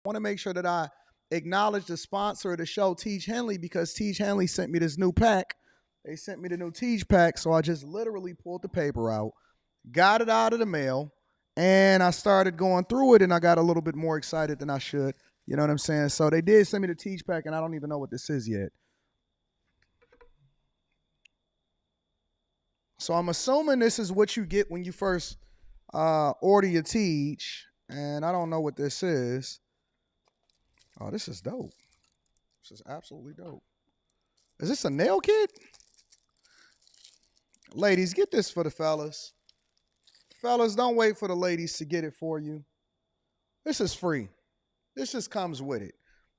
want to make sure that I acknowledge the sponsor of the show, Tiege Hanley, because Tiege Hanley sent me this new pack. They sent me the new Tiege pack, so I just literally pulled the paper out, got it out of the mail, and I started going through it, and I got a little bit more excited than I should. You know what I'm saying? So they did send me the Tiege pack, and I don't even know what this is yet. So I'm assuming this is what you get when you first order your Tiege, and I don't know what this is. Oh, this is dope. This is absolutely dope. Is this a nail kit? Ladies, get this for the fellas. Fellas, don't wait for the ladies to get it for you. This is free. This just comes with it.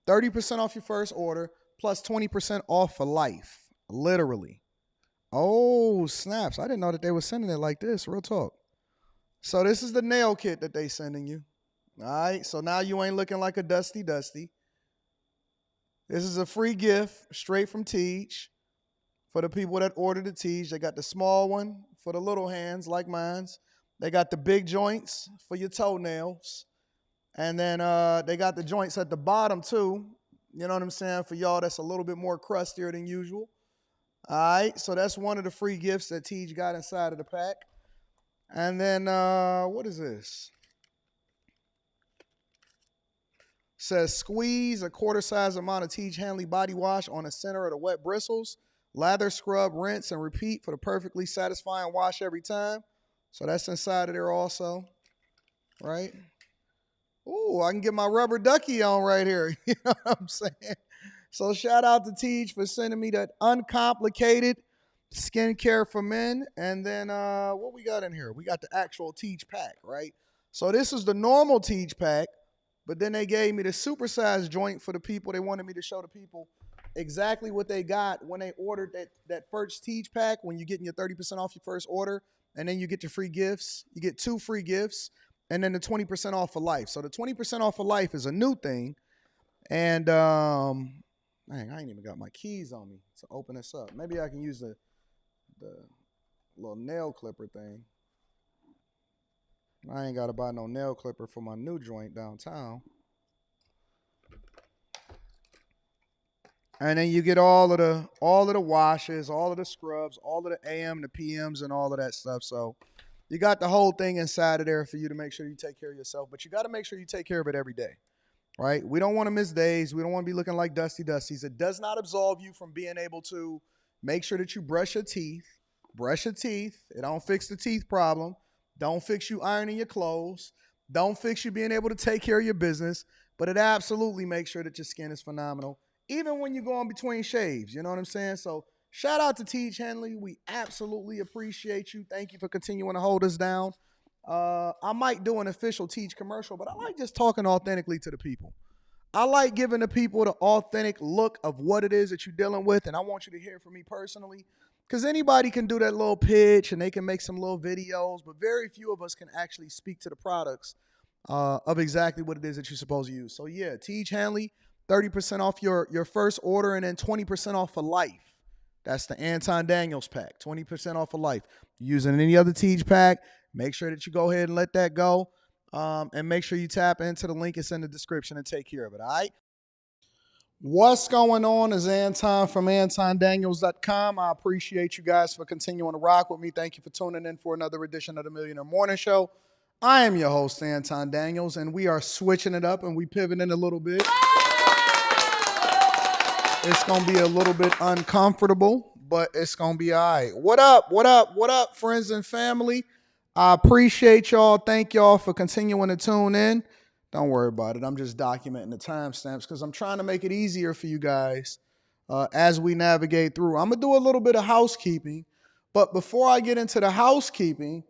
30% off your first order, plus 20% off for life. Literally. Oh, snaps. I didn't know that they were sending it like this. Real talk. So this is the nail kit that they sending you. All right, so now you ain't looking like a dusty. This is a free gift straight from Tiege for the people that ordered the Tiege. They got the small one for the little hands like mine's. They got the big joints for your toenails. And then they got the joints at the bottom too. You know what I'm saying? For y'all that's a little bit more crustier than usual. All right, so that's one of the free gifts that Tiege got inside of the pack. And then what is this? Says squeeze a quarter size amount of Tiege Hanley body wash on the center of the wet bristles. Lather, scrub, rinse, and repeat for the perfectly satisfying wash every time. So that's inside of there also, right? Ooh, I can get my rubber ducky on right here. You know what I'm saying? So shout out to Tiege for sending me that uncomplicated skincare for men. And then what we got in here? We got the actual Tiege pack, right? So this is the normal Tiege pack. But then they gave me the supersized joint for the people. They wanted me to show the people exactly what they got when they ordered that first Tiege pack, when you're getting your 30% off your first order, and then you get your free gifts. You get 2 free gifts, and then the 20% off for life. So the 20% off for life is a new thing. And, dang, I ain't even got my keys on me to open this up. Maybe I can use the little nail clipper thing. I ain't got to buy no nail clipper for my new joint downtown. And then you get all of the washes, all of the scrubs, all of the AM, the PMs, and all of that stuff. So you got the whole thing inside of there for you to make sure you take care of yourself. But you got to make sure you take care of it every day, right? We don't want to miss days. We don't want to be looking like dusties. It does not absolve you from being able to make sure that you brush your teeth. Brush your teeth. It don't fix the teeth problem. Don't fix you ironing your clothes. Don't fix you being able to take care of your business. But it absolutely makes sure that your skin is phenomenal, even when you're going between shaves. You know what I'm saying? So shout out to Tiege Hanley. We absolutely appreciate you. Thank you for continuing to hold us down. I might do an official Tiege commercial, but I like just talking authentically to the people. I like giving the people the authentic look of what it is that you're dealing with, and I want you to hear from me personally. Because anybody can do that little pitch and they can make some little videos, but very few of us can actually speak to the products of exactly what it is that you're supposed to use. So yeah, Tiege Hanley, 30% off your first order and then 20% off for life. That's the Anton Daniels pack, 20% off for life. Using any other Tiege pack, make sure that you go ahead and let that go. And make sure you tap into the link that's in the description and take care of it, all right? What's going on is Anton from AntonDaniels.com. I appreciate you guys for continuing to rock with me. Thank you for tuning in for another edition of the Millionaire Morning Show. I am your host, Anton Daniels, and we are switching it up and we pivoting a little bit. It's going to be a little bit uncomfortable, but it's going to be all right. What up, friends and family? I appreciate y'all. Thank y'all for continuing to tune in. Don't worry about it. I'm just documenting the timestamps because I'm trying to make it easier for you guys as we navigate through. I'm going to do a little bit of housekeeping. But before I get into the housekeeping,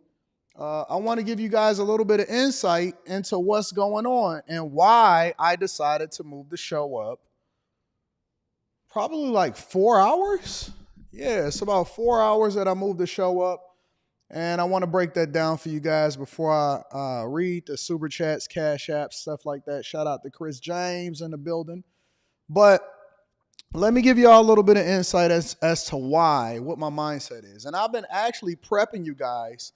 I want to give you guys a little bit of insight into what's going on and why I decided to move the show up. Probably like 4 hours. Yeah, it's about 4 hours that I moved the show up. And I want to break that down for you guys before I read the Super Chats, Cash Apps, stuff like that. Shout out to Chris James in the building. But let me give you all a little bit of insight as to why, what my mindset is. And I've been actually prepping you guys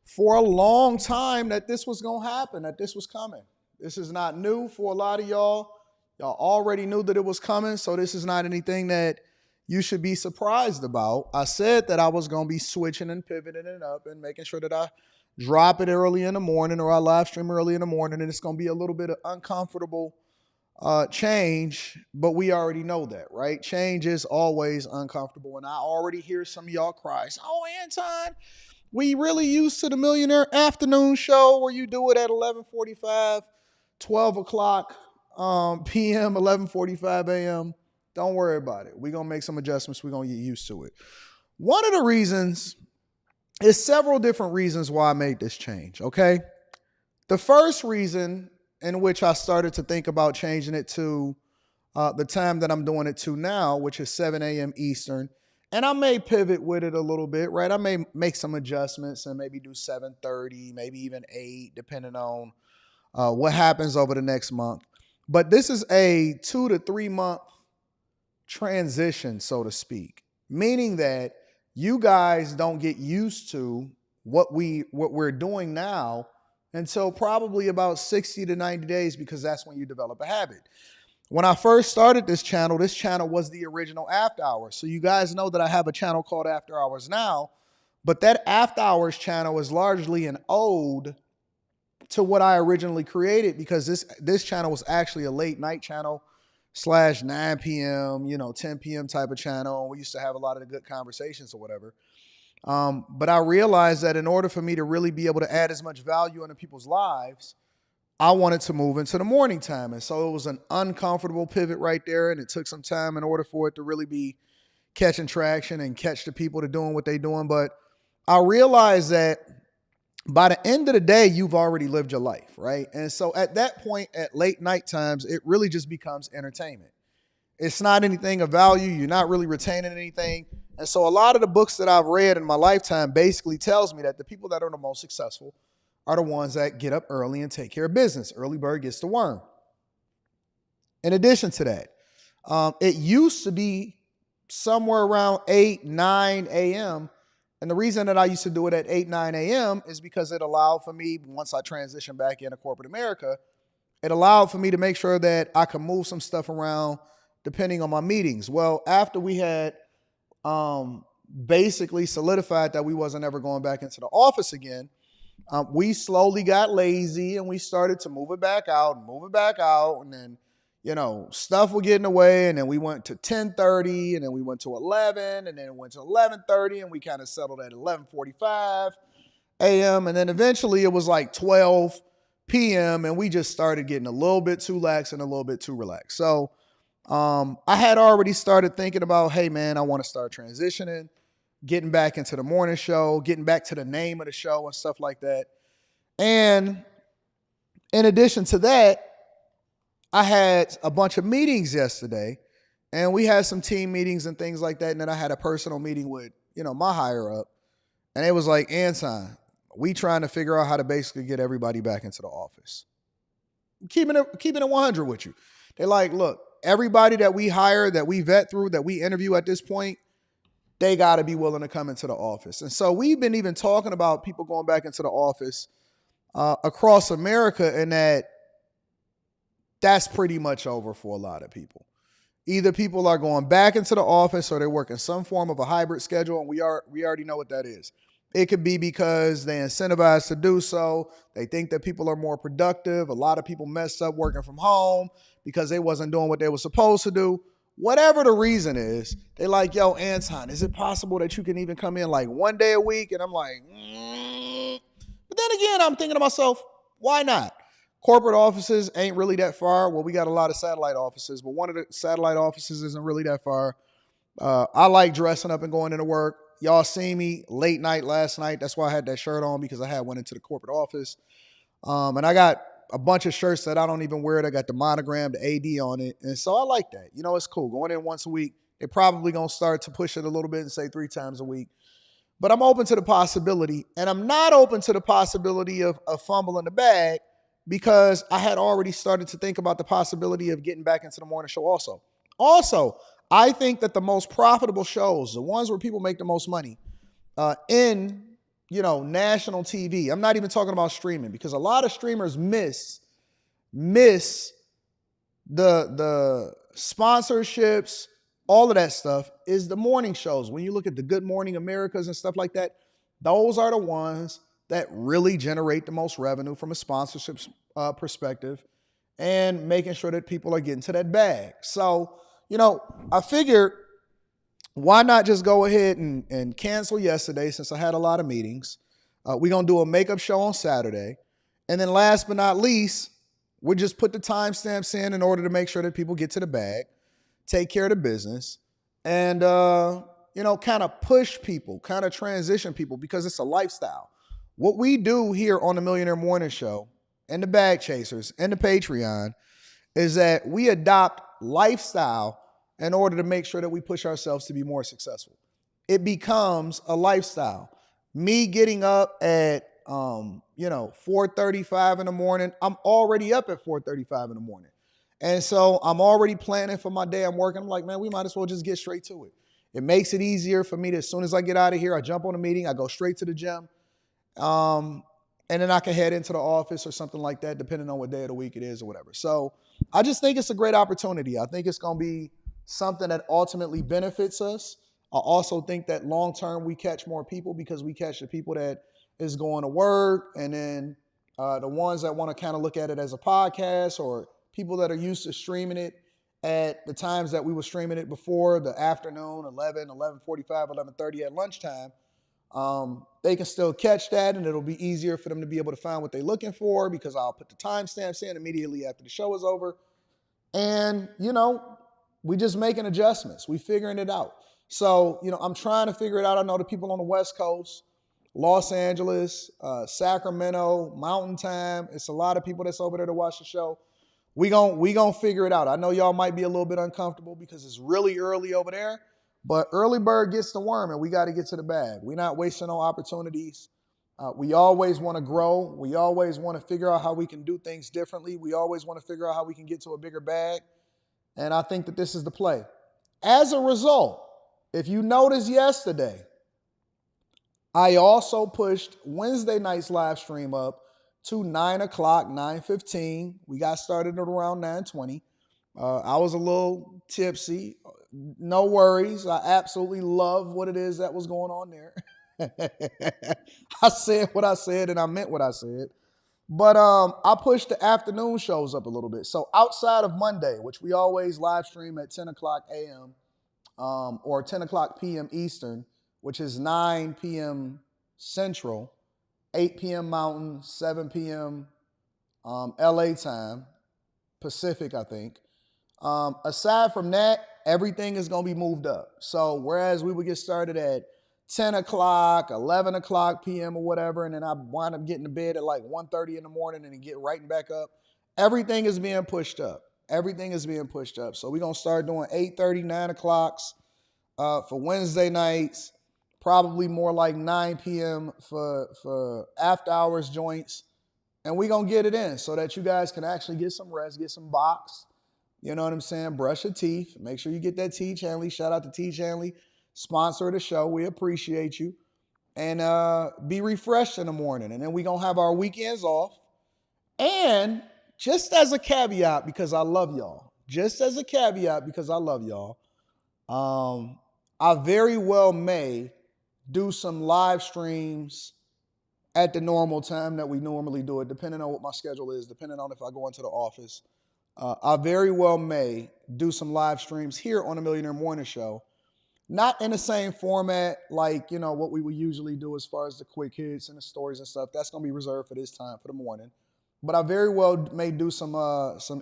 for a long time that this was going to happen, that this was coming. This is not new for a lot of y'all. Y'all already knew that it was coming, so this is not anything that you should be surprised about. I said that I was going to be switching and pivoting it up and making sure that I drop it early in the morning or I live stream early in the morning, and it's going to be a little bit of uncomfortable change, but we already know that, right? Change is always uncomfortable, and I already hear some of y'all cries, oh, Anton, we really used to the Millionaire Afternoon Show where you do it at 11:45, 12 o'clock p.m., 11:45 a.m. Don't worry about it. We're going to make some adjustments. We're going to get used to it. One of the reasons is several different reasons why I made this change, okay? The first reason in which I started to think about changing it to the time that I'm doing it to now, which is 7 a.m. Eastern, and I may pivot with it a little bit, right? I may make some adjustments and maybe do 7:30, maybe even 8, depending on what happens over the next month. But this is a 2 to 3 month transition, so to speak, meaning that you guys don't get used to what we're doing now until probably about 60 to 90 days, because that's when you develop a habit. When I first started this channel was the original After Hours. So you guys know that I have a channel called After Hours now, but that After Hours channel is largely an ode to what I originally created, because this channel was actually a late night channel / 9 p.m., 10 p.m. type of channel. We used to have a lot of the good conversations or whatever. But I realized that in order for me to really be able to add as much value into people's lives, I wanted to move into the morning time. And so it was an uncomfortable pivot right there. And it took some time in order for it to really be catching traction and catch the people to doing what they're doing. But I realized that by the end of the day, you've already lived your life, right? And so at that point, at late night times, it really just becomes entertainment. It's not anything of value. You're not really retaining anything. And so a lot of the books that I've read in my lifetime basically tells me that the people that are the most successful are the ones that get up early and take care of business. Early bird gets the worm. In addition to that, it used to be somewhere around 8, 9 a.m., and the reason that I used to do it at 8, 9 a.m. is because it allowed for me, once I transitioned back into corporate America, it allowed for me to make sure that I could move some stuff around depending on my meetings. Well, after we had basically solidified that we wasn't ever going back into the office again, we slowly got lazy and we started to move it back out. And then, stuff would get in the way. And then we went to 10:30 and then we went to 11 and then it went to 11:30 and we kind of settled at 11:45 a.m. And then eventually it was like 12 p.m. and we just started getting a little bit too lax and a little bit too relaxed. So I had already started thinking about, hey man, I want to start transitioning, getting back into the morning show, getting back to the name of the show and stuff like that. And in addition to that, I had a bunch of meetings yesterday, and we had some team meetings and things like that. And then I had a personal meeting with, my higher up. And it was like, Anton, we trying to figure out how to basically get everybody back into the office. Keeping it 100 with you. They're like, look, everybody that we hire, that we vet through, that we interview at this point, they got to be willing to come into the office. And so we've been even talking about people going back into the office across America, and that's pretty much over for a lot of people. Either people are going back into the office or they're working some form of a hybrid schedule, and we already know what that is. It could be because they incentivize to do so. They think that people are more productive. A lot of people messed up working from home because they wasn't doing what they were supposed to do. Whatever the reason is, they like, yo, Anton, is it possible that you can even come in like one day a week? And I'm like, But then again, I'm thinking to myself, why not? Corporate offices ain't really that far. Well, we got a lot of satellite offices, but one of the satellite offices isn't really that far. I like dressing up and going into work. Y'all seen me late night last night. That's why I had that shirt on, because I went into the corporate office. And I got a bunch of shirts that I don't even wear. I got the monogram, the AD on it. And so I like that. It's cool. Going in once a week. They're probably going to start to push it a little bit and say 3 times a week. But I'm open to the possibility. And I'm not open to the possibility of a fumble in the bag, because I had already started to think about the possibility of getting back into the morning show also. Also, I think that the most profitable shows, the ones where people make the most money in, national TV, I'm not even talking about streaming, because a lot of streamers miss miss the sponsorships, all of that stuff is the morning shows. When you look at the Good Morning Americas and stuff like that, those are the ones that really generate the most revenue from a sponsorship perspective and making sure that people are getting to that bag. So, I figured why not just go ahead and cancel yesterday since I had a lot of meetings. We're going to do a makeup show on Saturday. And then last but not least, we just put the timestamps in order to make sure that people get to the bag, take care of the business, and, kind of push people, kind of transition people because it's a lifestyle. What we do here on the Millionaire Morning Show and the Bag Chasers and the Patreon is that we adopt lifestyle in order to make sure that we push ourselves to be more successful. It becomes a lifestyle. Me getting up at 4:35 in the morning, I'm already up at 4:35 in the morning. And so I'm already planning for my day. I'm working. I'm like, man, we might as well just get straight to it. It makes it easier for me to, as soon as I get out of here, I jump on a meeting, I go straight to the gym. And then I can head into the office or something like that, depending on what day of the week it is or whatever. So I just think it's a great opportunity. I think it's going to be something that ultimately benefits us. I also think that long-term we catch more people because we catch the people that is going to work, and then the ones that want to kind of look at it as a podcast, or people that are used to streaming it at the times that we were streaming it before, the afternoon, 11, 11:45, 11:30 at lunchtime. They can still catch that, and it'll be easier for them to be able to find what they're looking for because I'll put the timestamps in immediately after the show is over. And, we just making adjustments. We figuring it out. So, I'm trying to figure it out. I know the people on the West Coast, Los Angeles, Sacramento, Mountain Time. It's a lot of people that's over there to watch the show. We gonna figure it out. I know y'all might be a little bit uncomfortable because it's really early over there, but early bird gets the worm, and we got to get to the bag. We're not wasting no opportunities. We always want to grow. We always want to figure out how we can do things differently. We always want to figure out how we can get to a bigger bag. And I think that this is the play. As a result, if you noticed yesterday, I also pushed Wednesday night's live stream up to 9 o'clock, 9:15. We got started at around 9:20. I was a little tipsy. No worries. I absolutely love what it is that was going on there. I said what I said, and I meant what I said. But I pushed the afternoon shows up a little bit. So outside of Monday, which we always live stream at 10 o'clock a.m. Or 10 o'clock p.m. Eastern, which is 9 p.m. Central, 8 p.m. Mountain, 7 p.m. LA time, Pacific, I think. Aside from that, everything is going to be moved up. So whereas we would get started at 10 o'clock, 11 o'clock p.m. or whatever, and then I wind up getting to bed at like 1:30 in the morning and then get right back up, everything is being pushed up. Everything is being pushed up. So we're going to start doing 8:30, 9 o'clocks for Wednesday nights, probably more like 9 p.m. for after hours joints. And we're going to get it in so that you guys can actually get some rest, get some box. You know what I'm saying? Brush your teeth. Make sure you get that Tiege Hanley. Shout out to Tiege Hanley, sponsor of the show. We appreciate you. And be refreshed in the morning. And then we're going to have our weekends off. And just as a caveat, because I love y'all, I very well may do some live streams at the normal time that we normally do it, depending on what my schedule is, depending on if I go into the office. I very well may do some live streams here on the Millionaire Morning Show. Not in the same format like, what we would usually do as far as the quick hits and the stories and stuff. That's going to be reserved for this time, for the morning. But I very well may do some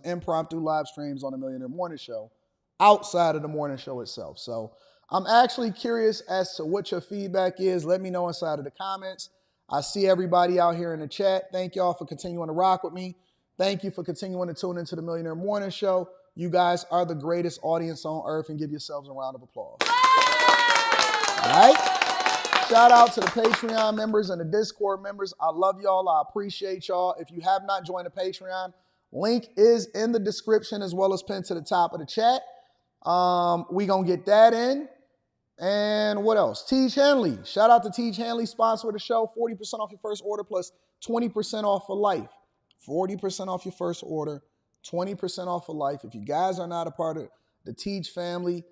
impromptu live streams on the Millionaire Morning Show outside of the morning show itself. So I'm actually curious as to what your feedback is. Let me know inside of the comments. I see everybody out here in the chat. Thank y'all for continuing to rock with me. Thank you for continuing to tune into the Millionaire Morning Show. You guys are the greatest audience on earth, and give yourselves a round of applause. All right? Shout out to the Patreon members and the Discord members. I love y'all. I appreciate y'all. If you have not joined the Patreon, link is in the description as well as pinned to the top of the chat. We going to get that in. And what else? Tiege Hanley. Shout out to Tiege Hanley, sponsor of the show. 40% off your first order plus 20% off for life. 40% off your first order, 20% off for life. If you guys are not a part of the Tiege family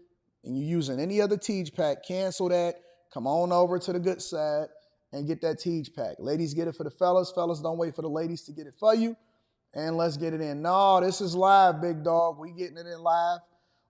and you're using any other Tiege pack, cancel that. Come on over to the good side and get that Tiege pack. Ladies, get it for the fellas. Fellas, don't wait for the ladies to get it for you. And let's get it in. No, this is live, big dog. We getting it in live.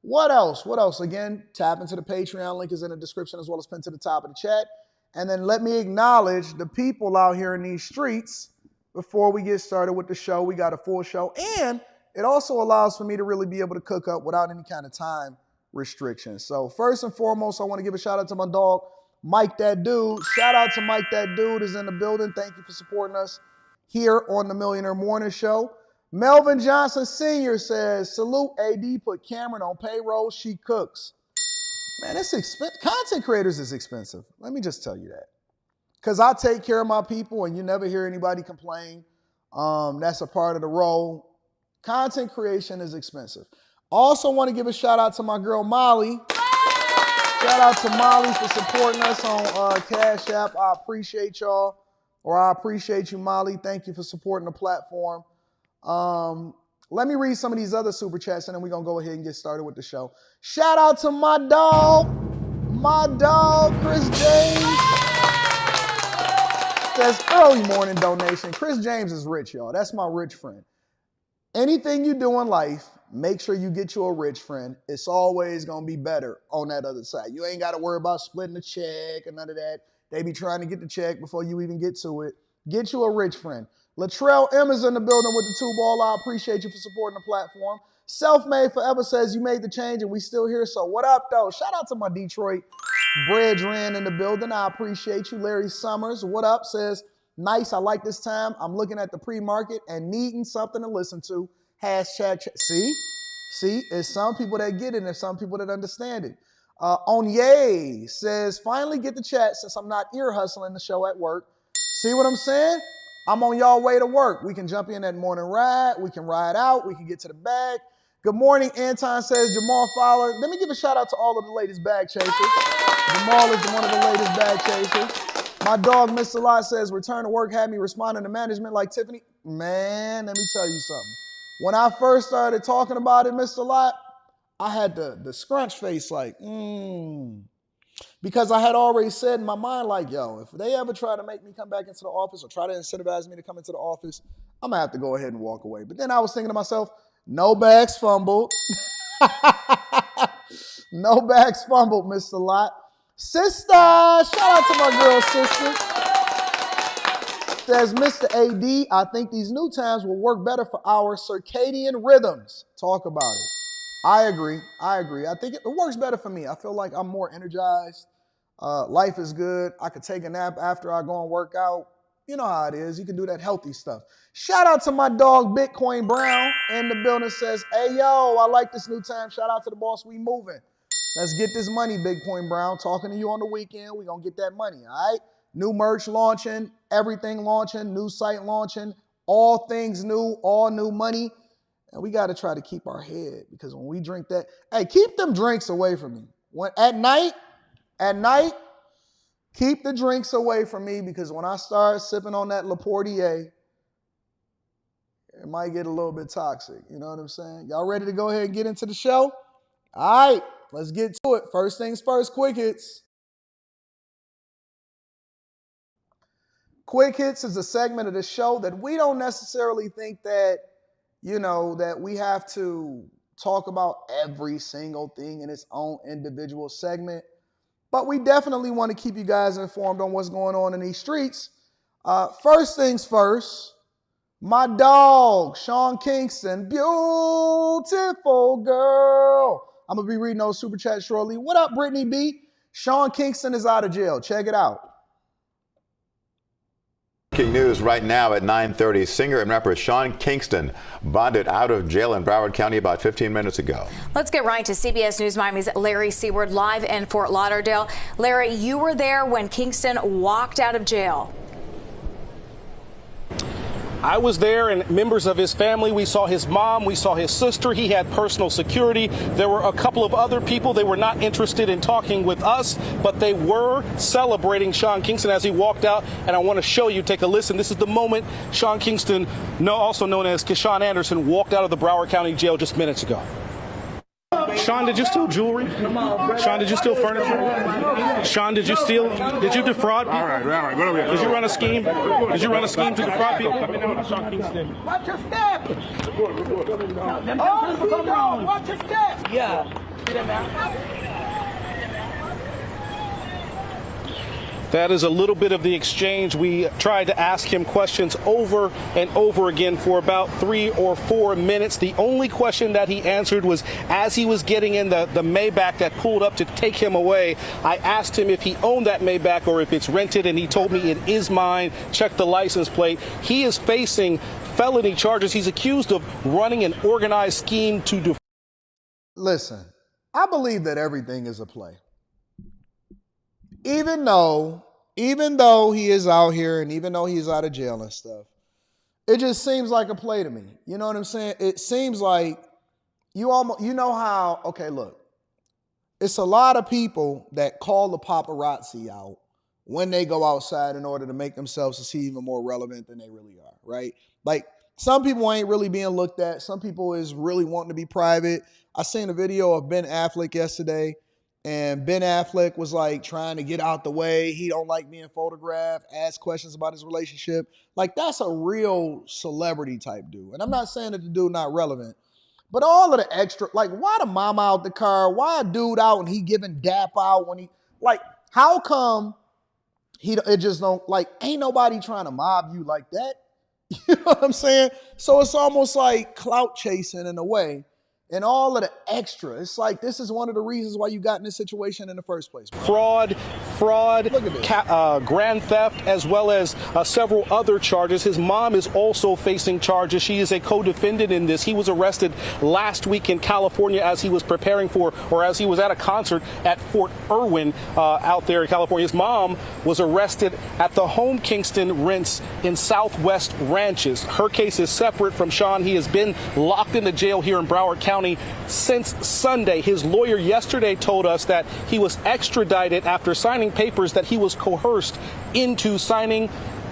What else? What else? Again, tap into the Patreon. Link is in the description as well as pinned to the top of the chat. And then let me acknowledge the people out here in these streets before we get started with the show. We got a full show. And it also allows for me to really be able to cook up without any kind of time restrictions. So first and foremost, I want to give a shout out to my dog, Mike That Dude. Shout out to Mike That Dude is in the building. Thank you for supporting us here on the Millionaire Morning Show. Melvin Johnson Sr. says, salute AD, put Cameron on payroll, she cooks. Man, it's expensive. Content creators is expensive. Let me just tell you that. Because I take care of my people and you never hear anybody complain. That's a part of the role. Content creation is expensive. Also want to give a shout out to my girl Molly. Shout out to Molly for supporting us on Cash App. I appreciate y'all. Or I appreciate you, Molly. Thank you for supporting the platform. Let me read some of these other super chats and then we're going to go ahead and get started with the show. Shout out to my dog, Chris James. Says early morning donation. Chris James is rich, y'all. That's my rich friend. Anything you do in life, make sure you get you a rich friend. It's always going to be better on that other side. You ain't got to worry about splitting the check and none of that. They be trying to get the check before you even get to it. Get you a rich friend. Latrell M is in the building with the 2-ball. I appreciate you for supporting the platform. Self-Made Forever says you made the change and we still here. So what up, though? Shout out to my Detroit Bridge ran in the building. I appreciate you. Larry Summers, what up? Says, nice. I like this time. I'm looking at the pre-market and needing something to listen to. Hashtag. See, it's some people that get it and there's some people that understand it. Onye says, finally get the chat since I'm not ear hustling the show at work. See what I'm saying? I'm on y'all way to work. We can jump in that morning ride. We can ride out. We can get to the bag. Good morning, Anton says, Jamal Fowler. Let me give a shout out to all of the latest bag chasers. Jamal is one of the latest bag chasers. My dog, Mr. Lot, says, return to work had me responding to management like Tiffany. Man, let me tell you something. When I first started talking about it, Mr. Lot, I had the scrunch face like, Because I had already said in my mind, like, yo, if they ever try to make me come back into the office or try to incentivize me to come into the office, I'm going to have to go ahead and walk away. But then I was thinking to myself, no bags fumbled. No bags fumbled, Mr. Lot. Sister, shout out to my girl, sister. Says, Mr. AD, I think these new times will work better for our circadian rhythms. Talk about it. I agree. I think it works better for me. I feel like I'm more energized. Life is good. I could take a nap after I go and work out. You know how it is. You can do that healthy stuff. Shout out to my dog, Bitcoin Brown, in the building. Says, hey, yo, I like this new time. Shout out to the boss. We moving. Let's get this money, Bitcoin Brown. Talking to you on the weekend. We're going to get that money, all right? New merch launching, everything launching, new site launching, all things new, all new money. And we got to try to keep our head because when we drink that, hey, keep them drinks away from me. At night, keep the drinks away from me because when I start sipping on that Le Portier, it might get a little bit toxic. You know what I'm saying? Y'all ready to go ahead and get into the show? All right, let's get to it. First things first, quick hits. Quick hits is a segment of the show that we don't necessarily think that that we have to talk about every single thing in its own individual segment. But we definitely want to keep you guys informed on what's going on in these streets. First things first, my dog, Sean Kingston, beautiful girl. I'm going to be reading those super chats shortly. What up, Brittany B? Sean Kingston is out of jail. Check it out. Breaking news right now at 9:30. Singer and rapper Sean Kingston bonded out of jail in Broward County about 15 minutes ago. Let's get right to CBS News Miami's Larry Seward live in Fort Lauderdale. Larry, you were there when Kingston walked out of jail. I was there, and members of his family. We saw his mom, we saw his sister. He had personal security. There were a couple of other people. They were not interested in talking with us, but they were celebrating Sean Kingston as he walked out. And I want to show you, take a listen. This is the moment Sean Kingston, also known as Keshawn Anderson, walked out of the Broward County Jail just minutes ago. Sean, did you steal jewelry? Sean, did you steal furniture? Sean, did you defraud people? All right, what are we? Did you run a scheme? Did you run a scheme to defraud people? Coming down with Sean Kingston. Watch your step. Oh, watch your step. Yeah. That is a little bit of the exchange. We tried to ask him questions over and over again for about 3 or 4 minutes. The only question that he answered was as he was getting in the Maybach that pulled up to take him away. I asked him if he owned that Maybach or if it's rented, and he told me it is mine. Check the license plate. He is facing felony charges. He's accused of running an organized scheme to Listen, I believe that everything is a play. Even though he is out here and even though he's out of jail and stuff, it just seems like a play to me. You know what I'm saying? It seems like okay, look, it's a lot of people that call the paparazzi out when they go outside in order to make themselves seem even more relevant than they really are, right? Like, some people ain't really being looked at. Some people is really wanting to be private. I seen a video of Ben Affleck yesterday, and Ben Affleck was like trying to get out the way. He don't like being photographed, ask questions about his relationship. Like, that's a real celebrity type dude. And I'm not saying that the dude not relevant, but all of the extra, like, why the mama out the car? Why a dude out and he giving dap out when he, like, how come it just don't, like, ain't nobody trying to mob you like that? You know what I'm saying? So it's almost like clout chasing in a way. And all of the extra. It's like, this is one of the reasons why you got in this situation in the first place. Bro. Fraud, grand theft, as well as several other charges. His mom is also facing charges. She is a co-defendant in this. He was arrested last week in California as he was preparing for, or as he was at a concert at Fort Irwin out there in California. His mom was arrested at the home Kingston rents in Southwest Ranches. Her case is separate from Sean. He has been locked in the jail here in Broward County since Sunday. His lawyer yesterday told us that he was extradited after signing papers that he was coerced into signing.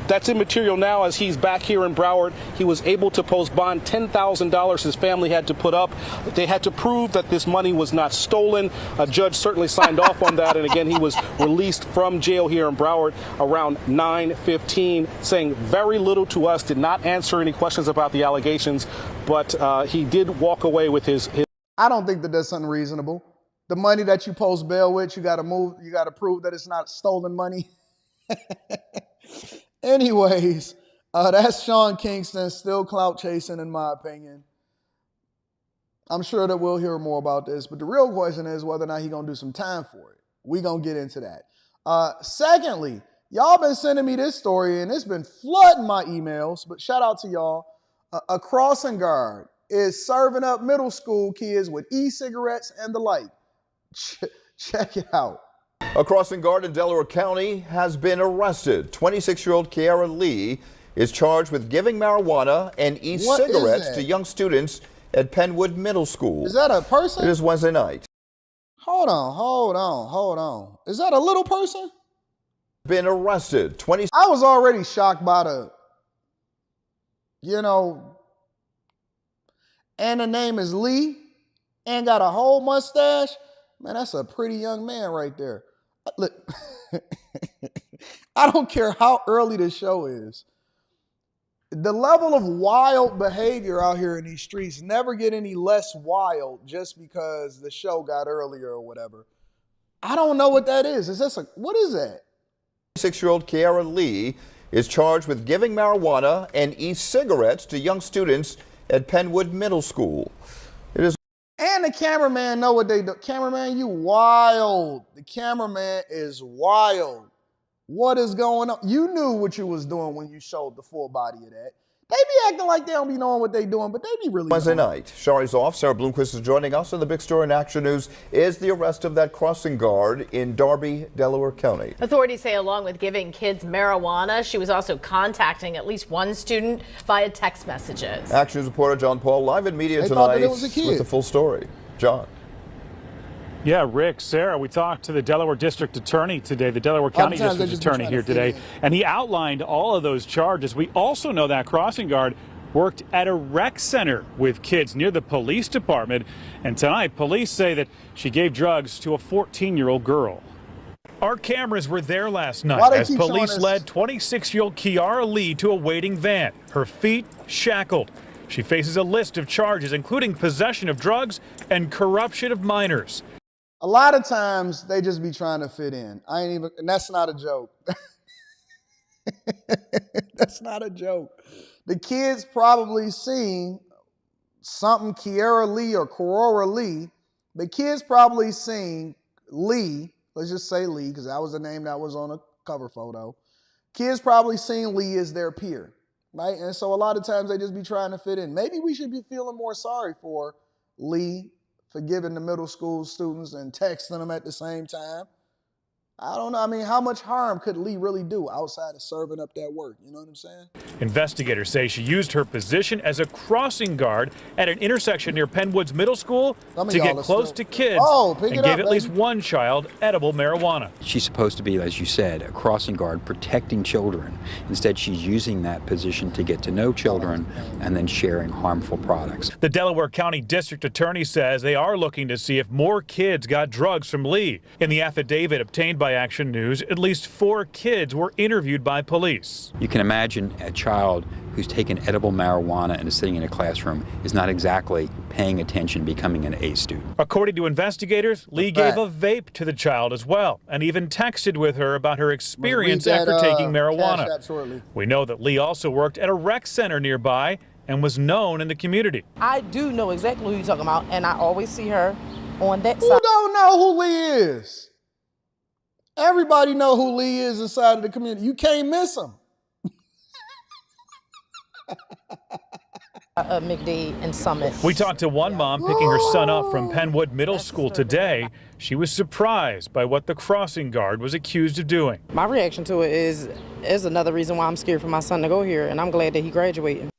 That's immaterial now as he's back here in Broward. He was able to post bond $10,000 his family had to put up. They had to prove that this money was not stolen. A judge certainly signed off on that. And again, he was released from jail here in Broward around 9:15, saying very little to us, did not answer any questions about the allegations, but he did walk away with his. I don't think that that's unreasonable. The money that you post bail with, you got to prove that it's not stolen money. Anyways, that's Sean Kingston, still clout chasing in my opinion. I'm sure that we'll hear more about this, but the real question is whether or not he's going to do some time for it. We're going to get into that. Secondly, y'all been sending me this story, and it's been flooding my emails, but shout out to y'all. A crossing guard is serving up middle school kids with e-cigarettes and the like. Check it out. A crossing guard in Delaware County has been arrested. 26-year-old Kiara Lee is charged with giving marijuana and e-cigarettes to young students at Penwood Middle School. Is that a person? It is Wednesday night. Hold on. Is that a little person? Been arrested. I was already shocked by and the name is Lee and got a whole mustache. Man, that's a pretty young man right there. Look, I don't care how early the show is. The level of wild behavior out here in these streets never get any less wild just because the show got earlier or whatever. I don't know what that is. What is that? 26-year-old Kiara Lee is charged with giving marijuana and e-cigarettes to young students at Penwood Middle School. And the cameraman know what they do. Cameraman, you wild. The cameraman is wild. What is going on? You knew what you was doing when you showed the full body of that. They be acting like they don't be knowing what they doing, but they be really Wednesday knowing. night, Shari's off. Sarah Bloomquist is joining us. And the big story in Action News is the arrest of that crossing guard in Darby, Delaware County. Authorities say along with giving kids marijuana, she was also contacting at least one student via text messages. Action News reporter John Paul live in media tonight with the full story. John. Yeah, Rick, Sarah, we talked to the Delaware District Attorney today, the Delaware County District Attorney here today, and he outlined all of those charges. We also know that crossing guard worked at a rec center with kids near the police department, and tonight police say that she gave drugs to a 14-year-old girl. Our cameras were there last night as police led 26-year-old Kiara Lee to a waiting van, her feet shackled. She faces a list of charges, including possession of drugs and corruption of minors. A lot of times they just be trying to fit in. And that's not a joke. That's not a joke. The kids probably seen something Kiara Lee or Corora Lee. The kids probably seen Lee, let's just say Lee, because that was the name that was on a cover photo. Kids probably seen Lee as their peer, right? And so a lot of times they just be trying to fit in. Maybe we should be feeling more sorry for Lee, forgiving the middle school students and texting them at the same time. I don't know. I mean, how much harm could Lee really do outside of serving up that work? You know what I'm saying? Investigators say she used her position as a crossing guard at an intersection near Penwood's Middle School to get close to kids and gave at least one child edible marijuana. She's supposed to be, as you said, a crossing guard protecting children. Instead, she's using that position to get to know children and then sharing harmful products. The Delaware County District Attorney says they are looking to see if more kids got drugs from Lee. In the affidavit obtained by Action News, at least 4 kids were interviewed by police. You can imagine a child who's taken edible marijuana and is sitting in a classroom is not exactly paying attention, becoming an A student. According to investigators, Lee gave a vape to the child as well and even texted with her about her experience after taking marijuana. We know that Lee also worked at a rec center nearby and was known in the community. I do know exactly who you're talking about, and I always see her on that side. Who don't know who Lee is? Everybody know who Lee is inside of the community. You can't miss him. McDade and Summit. We talked to one mom picking her son up from Penwood Middle School today. She was surprised by what the crossing guard was accused of doing. My reaction to it is another reason why I'm scared for my son to go here, and I'm glad that he graduated.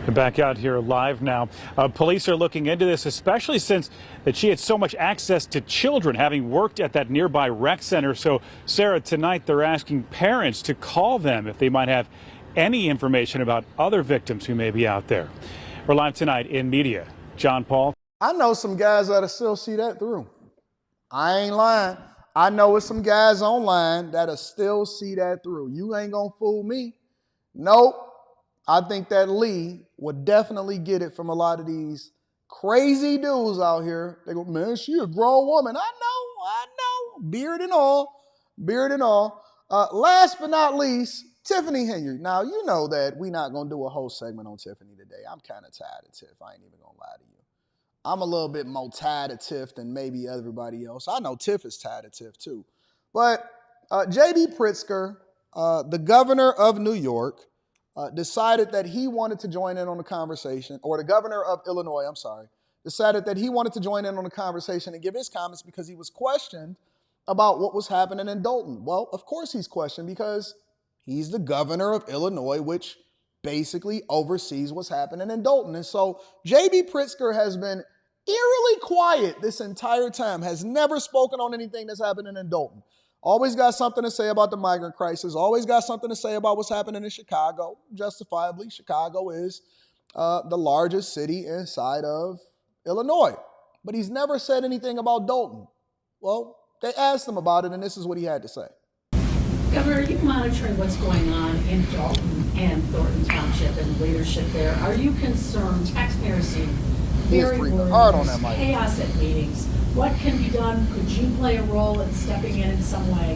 Back out here live now. Police are looking into this, especially since that she had so much access to children, having worked at that nearby rec center. So, Sarah, tonight they're asking parents to call them if they might have any information about other victims who may be out there. We're live tonight in media. John Paul. I know some guys that'll still see that through. I ain't lying. I know it's some guys online that'll still see that through. You ain't gonna fool me. Nope. I think that Lee would definitely get it from a lot of these crazy dudes out here. They go, man, she a grown woman. I know. Beard and all. Last but not least, Tiffany Henyard. Now, you know that we're not going to do a whole segment on Tiffany today. I'm kind of tired of Tiff. I ain't even going to lie to you. I'm a little bit more tired of Tiff than maybe everybody else. I know Tiff is tired of Tiff too. But J.B. Pritzker, the governor of New York, decided that he wanted to join in on the conversation, or the governor of Illinois, decided that he wanted to join in on the conversation and give his comments because he was questioned about what was happening in Dalton. Well, of course he's questioned because he's the governor of Illinois, which basically oversees what's happening in Dalton. And so J.B. Pritzker has been eerily quiet this entire time, has never spoken on anything that's happening in Dalton. Always got something to say about the migrant crisis. Always got something to say about what's happening in Chicago. Justifiably, Chicago is the largest city inside of Illinois. But he's never said anything about Dalton. Well, they asked him about it, and this is what he had to say. Governor, are you monitoring what's going on in Dalton and Thornton Township and leadership there? Are you concerned? Taxpayers seem very worried. There's chaos at meetings. What can be done? Could you play a role in stepping in some way?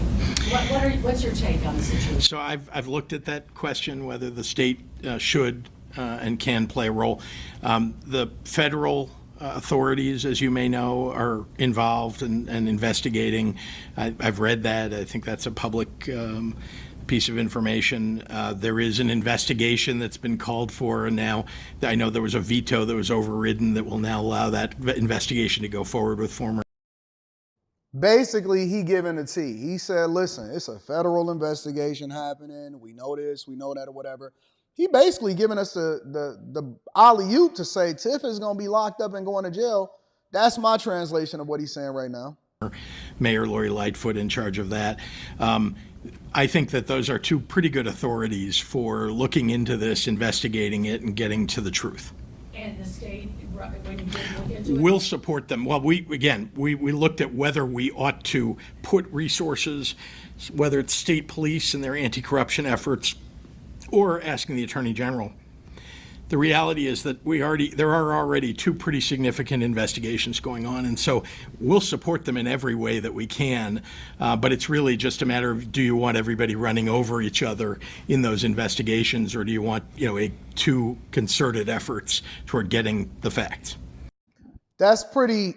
What's your take on the situation? So I've looked at that question, whether the state should and can play a role. The federal authorities, as you may know, are involved and investigating. I've read that. I think that's a public piece of information. There is an investigation that's been called for, and now I know there was a veto that was overridden that will now allow that investigation to go forward with former. Basically, he giving the tea. He said, listen, it's a federal investigation happening. We know this, we know that, or whatever. He basically giving us the alley-oop to say Tiff is going to be locked up and going to jail. That's my translation of what he's saying right now. Mayor Lori Lightfoot in charge of that. I think that those are two pretty good authorities for looking into this, investigating it, and getting to the truth. And the state, when you did look into it? We'll support them. Well, we looked at whether we ought to put resources, whether it's state police and their anti-corruption efforts, or asking the Attorney General. The reality is that there are already two pretty significant investigations going on, and so we'll support them in every way that we can. But it's really just a matter of, do you want everybody running over each other in those investigations, or do you want two concerted efforts toward getting the facts? That's pretty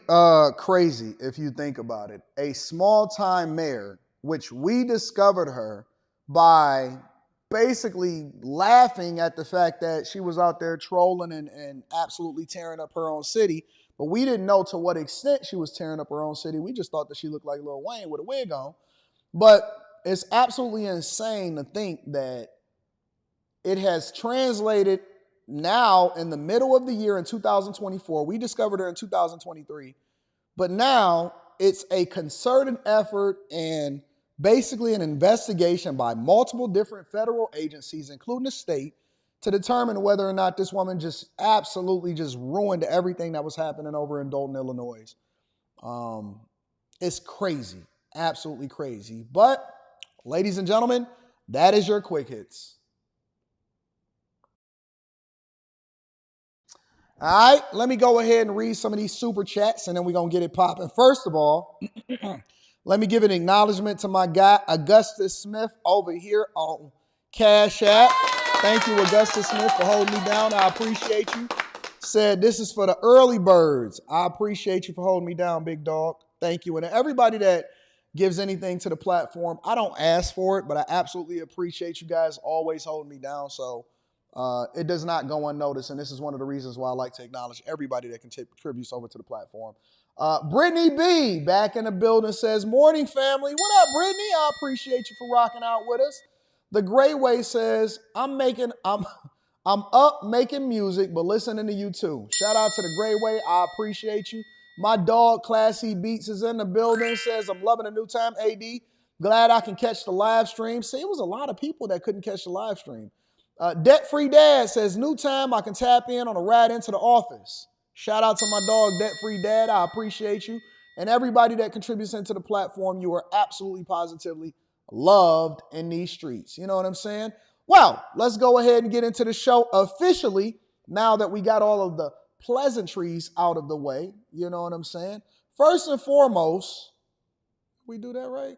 crazy if you think about it. A small-time mayor, which we discovered her by basically laughing at the fact that she was out there trolling and absolutely tearing up her own city. But we didn't know to what extent she was tearing up her own city. We just thought that she looked like Lil Wayne with a wig on. But it's absolutely insane to think that it has translated now in the middle of the year in 2024. We discovered her in 2023. But now it's a concerted effort and basically an investigation by multiple different federal agencies, including the state, to determine whether or not this woman just absolutely just ruined everything that was happening over in Dalton, Illinois. It's crazy, absolutely crazy. But, ladies and gentlemen, that is your quick hits. All right, let me go ahead and read some of these super chats, and then we're going to get it popping. First of all, let me give an acknowledgement to my guy, Augustus Smith, over here on Cash App. Thank you, Augustus Smith, for holding me down. I appreciate you. Said, this is for the early birds. I appreciate you for holding me down, big dog. Thank you. And everybody that gives anything to the platform, I don't ask for it, but I absolutely appreciate you guys always holding me down. So it does not go unnoticed. And this is one of the reasons why I like to acknowledge everybody that contributes over to the platform. Brittany B, back in the building, says, morning, family. What up, Brittany? I appreciate you for rocking out with us. The Gray Way says, I'm up making music, but listening to you too. Shout out to the Gray Way. I appreciate you. My dog, Classy Beats, is in the building, says, I'm loving the new time, AD. Glad I can catch the live stream. See, it was a lot of people that couldn't catch the live stream. Debt Free Dad says, new time, I can tap in on a ride into the office. Shout out to my dog, Debt Free Dad. I appreciate you. And everybody that contributes into the platform, you are absolutely positively loved in these streets. You know what I'm saying? Well, let's go ahead and get into the show officially now that we got all of the pleasantries out of the way. You know what I'm saying? First and foremost, we do that right?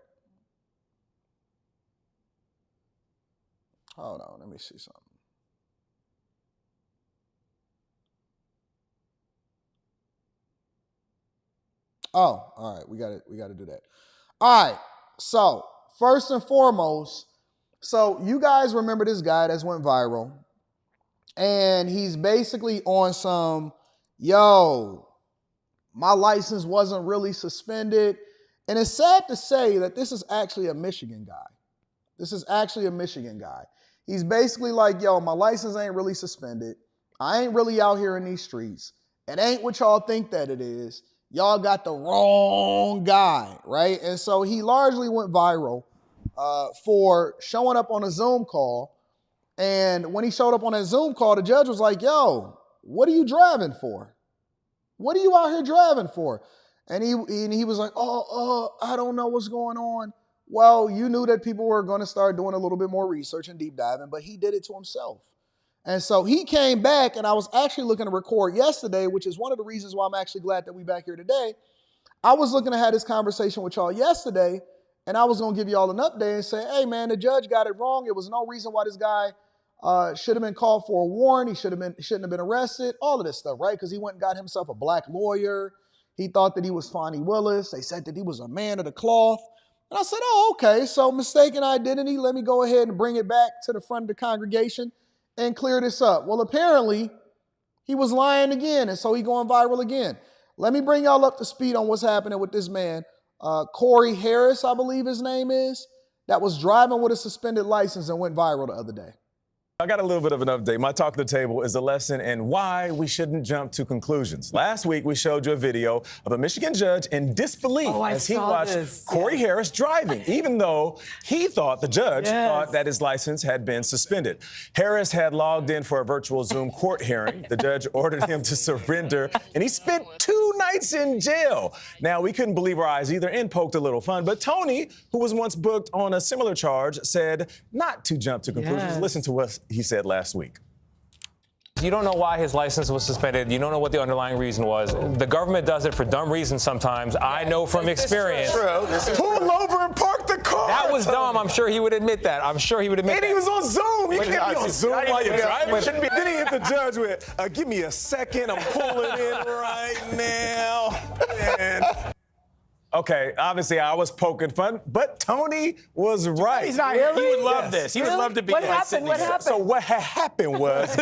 Hold on, let me see something. Oh, all right, we got to do that. All right, so first and foremost, so you guys remember this guy that's went viral, and he's basically on some, yo, my license wasn't really suspended. And it's sad to say that this is actually a Michigan guy. He's basically like, yo, my license ain't really suspended. I ain't really out here in these streets. It ain't what y'all think that it is. Y'all got the wrong guy, right? And so he largely went viral for showing up on a Zoom call. And when he showed up on that Zoom call, the judge was like, yo, what are you driving for? What are you out here driving for? And he was like, I don't know what's going on. Well, you knew that people were going to start doing a little bit more research and deep diving, but he did it to himself. And so he came back, and I was actually looking to record yesterday, which is one of the reasons why I'm actually glad that we're back here today. I was looking to have this conversation with y'all yesterday, and I was going to give y'all an update and say, hey, man, the judge got it wrong. There was no reason why this guy should have been called for a warrant. He shouldn't have been arrested, all of this stuff, right? Because he went and got himself a black lawyer. He thought that he was Fonnie Willis. They said that he was a man of the cloth. And I said, oh, okay, so mistaken identity. Let me go ahead and bring it back to the front of the congregation and clear this up. Well, apparently, he was lying again, and so he going viral again. Let me bring y'all up to speed on what's happening with this man. Corey Harris, I believe his name is, that was driving with a suspended license and went viral the other day. I got a little bit of an update. My talk to the table is a lesson in why we shouldn't jump to conclusions. Last week, we showed you a video of a Michigan judge in disbelief as he watched Corey Harris driving, even though he thought, the judge thought that his license had been suspended. Harris had logged in for a virtual Zoom court hearing. The judge ordered him to surrender, and he spent 2 nights in jail. Now, we couldn't believe our eyes either and poked a little fun, but Tony, who was once booked on a similar charge, said not to jump to conclusions. Listen to what he said last week. You don't know why his license was suspended. You don't know what the underlying reason was. The government does it for dumb reasons sometimes. I know from experience. Pull over and park the car. That was dumb. I'm sure he would admit that. I'm sure he would admit that. And he was on Zoom. You can't be on Zoom while you're driving. Then he hit the judge with, give me a second. I'm pulling in right now. And okay, obviously I was poking fun, but Tony was right. He's not really? He would love this. He would love to be What happened? What happened? So what had happened was,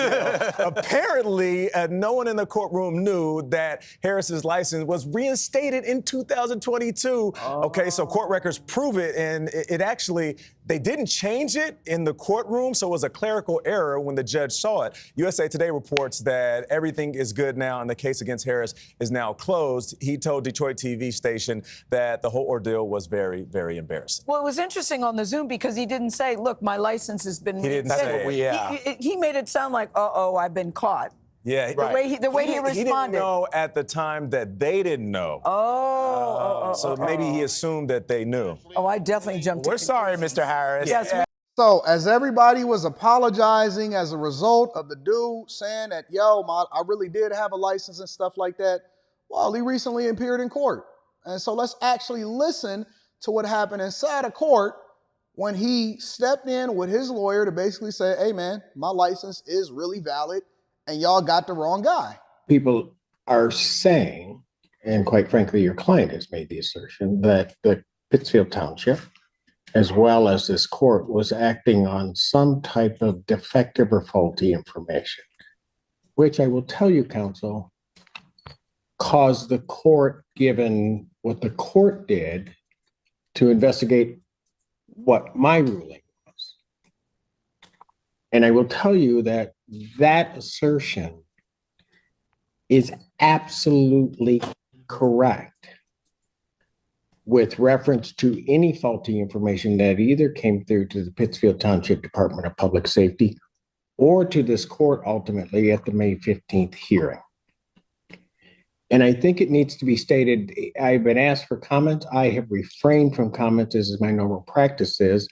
apparently no one in the courtroom knew that Harris's license was reinstated in 2022. Okay, so court records prove it, and it actually, they didn't change it in the courtroom, so it was a clerical error when the judge saw it. USA Today reports that everything is good now and the case against Harris is now closed. He told Detroit TV station that the whole ordeal was very, very embarrassing. Well, it was interesting on the Zoom because he didn't say, look, my license has been reinstated. He didn't say it. He made it sound like, uh-oh, I've been caught. Yeah, The way he responded. He didn't know at the time that they didn't know. So maybe he assumed that they knew. Oh, I definitely jumped in. We're sorry, Mr. Harris. Yes. So as everybody was apologizing as a result of the dude saying that, yo, I really did have a license and stuff like that, well, he recently appeared in court. And so let's actually listen to what happened inside of court when he stepped in with his lawyer to basically say, hey, man, my license is really valid and y'all got the wrong guy. People are saying, and quite frankly, your client has made the assertion that the Pittsfield Township, as well as this court, was acting on some type of defective or faulty information, which I will tell you, counsel, caused the court, given what the court did, to investigate what my ruling was. And I will tell you that that assertion is absolutely correct with reference to any faulty information that either came through to the Pittsfield Township Department of Public Safety or to this court ultimately at the May 15th hearing. And I think it needs to be stated, I've been asked for comments. I have refrained from comments, as is my normal practice is.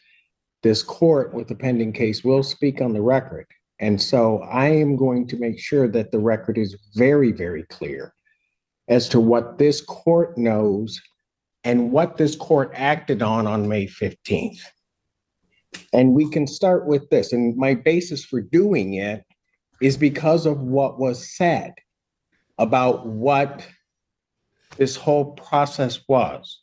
This court with the pending case will speak on the record. And so I am going to make sure that the record is very, very clear as to what this court knows and what this court acted on May 15th. And we can start with this. And my basis for doing it is because of what was said about what this whole process was.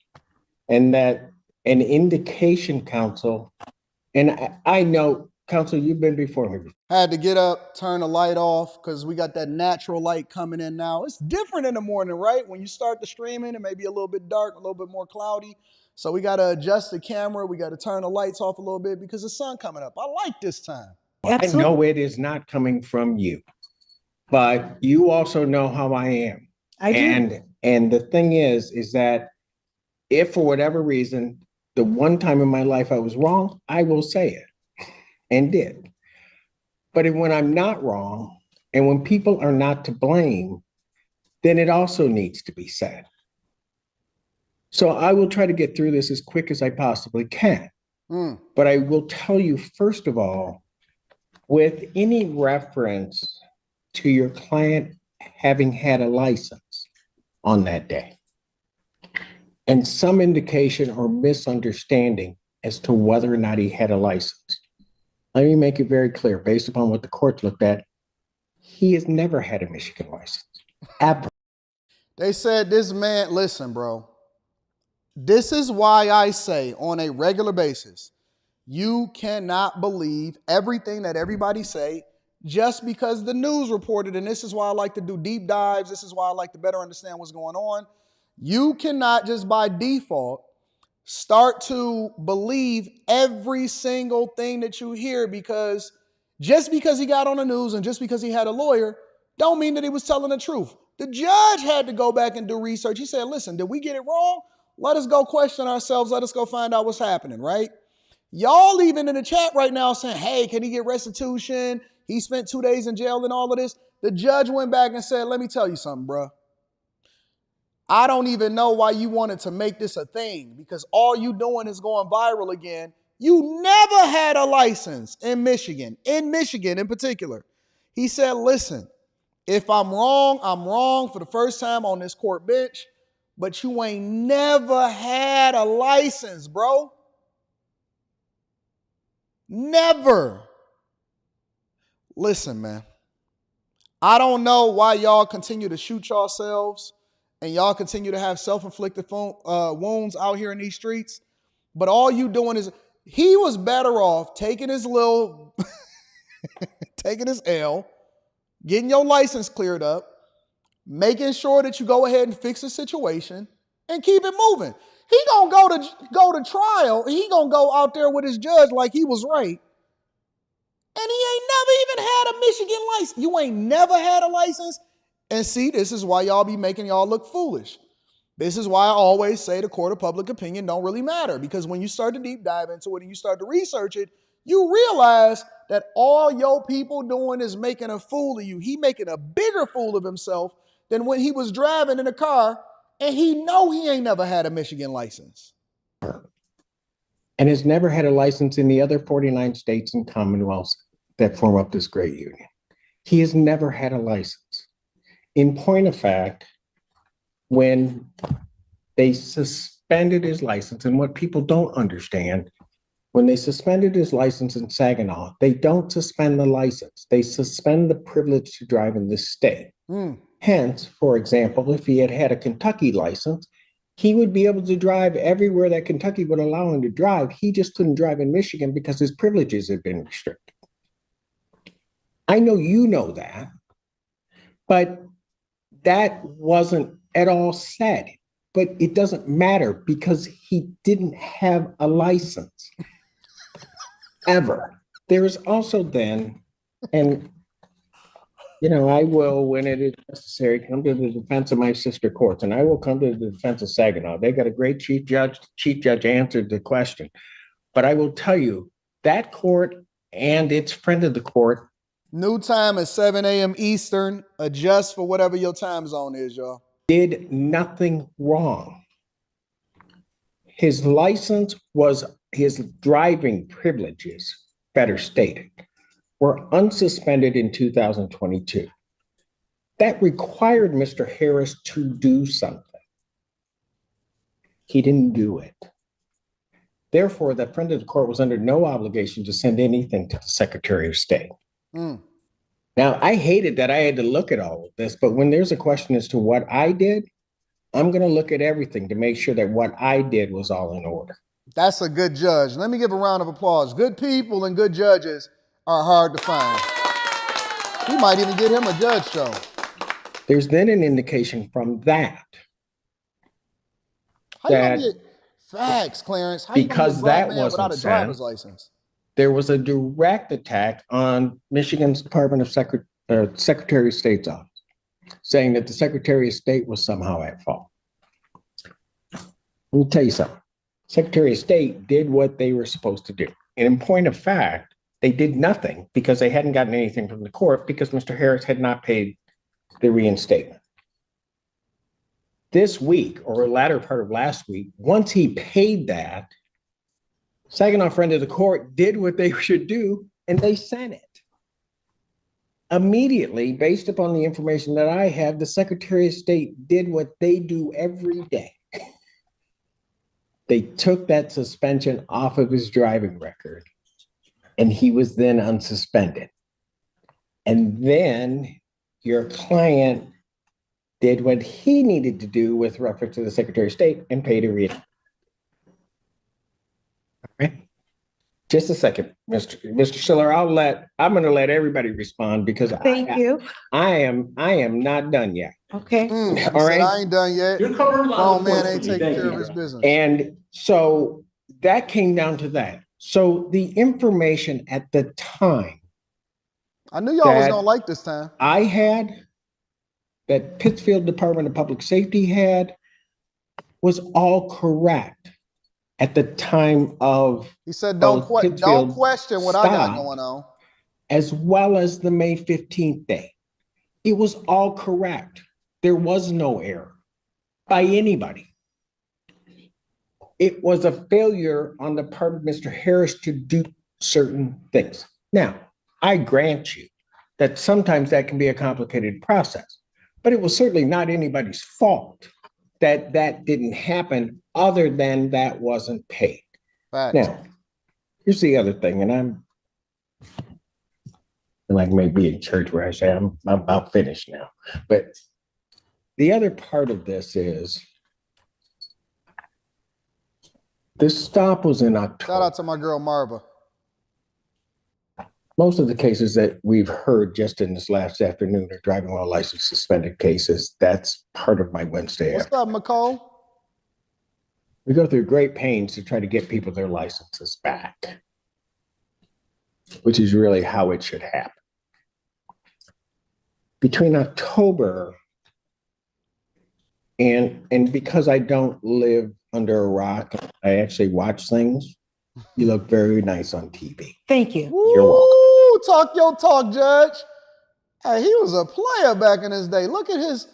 And that an indication, counsel, and I know, counsel, you've been before me. Had to get up, turn the light off, because we got that natural light coming in now. It's different in the morning, right? When you start the streaming, it may be a little bit dark, a little bit more cloudy. So we got to adjust the camera. We got to turn the lights off a little bit because the sun coming up. I like this time. Absolutely. I know it is not coming from you, but you also know how I am. I do. And the thing is that if for whatever reason, the one time in my life I was wrong, I will say it and did. But when I'm not wrong and when people are not to blame, then it also needs to be said. So I will try to get through this as quick as I possibly can. But I will tell you, first of all, with any reference to your client having had a license on that day and some indication or misunderstanding as to whether or not he had a license, let me make it very clear, based upon what the court looked at, he has never had a Michigan license, ever. They said this man, listen, bro, This is why I say on a regular basis, you cannot believe everything that everybody say just because the news reported. And this is why I like to do deep dives. This is why I like to better understand what's going on. You cannot just by default start to believe every single thing that you hear, because just because he got on the news and just because he had a lawyer don't mean that he was telling the truth. The judge had to go back and do research. He said, listen, did we get it wrong? Let us go question ourselves. Let us go find out what's happening, right? Y'all even in the chat right now saying, hey, can he get restitution? He spent 2 days in jail and all of this. The judge went back and said, let me tell you something, bro. I don't even know why you wanted to make this a thing, because all you doing is going viral again. You never had a license in Michigan in particular. He said, listen, if I'm wrong for the first time on this court bench, but you ain't never had a license, bro. Never. Listen, man. I don't know why y'all continue to shoot yourselves and y'all continue to have self-inflicted wounds out here in these streets. But all you doing is, he was better off taking his little, taking his L, getting your license cleared up, making sure that you go ahead and fix the situation and keep it moving. He gonna go to trial, and he gonna go out there with his judge like he was right. And he ain't never even had a Michigan license. You ain't never had a license. And see, this is why y'all be making y'all look foolish. This is why I always say the court of public opinion don't really matter, because when you start to deep dive into it and you start to research it, you realize that all your people doing is making a fool of you. He making a bigger fool of himself than when he was driving in a car, and he know he ain't never had a Michigan license. And has never had a license in the other 49 states and commonwealths that form up this great union. He has never had a license. In point of fact, when they suspended his license, and what people don't understand, when they suspended his license in Saginaw, they don't suspend the license. They suspend the privilege to drive in this state. Hence, for example, if he had had a Kentucky license, he would be able to drive everywhere that Kentucky would allow him to drive. He just couldn't drive in Michigan because his privileges had been restricted. I know you know that, but that wasn't at all said. But it doesn't matter because he didn't have a license ever. There is also then, and you know, I will, when it is necessary, come to the defense of my sister courts, and I will come to the defense of Saginaw. They got a great chief judge. Chief judge answered the question. But I will tell you, that court and its friend of the court. New time at 7 a.m. Eastern. Adjust for whatever your time zone is, y'all. Did nothing wrong. His license was, his driving privileges, better stated, were unsuspended in 2022. That required Mr. Harris to do something. He didn't do it. Therefore, the friend of the court was under no obligation to send anything to the Secretary of State. Now, I hated that I had to look at all of this, but when there's a question as to what I did, I'm going to look at everything to make sure that what I did was all in order. That's a good judge. Let me give a round of applause. Good people and good judges are hard to find. We might even get him a judge show. There's then an indication from that. How you gonna get facts, Clarence? How because you gonna get that wasn't without a driver's license? There was a direct attack on Michigan's Department of Secretary of State's office, saying that the Secretary of State was somehow at fault. Let me tell you something. Secretary of State did what they were supposed to do. And in point of fact, they did nothing because they hadn't gotten anything from the court because Mr. Harris had not paid the reinstatement. This week, or the latter part of last week, once he paid that, Saginaw friend of the court did what they should do, and they sent it. Immediately, based upon the information that I have, the Secretary of State did what they do every day. They took that suspension off of his driving record, and he was then unsuspended. And then your client did what he needed to do with reference to the Secretary of State and paid a Just a second, Mr. Schiller. I'm going to let everybody respond because Thank you. I am not done yet. Okay. All right. I ain't done yet. You're covering a lot Grown of man points ain't for me. taking Thank care of you. his business. And so that came down to that. So the information at the time I knew y'all was gonna like this time. I had, that Pittsfield Department of Public Safety had, was all correct at the time of. He said, don't question what I got stop, going on. as well as the May 15th day. It was all correct. There was no error by anybody. It was a failure on the part of Mr. Harris to do certain things. Now, I grant you that sometimes that can be a complicated process, but it was certainly not anybody's fault that that didn't happen, other than that wasn't paid. Facts. Now, here's the other thing, and I'm like maybe in church where I say I'm about finished now. But the other part of this is this stop was in October. Shout out to my girl Marva. Most of the cases that we've heard just in this last afternoon are driving while license suspended cases. That's part of my Wednesday. What's up, McCole? We go through great pains to try to get people their licenses back, which is really how it should happen. Between October and because I don't live under a rock, I actually watch things. You look very nice on TV. Thank you. You're welcome. Talk your talk, Judge. Hey, he was a player back in his day. Look at his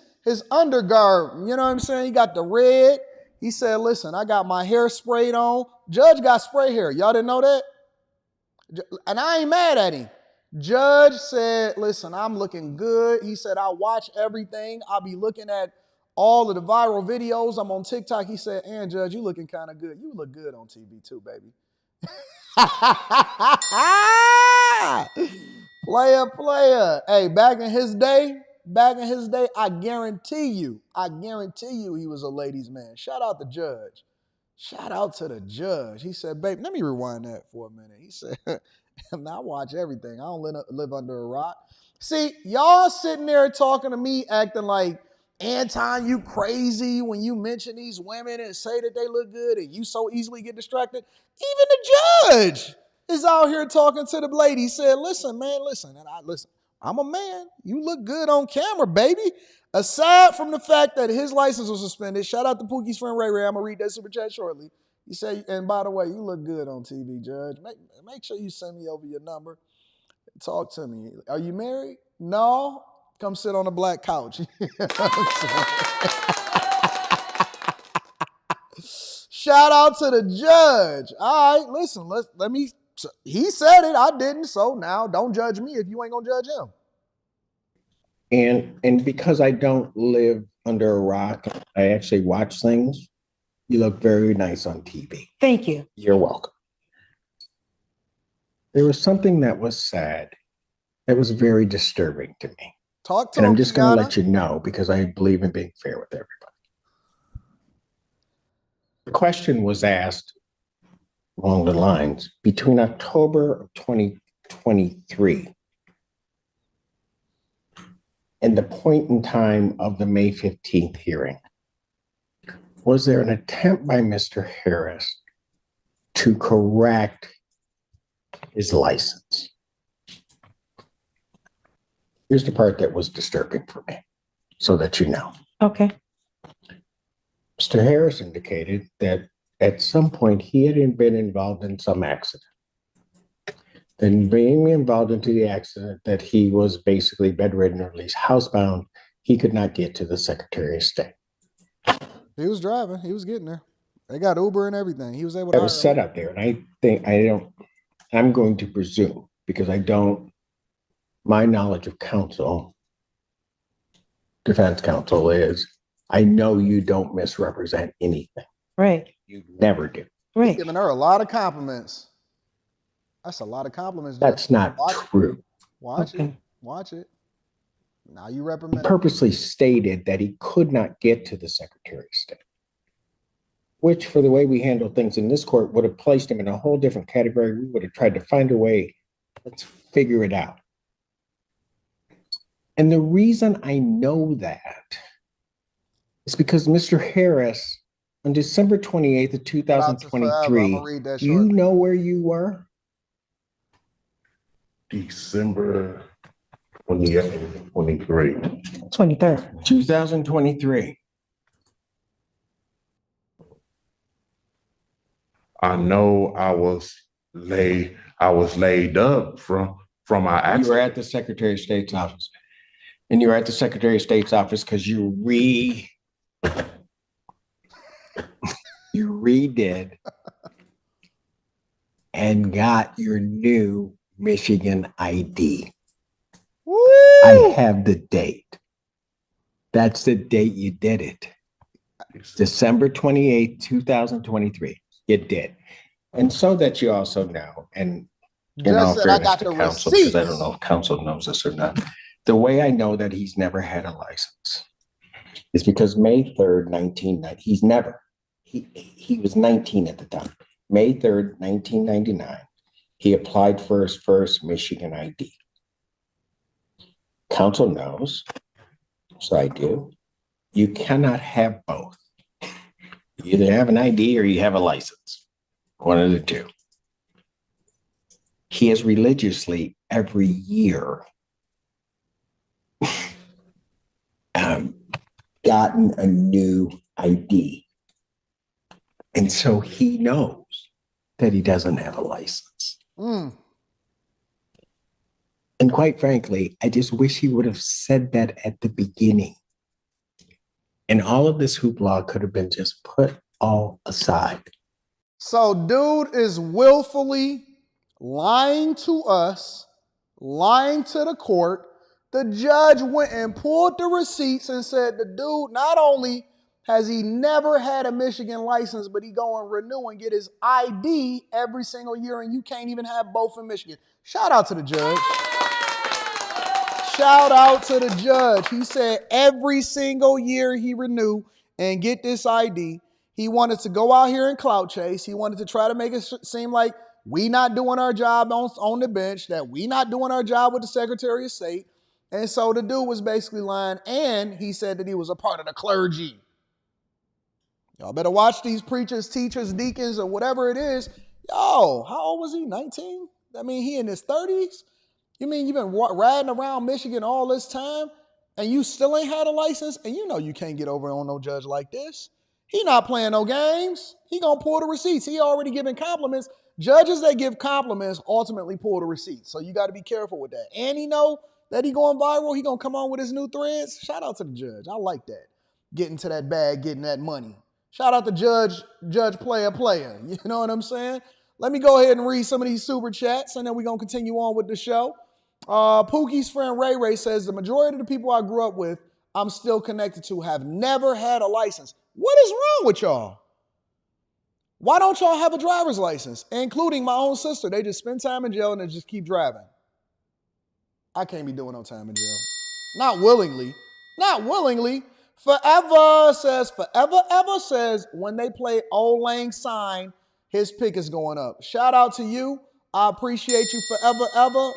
undergarb. You know what I'm saying? He got the red. He said, listen, I got my hair sprayed on. Judge got spray hair. Y'all didn't know that? And I ain't mad at him. Judge said, listen, I'm looking good. He said, I watch everything. I'll be looking at all of the viral videos. I'm on TikTok. He said, and Judge, you looking kind of good. You look good on TV too, baby. Player. Hey, back in his day, I guarantee you he was a ladies' man. Shout out the Judge. Shout out to the Judge. He said, babe, let me rewind that for a minute. He said, I watch everything. I don't live under a rock. See, y'all sitting there talking to me, acting like, Anton, you crazy when you mention these women and say that they look good and you so easily get distracted. Even the Judge is out here talking to the lady. He said, listen, man, listen. And I'm a man. You look good on camera, baby. Aside from the fact that his license was suspended, shout out to Pookie's friend Ray Ray. I'm going to read that super chat shortly. He said, and by the way, you look good on TV, Judge. Make sure you send me over your number. Talk to me. Are you married? No. Come sit on a black couch. Shout out to the Judge. All right, listen, he said it, I didn't, so now don't judge me if you ain't gonna judge him. And because I don't live under a rock, I actually watch things. You look very nice on TV. Thank you. You're welcome. There was something that was sad, that was very disturbing to me. Talk to and him, I'm just going to Kiana. let you know because I believe in being fair with everybody. The question was asked along the lines between October of 2023 and the point in time of the May 15th hearing. Was there an attempt by Mr. Harris to correct his license? Here's the part that was disturbing for me, so that you know. Okay. Mr. Harris indicated that at some point he had been involved in some accident. Then being involved into the accident that he was basically bedridden or at least housebound, he could not get to the Secretary of State. He was driving. He was getting there. They got Uber and everything. He was able to. That was set up there. And I'm going to presume, because my knowledge of counsel, defense counsel is, I know you don't misrepresent anything. Right. You never do. Right. Giving her a lot of compliments. That's a lot of compliments. That's not true. Watch it. Watch it. Now you reprimand. He purposely stated that he could not get to the Secretary of State. which for the way we handle things in this court would have placed him in a whole different category. We would have tried to find a way, let's figure it out. And the reason I know that is because Mr. Harris, on December 28th of 2023, do you know where you were? December 28th, 23. 23rd. 2023. I know I was laid up from our accident. You were at the Secretary of State's office. And you were at the Secretary of State's office because you redid and got your new Michigan ID. Woo! I have the date. That's the date you did it. December 28th, 2023. You did. And so that you also know, and in all fairness to counsel, because I don't know if counsel knows this or not, the way I know that he's never had a license is because May 3rd, 1990, he was 19 at the time. May 3rd, 1999, he applied for his first Michigan ID. Counsel knows, so I do. You cannot have both. You either have an ID or you have a license. One of the two. He has religiously every year gotten a new ID. And so he knows that he doesn't have a license. And quite frankly, I just wish he would have said that at the beginning. And all of this hoopla could have been just put all aside. So dude is willfully lying to us, lying to the court. The judge went and pulled the receipts and said the dude, not only has he never had a Michigan license, but he go and renew and get his ID every single year, and you can't even have both in Michigan. Shout out to the judge. Shout out to the judge. He said every single year he renew and get this ID. He wanted to go out here and clout chase. He wanted to try to make it seem like we not doing our job on the bench, that we not doing our job with the Secretary of State. And so the dude was basically lying, and he said that he was a part of the clergy. Y'all better watch these preachers, teachers, deacons, or whatever it is. Yo, how old was he, 19? I mean, he in his 30s? You mean you've been riding around Michigan all this time, and you still ain't had a license? And you know you can't get over on no judge like this. He not playing no games. He gonna pull the receipts. He already giving compliments. Judges that give compliments ultimately pull the receipts. So you got to be careful with that. And he know that he going viral. He gonna come on with his new threads. Shout out to the judge. I like that. Getting to that bag, getting that money. Shout out to Judge player. You know what I'm saying? Let me go ahead and read some of these super chats, and then we're gonna continue on with the show. Pookie's friend Ray Ray says the majority of the people I grew up with, I'm still connected to, have never had a license. What is wrong with y'all? Why don't y'all have a driver's license? Including my own sister. They just spend time in jail and they just keep driving. I can't be doing no time in jail. Not willingly. Not willingly. Forever ever says when they play Old Lang Syne, his pick is going up. Shout out to you. I appreciate you forever ever.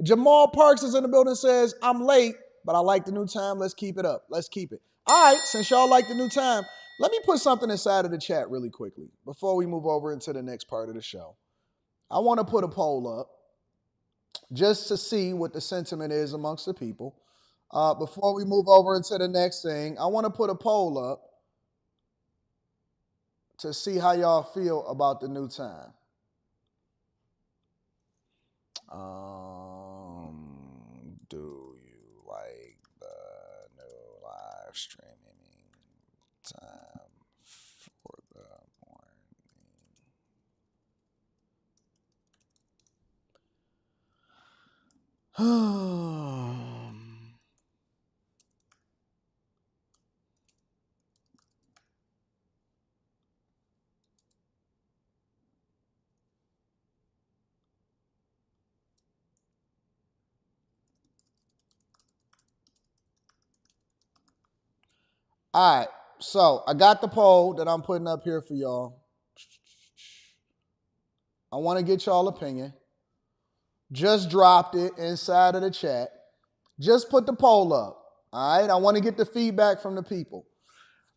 Jamal Parks is in the building, says, I'm late, but I like the new time. Let's keep it up. Let's keep it. All right, since y'all like the new time, let me put something inside of the chat really quickly before we move over into the next part of the show. I want to put a poll up just to see what the sentiment is amongst the people. Before we move over into the next thing, I want to put a poll up to see how y'all feel about the new time. Do you like the new live streaming time for the morning? All right, So I got the poll that I'm putting up here for y'all. I want to get y'all opinion. Just dropped it inside of the chat. Just put the poll up. All right. I want to get the feedback from the people.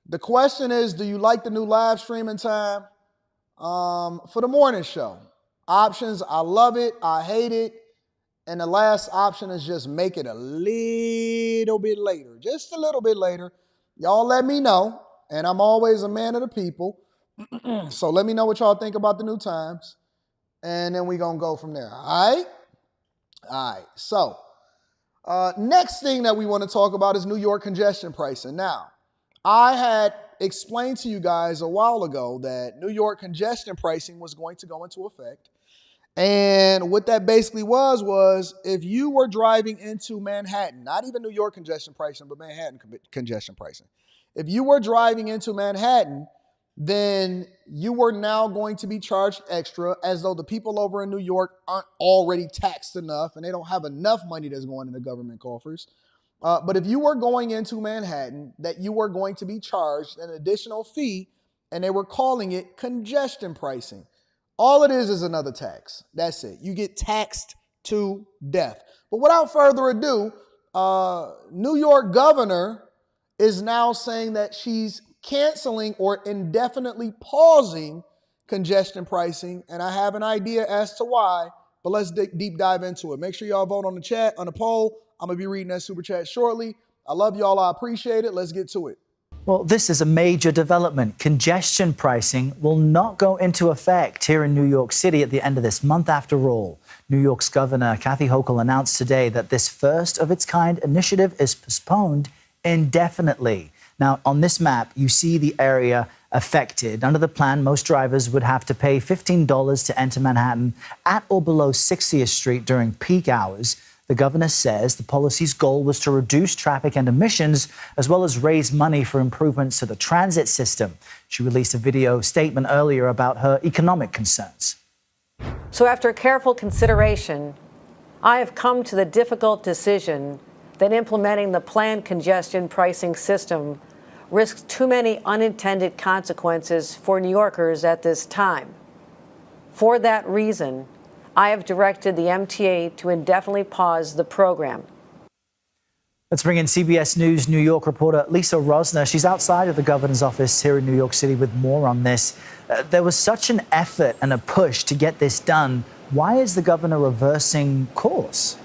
The question is, do you like the new live streaming time for the morning show? Options, I love it, I hate it. And the last option is just make it a little bit later, just a little bit later. Y'all let me know. And I'm always a man of the people. So let me know what y'all think about the new times. And then we're going to go from there. All right? All right. So next thing that we want to talk about is New York congestion pricing. Now, I had explained to you guys a while ago that New York congestion pricing was going to go into effect. And what that basically was if you were driving into Manhattan, not even New York congestion pricing, but Manhattan congestion pricing. If you were driving into Manhattan, then you were now going to be charged extra, as though the people over in New York aren't already taxed enough and they don't have enough money that's going in the government coffers. But if you were going into Manhattan, that you were going to be charged an additional fee, and they were calling it congestion pricing. All it is another tax. That's it. You get taxed to death. But without further ado, New York governor is now saying that she's canceling or indefinitely pausing congestion pricing. And I have an idea as to why, but let's deep dive into it. Make sure y'all vote on the chat, on the poll. I'm going to be reading that super chat shortly. I love y'all. I appreciate it. Let's get to it. Well, this is a major development. Congestion pricing will not go into effect here in New York City at the end of this month, after all. New York's Governor Kathy Hochul announced today that this first-of-its-kind initiative is postponed indefinitely. Now, on this map, you see the area affected. Under the plan, most drivers would have to pay $15 to enter Manhattan at or below 60th Street during peak hours. The governor says the policy's goal was to reduce traffic and emissions, as well as raise money for improvements to the transit system. She released a video statement earlier about her economic concerns. So after careful consideration, I have come to the difficult decision that implementing the planned congestion pricing system risks too many unintended consequences for New Yorkers at this time. For that reason, I have directed the MTA to indefinitely pause the program. Let's bring in CBS News New York reporter Lisa Rosner. She's outside of the governor's office here in New York City with more on this. There was such an effort and a push to get this done. Why is the governor reversing course?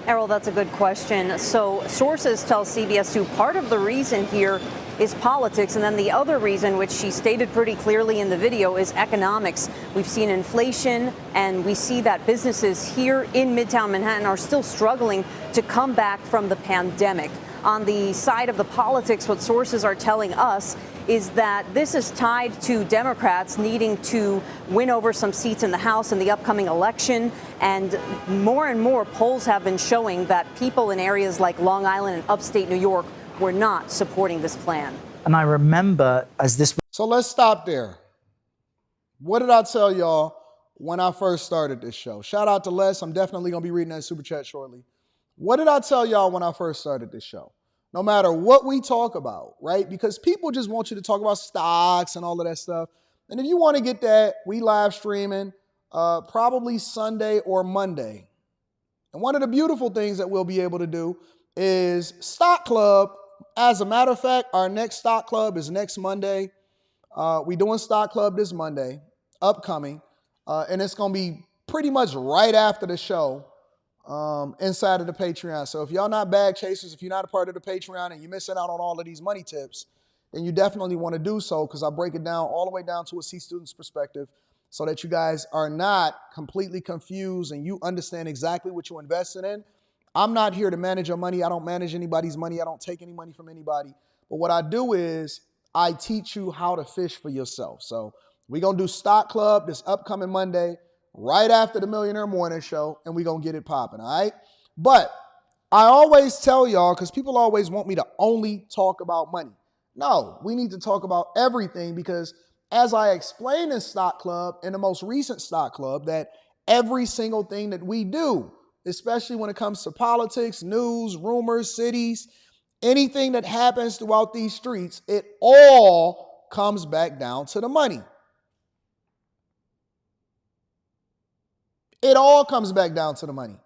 Errol, that's a good question. So sources tell CBS 2 part of the reason here is politics, and then the other reason, which she stated pretty clearly in the video, is economics. We've seen inflation, and we see that businesses here in Midtown Manhattan are still struggling to come back from the pandemic. On the side of the politics, what sources are telling us is that this is tied to Democrats needing to win over some seats in the House in the upcoming election. And more polls have been showing that people in areas like Long Island and upstate New York were not supporting this plan. And I remember as this... So let's stop there. What did I tell y'all when I first started this show? Shout out to Les. I'm definitely going to be reading that super chat shortly. What did I tell y'all when I first started this show? No matter what we talk about, right? Because people just want you to talk about stocks and all of that stuff. And if you want to get that, we live streaming probably Sunday or Monday. And one of the beautiful things that we'll be able to do is Stock Club. As a matter of fact, our next Stock Club is next Monday. We're doing Stock Club this Monday, upcoming. And it's going to be pretty much right after the show. Inside of the Patreon. So if y'all not bag chasers, if you're not a part of the Patreon and you're missing out on all of these money tips, then you definitely want to do so, because I break it down all the way down to a C student's perspective so that you guys are not completely confused and you understand exactly what you're investing in. I'm not here to manage your money. I don't manage anybody's money. I don't take any money from anybody. But what I do is I teach you how to fish for yourself. So we're going to do Stock Club this upcoming Monday, right after the Millionaire Morning Show, and we're going to get it popping, all right? But I always tell y'all, because people always want me to only talk about money. No, we need to talk about everything, because as I explained in Stock Club, in the most recent Stock Club, that every single thing that we do, especially when it comes to politics, news, rumors, cities, anything that happens throughout these streets, it all comes back down to the money. It all comes back down to the money.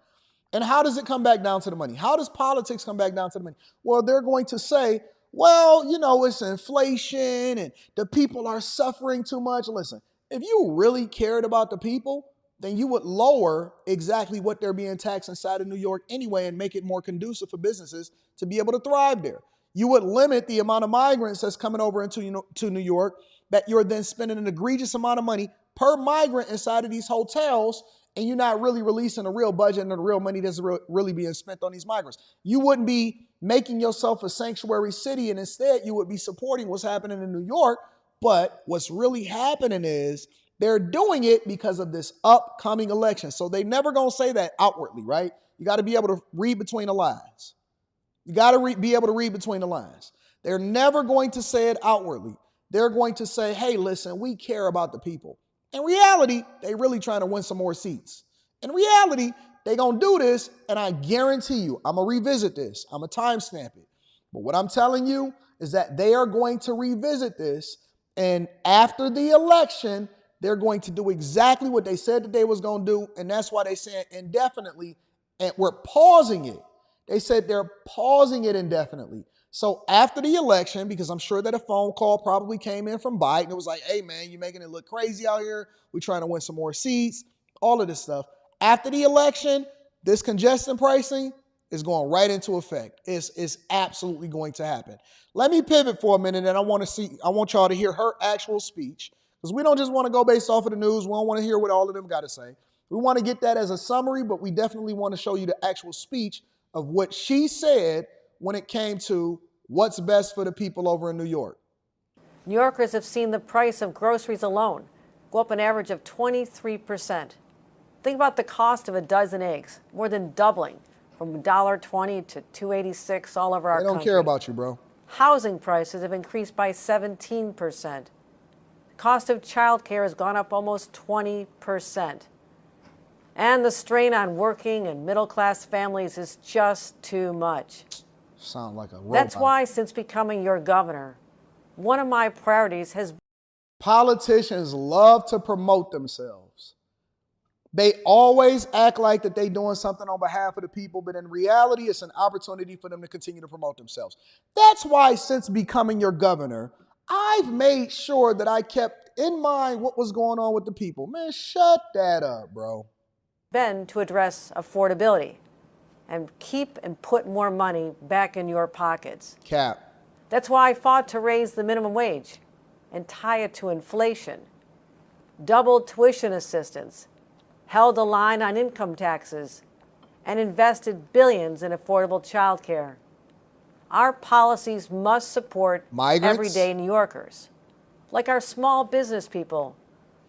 And how does it come back down to the money? How does politics come back down to the money? Well, they're going to say, well, you know, it's inflation and the people are suffering too much. Listen, if you really cared about the people, then you would lower exactly what they're being taxed inside of New York anyway and make it more conducive for businesses to be able to thrive there. You would limit the amount of migrants that's coming over into New York, that you're then spending an egregious amount of money per migrant inside of these hotels, and you're not really releasing a real budget and the real money that's really being spent on these migrants. You wouldn't be making yourself a sanctuary city, and instead you would be supporting what's happening in New York. But what's really happening is they're doing it because of this upcoming election. So they never going to say that outwardly, right? You got to be able to read between the lines. You got to be able to read between the lines. They're never going to say it outwardly. They're going to say, hey, listen, we care about the people. In reality, they really trying to win some more seats. In reality, they going to do this, and I guarantee you, I'm going to revisit this. I'm going to timestamp it. But what I'm telling you is that they are going to revisit this, and after the election, they're going to do exactly what they said that they was going to do, and that's why they said indefinitely, and we're pausing it. They said they're pausing it indefinitely. So after the election, because I'm sure that a phone call probably came in from Biden, it was like, hey, man, you're making it look crazy out here. We're trying to win some more seats, all of this stuff. After the election, this congestion pricing is going right into effect. It's absolutely going to happen. Let me pivot for a minute, and I want y'all to hear her actual speech, because we don't just want to go based off of the news. We don't want to hear what all of them got to say. We want to get that as a summary, but we definitely want to show you the actual speech of what she said when it came to what's best for the people over in New York. New Yorkers have seen the price of groceries alone go up an average of 23%. Think about the cost of a dozen eggs, more than doubling from $1.20 to $2.86 all over our country. They don't care about you, bro. Housing prices have increased by 17%. The cost of childcare has gone up almost 20%. And the strain on working and middle-class families is just too much. Sound like a robot. That's why, since becoming your governor, one of my priorities has been... Politicians love to promote themselves. They always act like that they're doing something on behalf of the people, but in reality, it's an opportunity for them to continue to promote themselves. That's why, since becoming your governor, I've made sure that I kept in mind what was going on with the people. Man, shut that up, bro. ...been to address affordability and keep and put more money back in your pockets. Cap. That's why I fought to raise the minimum wage and tie it to inflation, doubled tuition assistance, held the line on income taxes, and invested billions in affordable child care. Our policies must support migrants, everyday New Yorkers, like our small business people,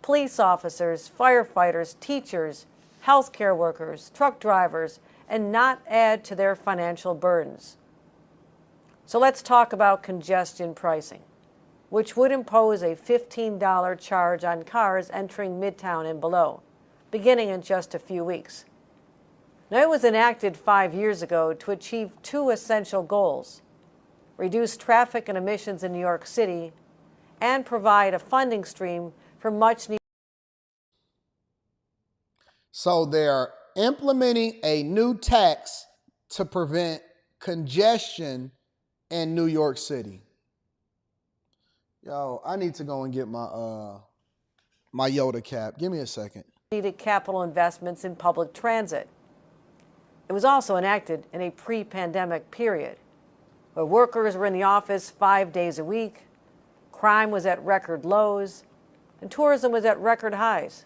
police officers, firefighters, teachers, healthcare workers, truck drivers, and not add to their financial burdens. So let's talk about congestion pricing, which would impose a $15 charge on cars entering Midtown and below, beginning in just a few weeks. Now, it was enacted 5 years ago to achieve two essential goals: reduce traffic and emissions in New York City and provide a funding stream for much needed. So they're implementing a new tax to prevent congestion in New York City. Yo, I need to go and get my my Yoda cap. Give me a second. Needed capital investments in public transit. It was also enacted in a pre-pandemic period, where workers were in the office 5 days a week, crime was at record lows, and tourism was at record highs.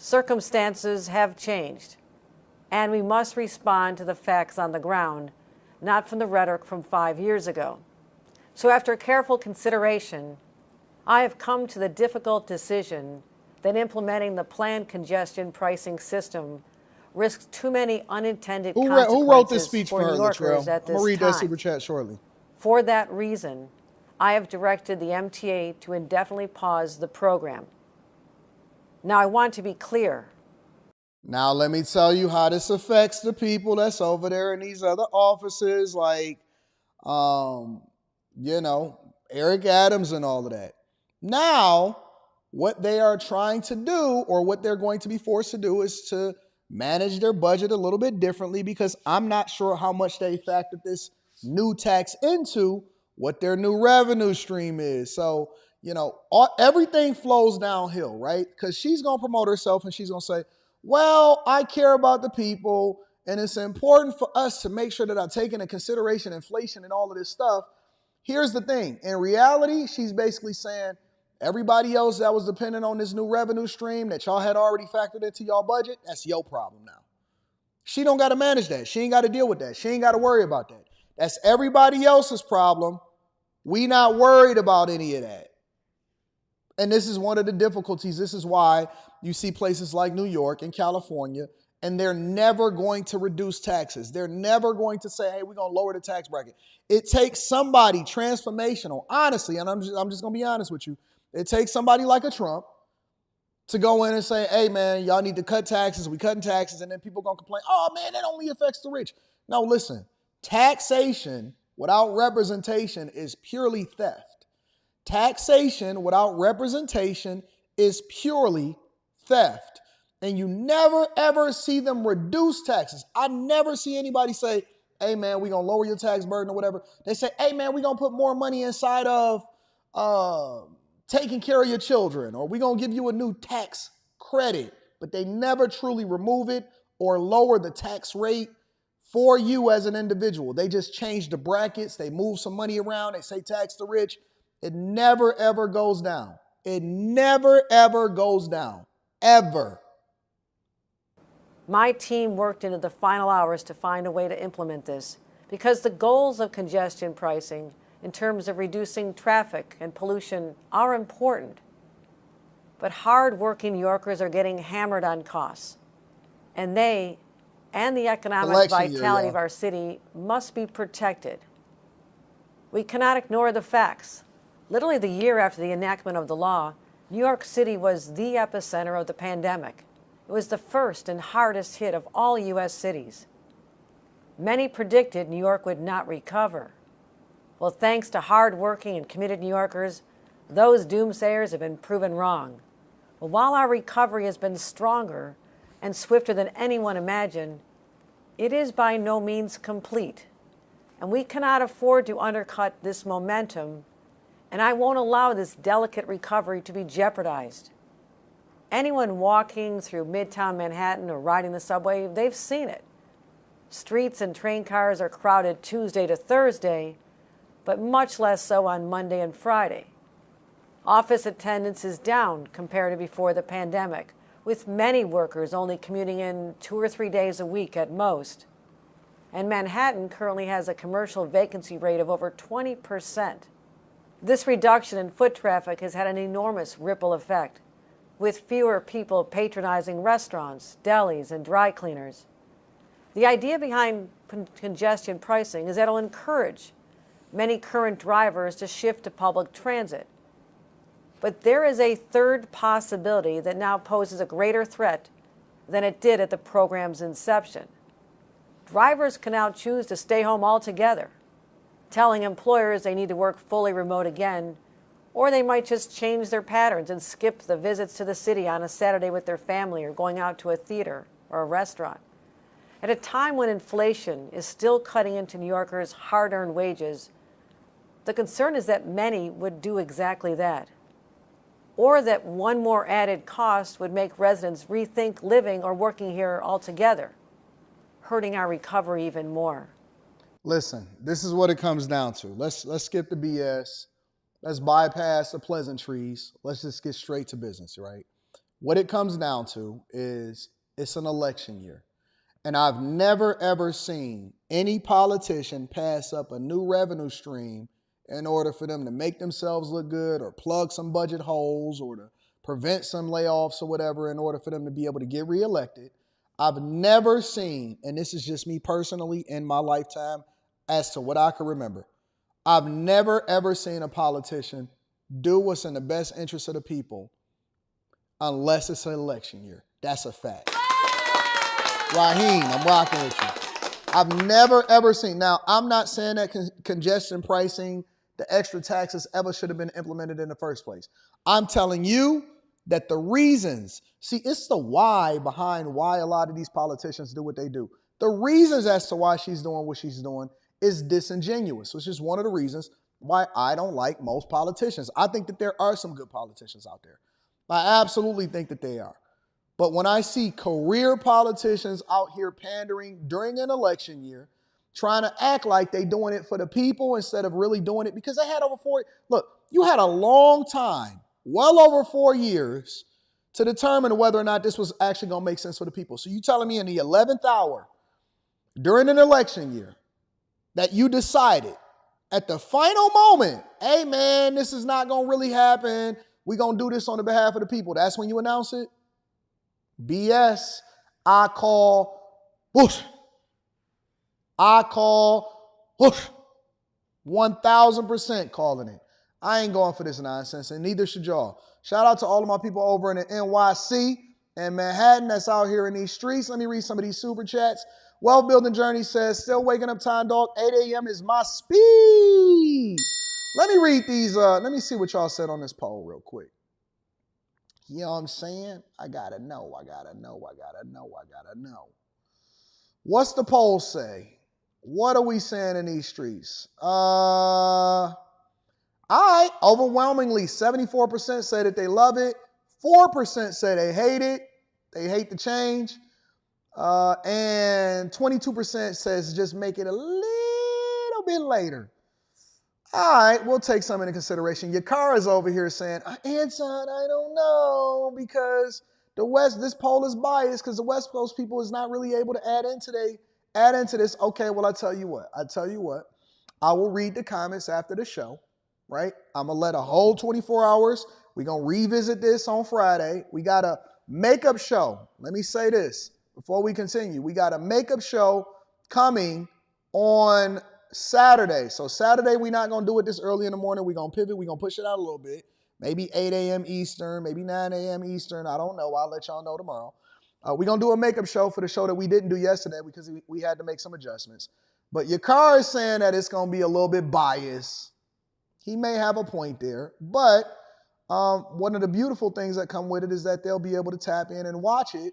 Circumstances have changed, and we must respond to the facts on the ground, not from the rhetoric from 5 years ago. So after careful consideration, I have come to the difficult decision that implementing the planned congestion pricing system risks too many unintended consequences. Who wrote this speech for her, New Yorkers at this I'm going to read time. that super chat shortly. For that reason, I have directed the MTA to indefinitely pause the program. Now, I want to be clear. Now, let me tell you how this affects the people that's over there in these other offices. Like, you know, Eric Adams and all of that. Now, what they are trying to do, or what they're going to be forced to do, is to manage their budget a little bit differently, because I'm not sure how much they factored this new tax into what their new revenue stream is. So, you know, everything flows downhill, right? Because she's going to promote herself and she's going to say, well, I care about the people, and it's important for us to make sure that I take into consideration inflation and all of this stuff. Here's the thing. In reality, she's basically saying, everybody else that was dependent on this new revenue stream that y'all had already factored into y'all budget, that's your problem now. She don't got to manage that. She ain't got to deal with that. She ain't got to worry about that. That's everybody else's problem. We not worried about any of that. And this is one of the difficulties. This is why you see places like New York and California, and they're never going to reduce taxes. They're never going to say, hey, we're going to lower the tax bracket. It takes somebody transformational, honestly, and I'm just going to be honest with you. It takes somebody like a Trump to go in and say, hey, man, y'all need to cut taxes. We cutting taxes. And then people going to complain, oh, man, that only affects the rich. No, listen, taxation without representation is purely theft. Taxation without representation is purely theft. And you never, ever see them reduce taxes. I never see anybody say, hey, man, we're going to lower your tax burden or whatever. They say, hey, man, we're going to put more money inside of taking care of your children, or we're going to give you a new tax credit. But they never truly remove it or lower the tax rate for you as an individual. They just change the brackets. They move some money around. They say tax the rich. It never, ever goes down. It never, ever goes down. Ever. My team worked into the final hours to find a way to implement this, because the goals of congestion pricing in terms of reducing traffic and pollution are important. But hard-working New Yorkers are getting hammered on costs. And they and the economic vitality of our city must be protected. We cannot ignore the facts. Literally the year after the enactment of the law, New York City was the epicenter of the pandemic. It was the first and hardest hit of all U.S. cities. Many predicted New York would not recover. Well, thanks to hard-working and committed New Yorkers, those doomsayers have been proven wrong. Well, while our recovery has been stronger and swifter than anyone imagined, it is by no means complete. And we cannot afford to undercut this momentum, and I won't allow this delicate recovery to be jeopardized. Anyone walking through Midtown Manhattan or riding the subway, they've seen it. Streets and train cars are crowded Tuesday to Thursday, but much less so on Monday and Friday. Office attendance is down compared to before the pandemic, with many workers only commuting in 2 or 3 days a week at most. And Manhattan currently has a commercial vacancy rate of over 20%. This reduction in foot traffic has had an enormous ripple effect, with fewer people patronizing restaurants, delis, and dry cleaners. The idea behind congestion pricing is that it'll encourage many current drivers to shift to public transit. But there is a third possibility that now poses a greater threat than it did at the program's inception. Drivers can now choose to stay home altogether, telling employers they need to work fully remote again, or they might just change their patterns and skip the visits to the city on a Saturday with their family, or going out to a theater or a restaurant. At a time when inflation is still cutting into New Yorkers' hard-earned wages, the concern is that many would do exactly that, or that one more added cost would make residents rethink living or working here altogether, hurting our recovery even more. Listen, this is what it comes down to. Let's skip the BS. Let's bypass the pleasantries. Let's just get straight to business, right? What it comes down to is it's an election year. And I've never, ever seen any politician pass up a new revenue stream in order for them to make themselves look good, or plug some budget holes, or to prevent some layoffs or whatever, in order for them to be able to get reelected. I've never seen, and this is just me personally in my lifetime as to what I can remember, I've never, ever seen a politician do what's in the best interest of the people unless it's an election year. That's a fact. Raheem, I'm rocking with you. I've never, ever seen. Now, I'm not saying that congestion pricing, the extra taxes ever should have been implemented in the first place. I'm telling you that the reasons, see, it's the why behind why a lot of these politicians do what they do. The reasons as to why she's doing what she's doing is disingenuous, which is one of the reasons why I don't like most politicians. I think that there are some good politicians out there. I absolutely think that they are. But when I see career politicians out here pandering during an election year, trying to act like they doing it for the people instead of really doing it, because they had over 4, look, you had a long time, well over 4 years, to determine whether or not this was actually going to make sense for the people. So you telling me in the 11th hour, during an election year, that you decided at the final moment, hey man, this is not going to really happen. We're going to do this on the behalf of the people. That's when you announce it? BS. I call bullshit. I call bullshit. 1,000% calling it. I ain't going for this nonsense, and neither should y'all. Shout out to all of my people over in the NYC and Manhattan that's out here in these streets. Let me read some of these super chats. Wealth Building Journey says, still waking up time, dog. 8 a.m. is my speed. Let me read these. Let me see what y'all said on this poll real quick. You know what I'm saying? I gotta know. What's the poll say? What are we saying in these streets? All right, overwhelmingly, 74% say that they love it. 4% say they hate it. They hate the change. And 22% says just make it a little bit later. All right, we'll take some into consideration. Yakara's over here saying, Anton, I don't know, because this poll is biased because the West Coast people is not really able to add into this. Okay, well, I tell you what. I will read the comments after the show, right? I'm going to let a whole 24 hours. We're going to revisit this on Friday. We got a makeup show. Let me say this before we continue. We got a makeup show coming on Saturday. So Saturday, we're not going to do it this early in the morning. We're going to pivot. We're going to push it out a little bit. Maybe 8 a.m. Eastern, maybe 9 a.m. Eastern. I don't know. I'll let y'all know tomorrow. We're going to do a makeup show for the show that we didn't do yesterday because we had to make some adjustments. But Yakar is saying that it's going to be a little bit biased. He may have a point there. But one of the beautiful things that come with it is that they'll be able to tap in and watch it.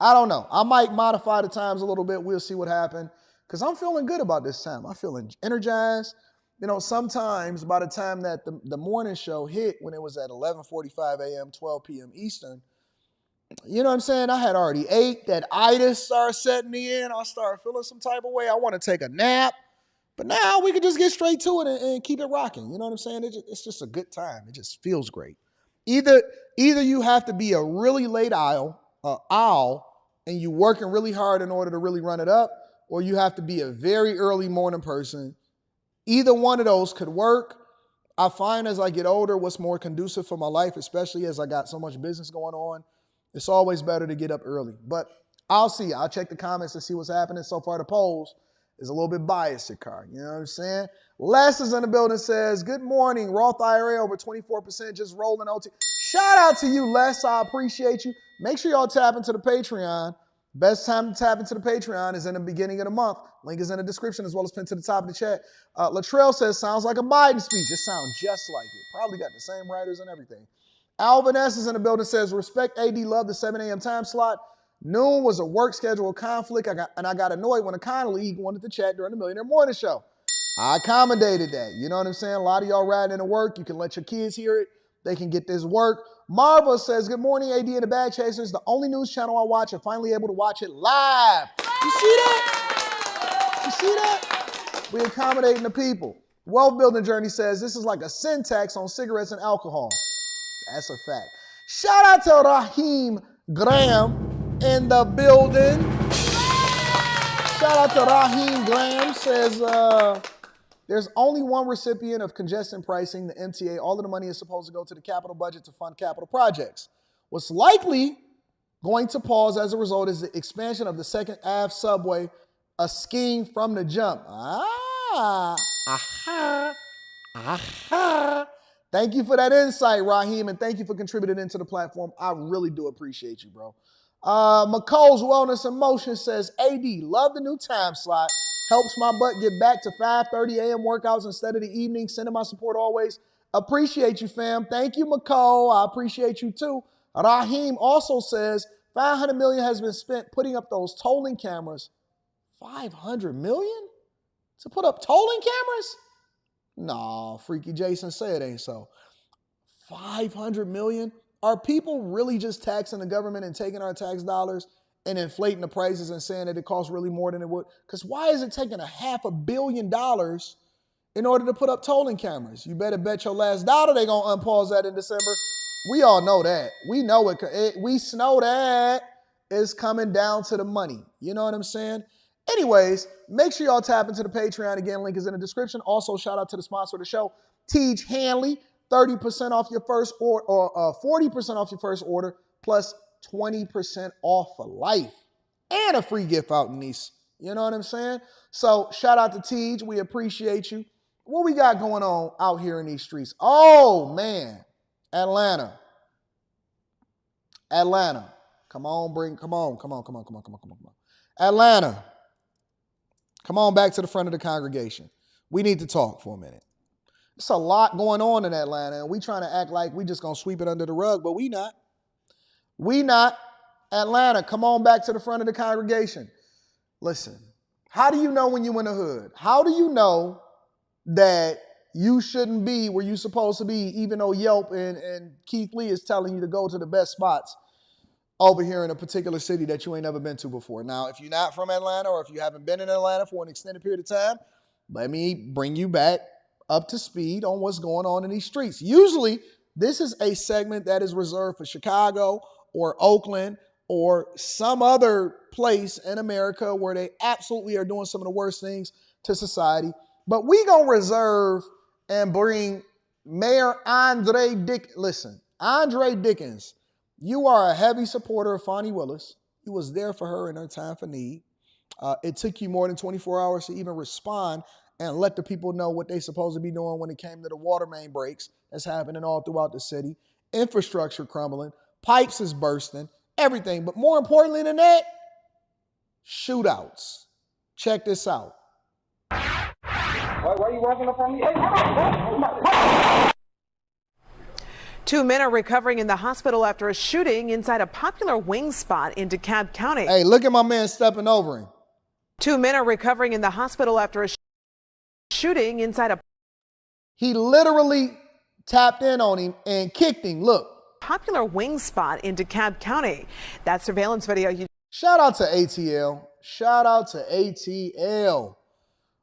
I don't know. I might modify the times a little bit. We'll see what happens. Because I'm feeling good about this time. I'm feeling energized. You know, sometimes by the time that the morning show hit, when it was at 11:45 a.m., 12 p.m. Eastern, you know what I'm saying? I had already ate. That itis started setting me in. I started feeling some type of way. I want to take a nap. But now we can just get straight to it and keep it rocking. You know what I'm saying? It's just a good time. It just feels great. Either you have to be a really late owl, and you working really hard in order to really run it up, or you have to be a very early morning person. Either one of those could work. I find as I get older, what's more conducive for my life, especially as I got so much business going on, it's always better to get up early. But I'll see. I'll check the comments and see what's happening. So far, the polls is a little bit biased, Car. You know what I'm saying? Les is in the building, says, good morning. Roth IRA over 24%, just rolling OT. Shout out to you, Les. I appreciate you. Make sure y'all tap into the Patreon. Best time to tap into the Patreon is in the beginning of the month. Link is in the description as well as pinned to the top of the chat. Latrell says, sounds like a Biden speech. It sounds just like it. Probably got the same writers and everything. Alvin S. is in the building, says, respect AD, love the 7 a.m. time slot. Noon was a work schedule conflict, I got annoyed when a colleague wanted to chat during the Millionaire Morning Show. I accommodated that. You know what I'm saying? A lot of y'all riding into work. You can let your kids hear it. They can get this work. Marva says, good morning, AD and the Bag Chasers. The only news channel I watch and finally able to watch it live. You see that? You see that? We accommodating the people. Wealth Building Journey says, this is like a sin tax on cigarettes and alcohol. That's a fact. Shout out to Raheem Graham in the building. Shout out to Raheem Graham. Says, there's only one recipient of congestion pricing, the MTA. All of the money is supposed to go to the capital budget to fund capital projects. What's likely going to pause as a result is the expansion of the Second Ave subway, a scheme from the jump. Thank you for that insight, Raheem, and thank you for contributing into the platform. I really do appreciate you, bro. McColl's Wellness and Motion says, AD, love the new time slot. Helps my butt get back to 5:30 a.m. workouts instead of the evening. Sending my support always. Appreciate you, fam. Thank you, McCall. I appreciate you, too. Raheem also says, $500 million has been spent putting up those tolling cameras. $500 million to put up tolling cameras? Nah, Freaky Jason said it ain't so. $500 million? Are people really just taxing the government and taking our tax dollars and inflating the prices and saying that it costs really more than it would? Because why is it taking $500 million in order to put up tolling cameras? You better bet your last dollar they're going to unpause that in December. We all know that. We know it. We know that it's coming down to the money. You know what I'm saying? Anyways, make sure y'all tap into the Patreon. Again, link is in the description. Also, shout out to the sponsor of the show, Tiege Hanley. 30% off your first order, or 40% off your first order, plus 20% off for life. And a free gift out in these. You know what I'm saying? So shout out to Tiege. We appreciate you. What we got going on out here in these streets? Oh, man. Atlanta. Come on. Atlanta. Come on back to the front of the congregation. We need to talk for a minute. It's a lot going on in Atlanta, and we trying to act like we just going to sweep it under the rug, but we not. We not. Atlanta, come on back to the front of the congregation. Listen, how do you know when you in the hood? How do you know that you shouldn't be where you're supposed to be, even though Yelp and Keith Lee is telling you to go to the best spots over here in a particular city that you ain't never been to before? Now, if you're not from Atlanta, or if you haven't been in Atlanta for an extended period of time, let me bring you back up to speed on what's going on in these streets. Usually, this is a segment that is reserved for Chicago or Oakland or some other place in America where they absolutely are doing some of the worst things to society. But we gonna reserve and bring Mayor Andre Dickens. Listen, Andre Dickens, you are a heavy supporter of Fonnie Willis. You was there for her in her time for need. It took you more than 24 hours to even respond and let the people know what they're supposed to be doing when it came to the water main breaks that's happening all throughout the city, infrastructure crumbling, pipes is bursting, everything. But more importantly than that, shootouts. Check this out. Why are you walking up on me? Hey, come on. 2 men are recovering in the hospital after a shooting inside a popular wing spot in DeKalb County. Hey, look at my man stepping over him. 2 men are recovering in the hospital after a shooting inside a... He literally tapped in on him and kicked him. Look. Popular wing spot in DeKalb County. That surveillance video. Shout out to ATL. Shout out to ATL.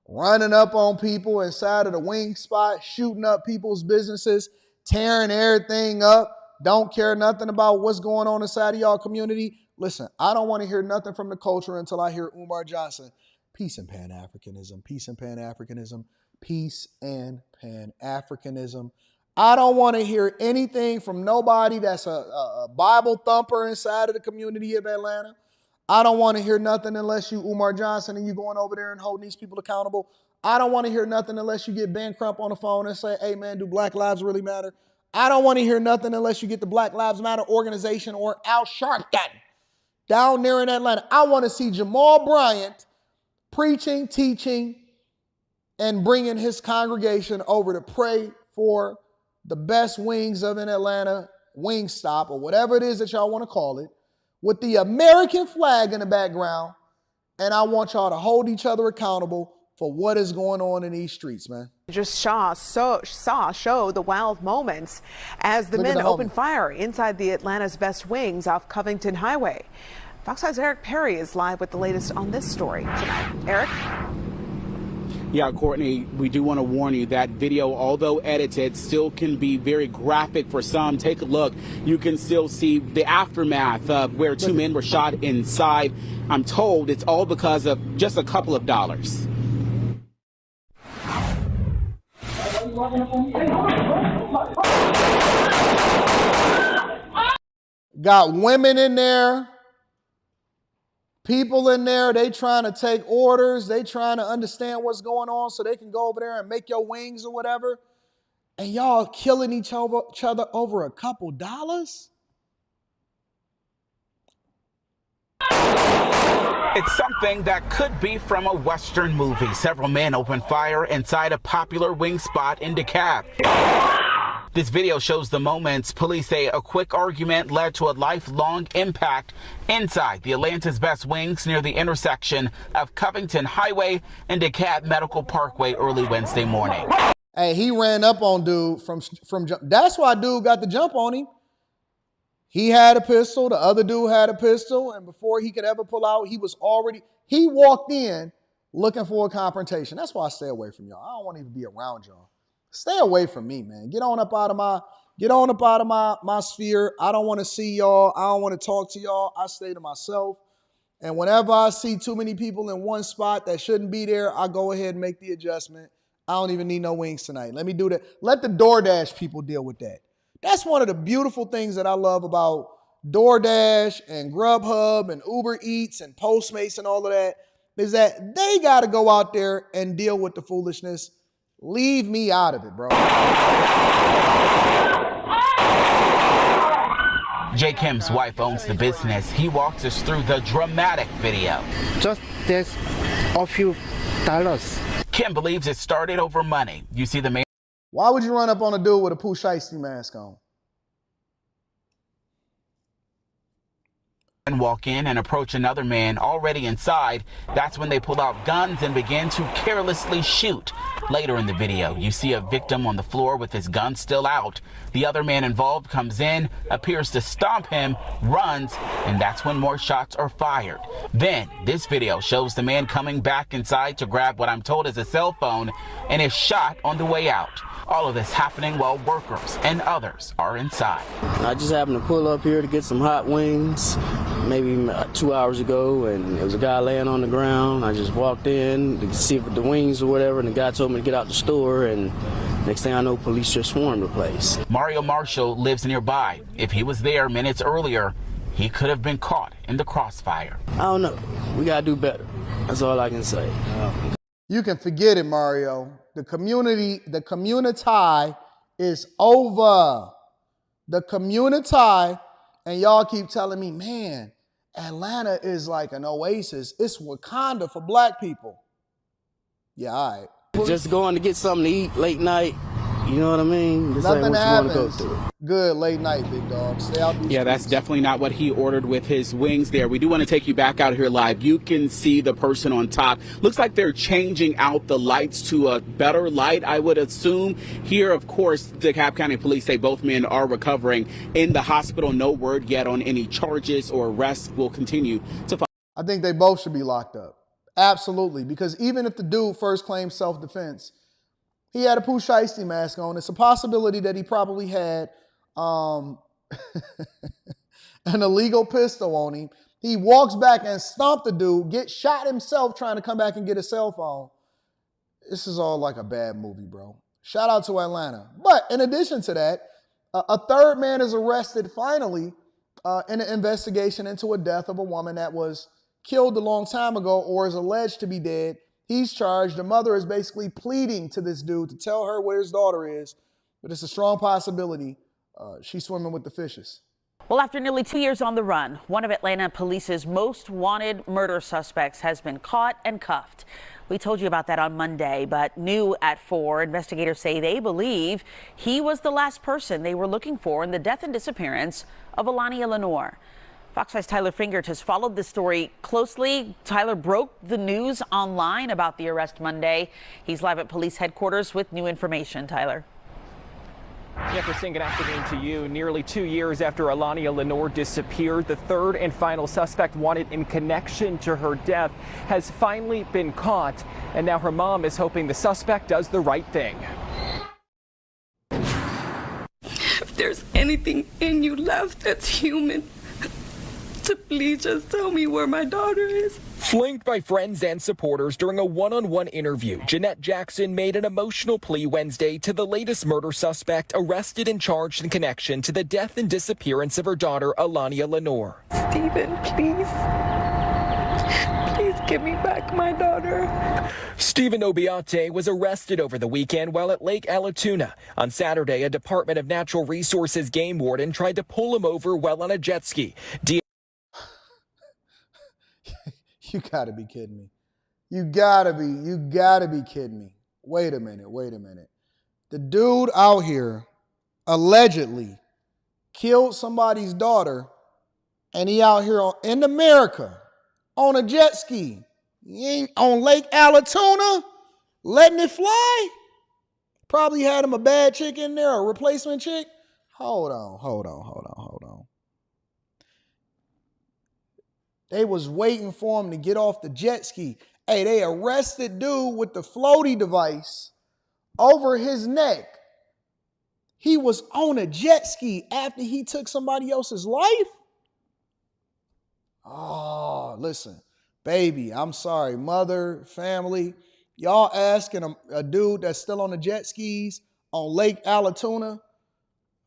Running up on people inside of the wing spot, shooting up people's businesses, tearing everything up. Don't care nothing about what's going on inside of y'all community. Listen, I don't want to hear nothing from the culture until I hear Umar Johnson. Peace and Pan-Africanism. Peace and Pan-Africanism. Peace and Pan-Africanism. I don't want to hear anything from nobody that's a Bible thumper inside of the community of Atlanta. I don't want to hear nothing unless you Umar Johnson and you going over there and holding these people accountable. I don't want to hear nothing unless you get Ben Crump on the phone and say, hey man, do Black Lives really matter? I don't want to hear nothing unless you get the Black Lives Matter organization or Al Sharpton down there in Atlanta. I want to see Jamal Bryant preaching, teaching, and bringing his congregation over to pray for the best wings of an Atlanta wing stop or whatever it is that y'all want to call it, with the American flag in the background. And I want y'all to hold each other accountable for what is going on in these streets, man. Just saw the wild moments as the men opened fire inside the Atlanta's best wings off Covington Highway. Fox 5's Eric Perry is live with the latest on this story tonight. Eric? Yeah, Courtney, we do want to warn you that video, although edited, still can be very graphic for some. Take a look. You can still see the aftermath of where 2 men were shot inside. I'm told it's all because of just a couple of dollars. Got women in there, people in there, they trying to take orders, they trying to understand what's going on so they can go over there and make your wings or whatever, and y'all killing each other over a couple dollars? It's something that could be from a Western movie. Several men opened fire inside a popular wing spot in DeKalb. This video shows the moments. Police say a quick argument led to a lifelong impact inside the Atlanta's Best Wings near the intersection of Covington Highway and DeKalb Medical Parkway early Wednesday morning. Hey, he ran up on dude from jump. That's why dude got the jump on him. He had a pistol. The other dude had a pistol. And before he could ever pull out, he walked in looking for a confrontation. That's why I stay away from y'all. I don't want to even be around y'all. Stay away from me, man. Get on up out of my sphere. I don't want to see y'all. I don't want to talk to y'all. I stay to myself. And whenever I see too many people in one spot that shouldn't be there, I go ahead and make the adjustment. I don't even need no wings tonight. Let me do that. Let the DoorDash people deal with that. That's one of the beautiful things that I love about DoorDash and Grubhub and Uber Eats and Postmates and all of that, is that they got to go out there and deal with the foolishness. Leave me out of it, bro. Jay Kim's wife owns the business. He walks us through the dramatic video. Just there's a few dollars. Kim believes it started over money. You see the man. Why would you run up on a dude with a Pooh Shiesty mask on? And walk in and approach another man already inside. That's when they pull out guns and begin to carelessly shoot. Later in the video, you see a victim on the floor with his gun still out. The other man involved comes in, appears to stomp him, runs, and that's when more shots are fired. Then this video shows the man coming back inside to grab what I'm told is a cell phone and is shot on the way out. All of this happening while workers and others are inside. I just happened to pull up here to get some hot wings maybe 2 hours ago, and there was a guy laying on the ground. I just walked in to see if the wings or whatever, and the guy told me to get out the store, and next thing I know, police just swarmed the place. Mario Marshall lives nearby. If he was there minutes earlier, he could have been caught in the crossfire. I don't know. We gotta do better. That's all I can say. You can forget it, Mario. The community is over. The community, and y'all keep telling me, man, Atlanta is like an oasis. It's Wakanda for black people. Yeah, all right. Just going to get something to eat late night. You know what I mean? This Nothing ain't what you want to go happens. through. Good late night, big dog. Stay out these Yeah, that's streets. definitely not what he ordered with his wings there. We do want to take you back out here live. You can see the person on top. Looks like they're changing out the lights to a better light, I would assume. Here, of course, the DeKalb County Police say both men are recovering in the hospital. No word yet on any charges or arrests. Will continue to follow. I think they both should be locked up. Absolutely. Because even if the dude first claimed self-defense, he had a Pooh Shiesty mask on. It's a possibility that he probably had an illegal pistol on him. He walks back and stomped the dude, gets shot himself trying to come back and get a cell phone. This is all like a bad movie, bro. Shout out to Atlanta. But in addition to that, a third man is arrested finally in an investigation into a death of a woman that was killed a long time ago or is alleged to be dead. He's charged. The mother is basically pleading to this dude to tell her where his daughter is, but it's a strong possibility she's swimming with the fishes. Well, after nearly 2 years on the run, one of Atlanta Police's most wanted murder suspects has been caught and cuffed. We told you about that on Monday, but new at 4, investigators say they believe he was the last person they were looking for in the death and disappearance of Alania Lenore. Fox 5's Tyler Fingert has followed this story closely. Tyler broke the news online about the arrest Monday. He's live at police headquarters with new information. Tyler. Yeah, Christine, good afternoon to you. Nearly 2 years after Alania Lenore disappeared, the third and final suspect wanted in connection to her death has finally been caught. And now her mom is hoping the suspect does the right thing. If there's anything in you left that's human, to please just tell me where my daughter is. Flanked by friends and supporters during a one-on-one interview, Jeanette Jackson made an emotional plea Wednesday to the latest murder suspect arrested and charged in connection to the death and disappearance of her daughter, Alania Lenore. Stephen, please give me back my daughter. Stephen Obiate was arrested over the weekend while at Lake Allatoona. On Saturday, a Department of Natural Resources game warden tried to pull him over while on a jet ski. You gotta be kidding me. You gotta be kidding me. Wait a minute. The dude out here allegedly killed somebody's daughter, and he out here in America on a jet ski. He ain't on Lake Allatoona letting it fly. Probably had him a bad chick in there, a replacement chick. Hold on. They was waiting for him to get off the jet ski. Hey, they arrested dude with the floaty device over his neck. He was on a jet ski after he took somebody else's life? Oh, listen, baby, I'm sorry. Mother, family, y'all asking a dude that's still on the jet skis on Lake Allatoona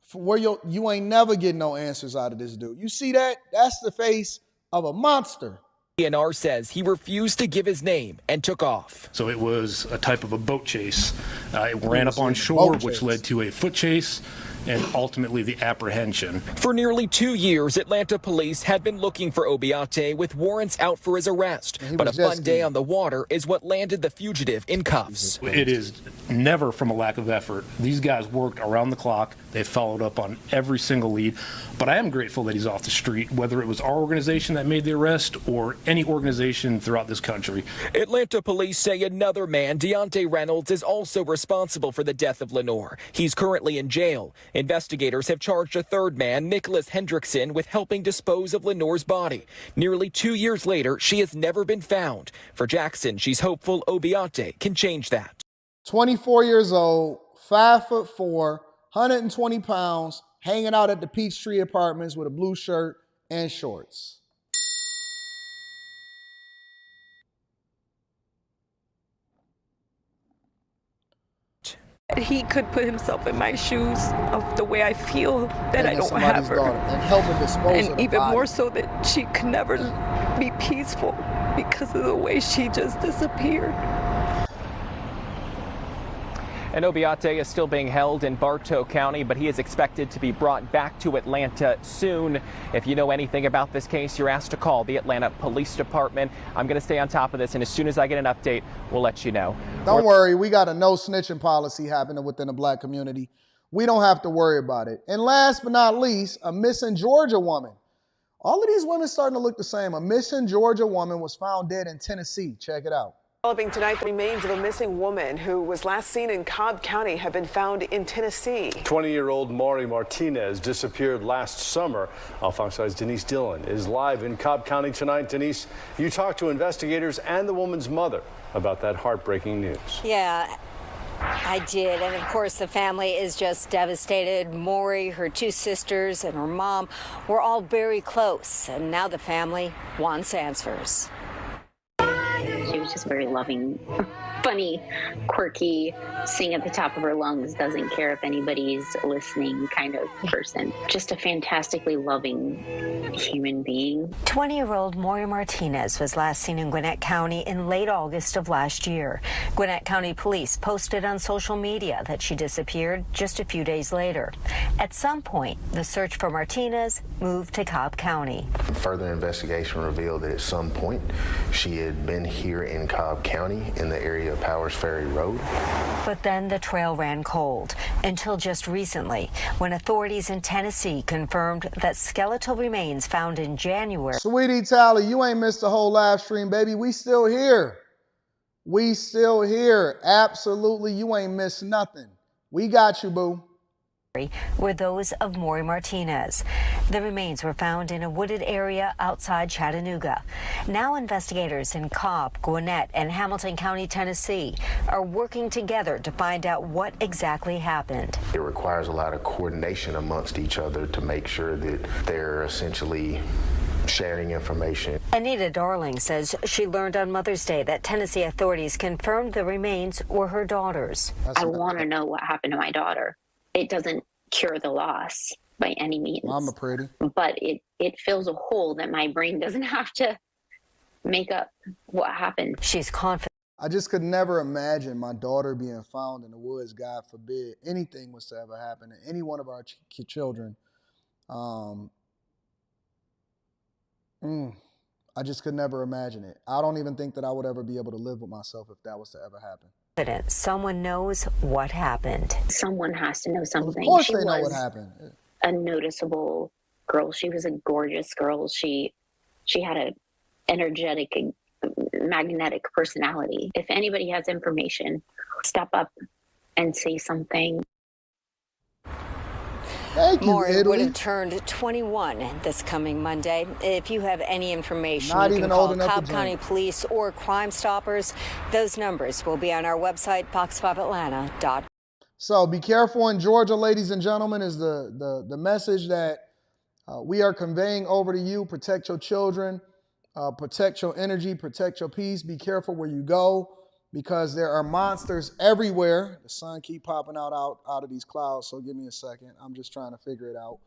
for where you ain't never getting no answers out of this dude. You see that? That's the face of a monster. DNR says he refused to give his name and took off. So it was a type of a boat chase. It ran up on shore, which led to a foot chase and ultimately the apprehension. For nearly 2 years, Atlanta police had been looking for Obiate with warrants out for his arrest. But a fun day on the water is what landed the fugitive in cuffs. It is never from a lack of effort. These guys worked around the clock. They followed up on every single lead. But I am grateful that he's off the street, whether it was our organization that made the arrest or any organization throughout this country. Atlanta police say another man, Deontay Reynolds, is also responsible for the death of Lenore. He's currently in jail. Investigators have charged a third man, Nicholas Hendrickson, with helping dispose of Lenore's body. Nearly 2 years later, she has never been found. For Jackson, she's hopeful Obiate can change that. 24 years old, 5'4", 120 pounds, hanging out at the Peachtree Apartments with a blue shirt and shorts. He could put himself in my shoes of the way I feel that I don't have her. And help her dispose of the even body. more so that she could never be peaceful because of the way she just disappeared. And Obiate is still being held in Bartow County, but he is expected to be brought back to Atlanta soon. If you know anything about this case, you're asked to call the Atlanta Police Department. I'm going to stay on top of this, and as soon as I get an update, we'll let you know. Don't worry, we got a no snitching policy happening within the black community. We don't have to worry about it. And last but not least, a missing Georgia woman. All of these women starting to look the same. A missing Georgia woman was found dead in Tennessee. Check it out. Developing tonight, the remains of a missing woman who was last seen in Cobb County have been found in Tennessee. 20-year-old Maury Martinez disappeared last summer. Fox 5's Denise Dillon is live in Cobb County tonight. Denise, you talked to investigators and the woman's mother about that heartbreaking news. Yeah, I did. And of course, the family is just devastated. Maury, her two sisters, and her mom were all very close. And now the family wants answers. She was just very loving, funny, quirky, sing at the top of her lungs, doesn't care if anybody's listening kind of person. Just a fantastically loving human being. 20-year-old Maury Martinez was last seen in Gwinnett County in late August of last year. Gwinnett County police posted on social media that she disappeared just a few days later. At some point, the search for Martinez moved to Cobb County. Further investigation revealed that at some point she had been here in Cobb County in the area of Powers Ferry Road. But then the trail ran cold until just recently when authorities in Tennessee confirmed that skeletal remains found in January. Sweetie Tally, you ain't missed the whole live stream, baby. We still here. We still here. Absolutely, you ain't missed nothing. We got you, boo. Were those of Maury Martinez. The remains were found in a wooded area outside Chattanooga. Now investigators in Cobb, Gwinnett, and Hamilton County, Tennessee are working together to find out what exactly happened. It requires a lot of coordination amongst each other to make sure that they're essentially sharing information. Anita Darling says she learned on Mother's Day that Tennessee authorities confirmed the remains were her daughter's. I want to know what happened to my daughter. It doesn't cure the loss by any means. Mama pretty. But it fills a hole that my brain doesn't have to make up what happened. She's confident. I just could never imagine my daughter being found in the woods. God forbid anything was to ever happen to any one of our children. I just could never imagine it. I don't even think that I would ever be able to live with myself if that was to ever happen. Someone knows what happened. Someone has to know something. Of course She they know was what happened. a noticeable girl. She was a gorgeous girl. She had a energetic, magnetic personality. If anybody has information, step up and say something. Thank you, Maury would Italy. have turned 21 this coming Monday. If you have any information, Not you even can old call enough to Cobb drink. County Police or Crime Stoppers. Those numbers will be on our website, fox5atlanta.com. So be careful in Georgia, ladies and gentlemen, is the message that we are conveying over to you. Protect your children, protect your energy, protect your peace. Be careful where you go because there are monsters everywhere. The sun keep popping out of these clouds, so give me a second. I'm just trying to figure it out.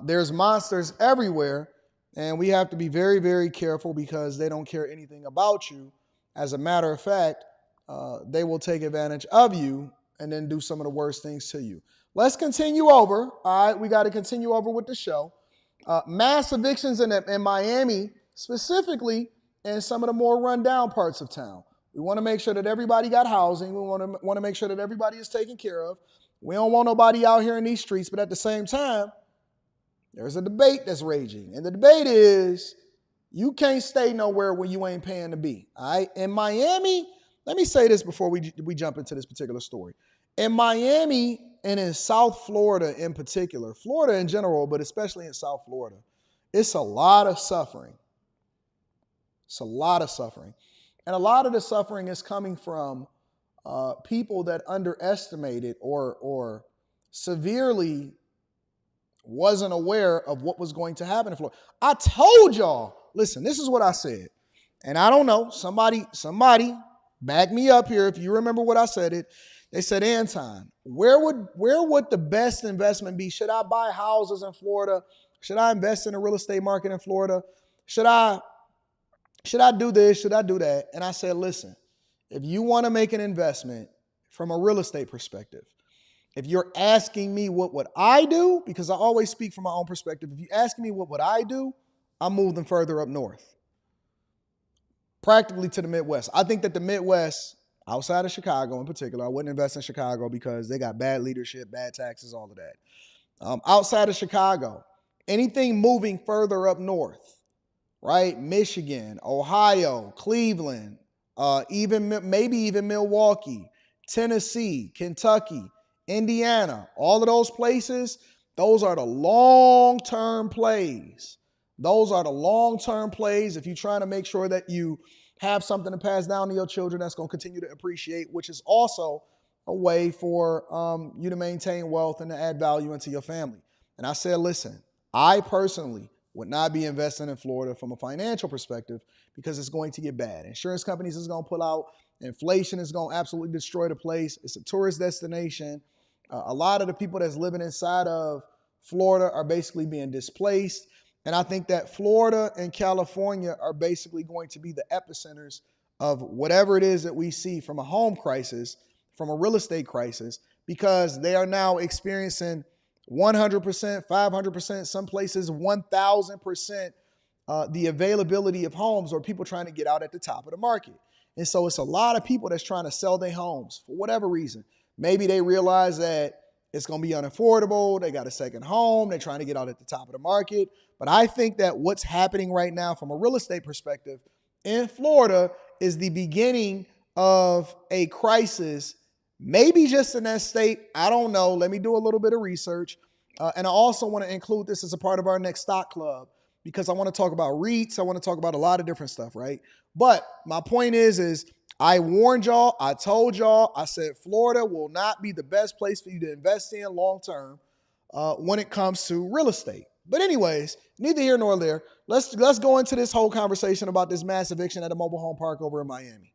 There's monsters everywhere, and we have to be very, very careful because they don't care anything about you. As a matter of fact, they will take advantage of you and then do some of the worst things to you. Let's continue over. All right, we got to continue over with the show. Mass evictions in Miami, specifically in some of the more rundown parts of town. We want to make sure that everybody got housing. We want to make sure that everybody is taken care of. We don't want nobody out here in these streets, but at the same time, there's a debate that's raging. And the debate is, you can't stay nowhere where you ain't paying to be. All right? In Miami, let me say this before we jump into this particular story. In Miami and in South Florida in particular, Florida in general, but especially in South Florida, it's a lot of suffering. It's a lot of suffering. And a lot of the suffering is coming from people that underestimated or severely wasn't aware of what was going to happen in Florida. I told y'all, listen, this is what I said. And I don't know, somebody back me up here if you remember what I said it. They said, Anton, where would the best investment be? Should I buy houses in Florida? Should I invest in the real estate market in Florida? Should I do this? Should I do that? And I said, listen, if you want to make an investment from a real estate perspective, if you're asking me what would I do, because I always speak from my own perspective, if you ask me what would I do, I'm moving further up north, practically to the Midwest. I think that the Midwest, outside of Chicago in particular, I wouldn't invest in Chicago because they got bad leadership, bad taxes, all of that. Outside of Chicago, anything moving further up north, right? Michigan, Ohio, Cleveland, maybe even Milwaukee, Tennessee, Kentucky, Indiana, all of those places, those are the long-term plays. Those are the long-term plays if you're trying to make sure that you have something to pass down to your children that's going to continue to appreciate, which is also a way for you to maintain wealth and to add value into your family. And I said, listen, I personally would not be investing in Florida from a financial perspective because it's going to get bad. Insurance companies is going to pull out. Inflation is going to absolutely destroy the place. It's a tourist destination. A lot of the people that's living inside of Florida are basically being displaced. And I think that Florida and California are basically going to be the epicenters of whatever it is that we see from a home crisis, from a real estate crisis, because they are now experiencing 100%, 500%, some places 1,000% the availability of homes or people trying to get out at the top of the market. And so it's a lot of people that's trying to sell their homes for whatever reason. Maybe they realize that it's going to be unaffordable. They got a second home. They're trying to get out at the top of the market. But I think that what's happening right now from a real estate perspective in Florida is the beginning of a crisis, maybe just in that state. I don't know. Let me do a little bit of research. And I also want to include this as a part of our next stock club because I want to talk about REITs. I want to talk about a lot of different stuff, right? But my point is I warned y'all. I told y'all. I said Florida will not be the best place for you to invest in long term when it comes to real estate. But anyways, neither here nor there. Let's go into this whole conversation about this mass eviction at a mobile home park over in Miami.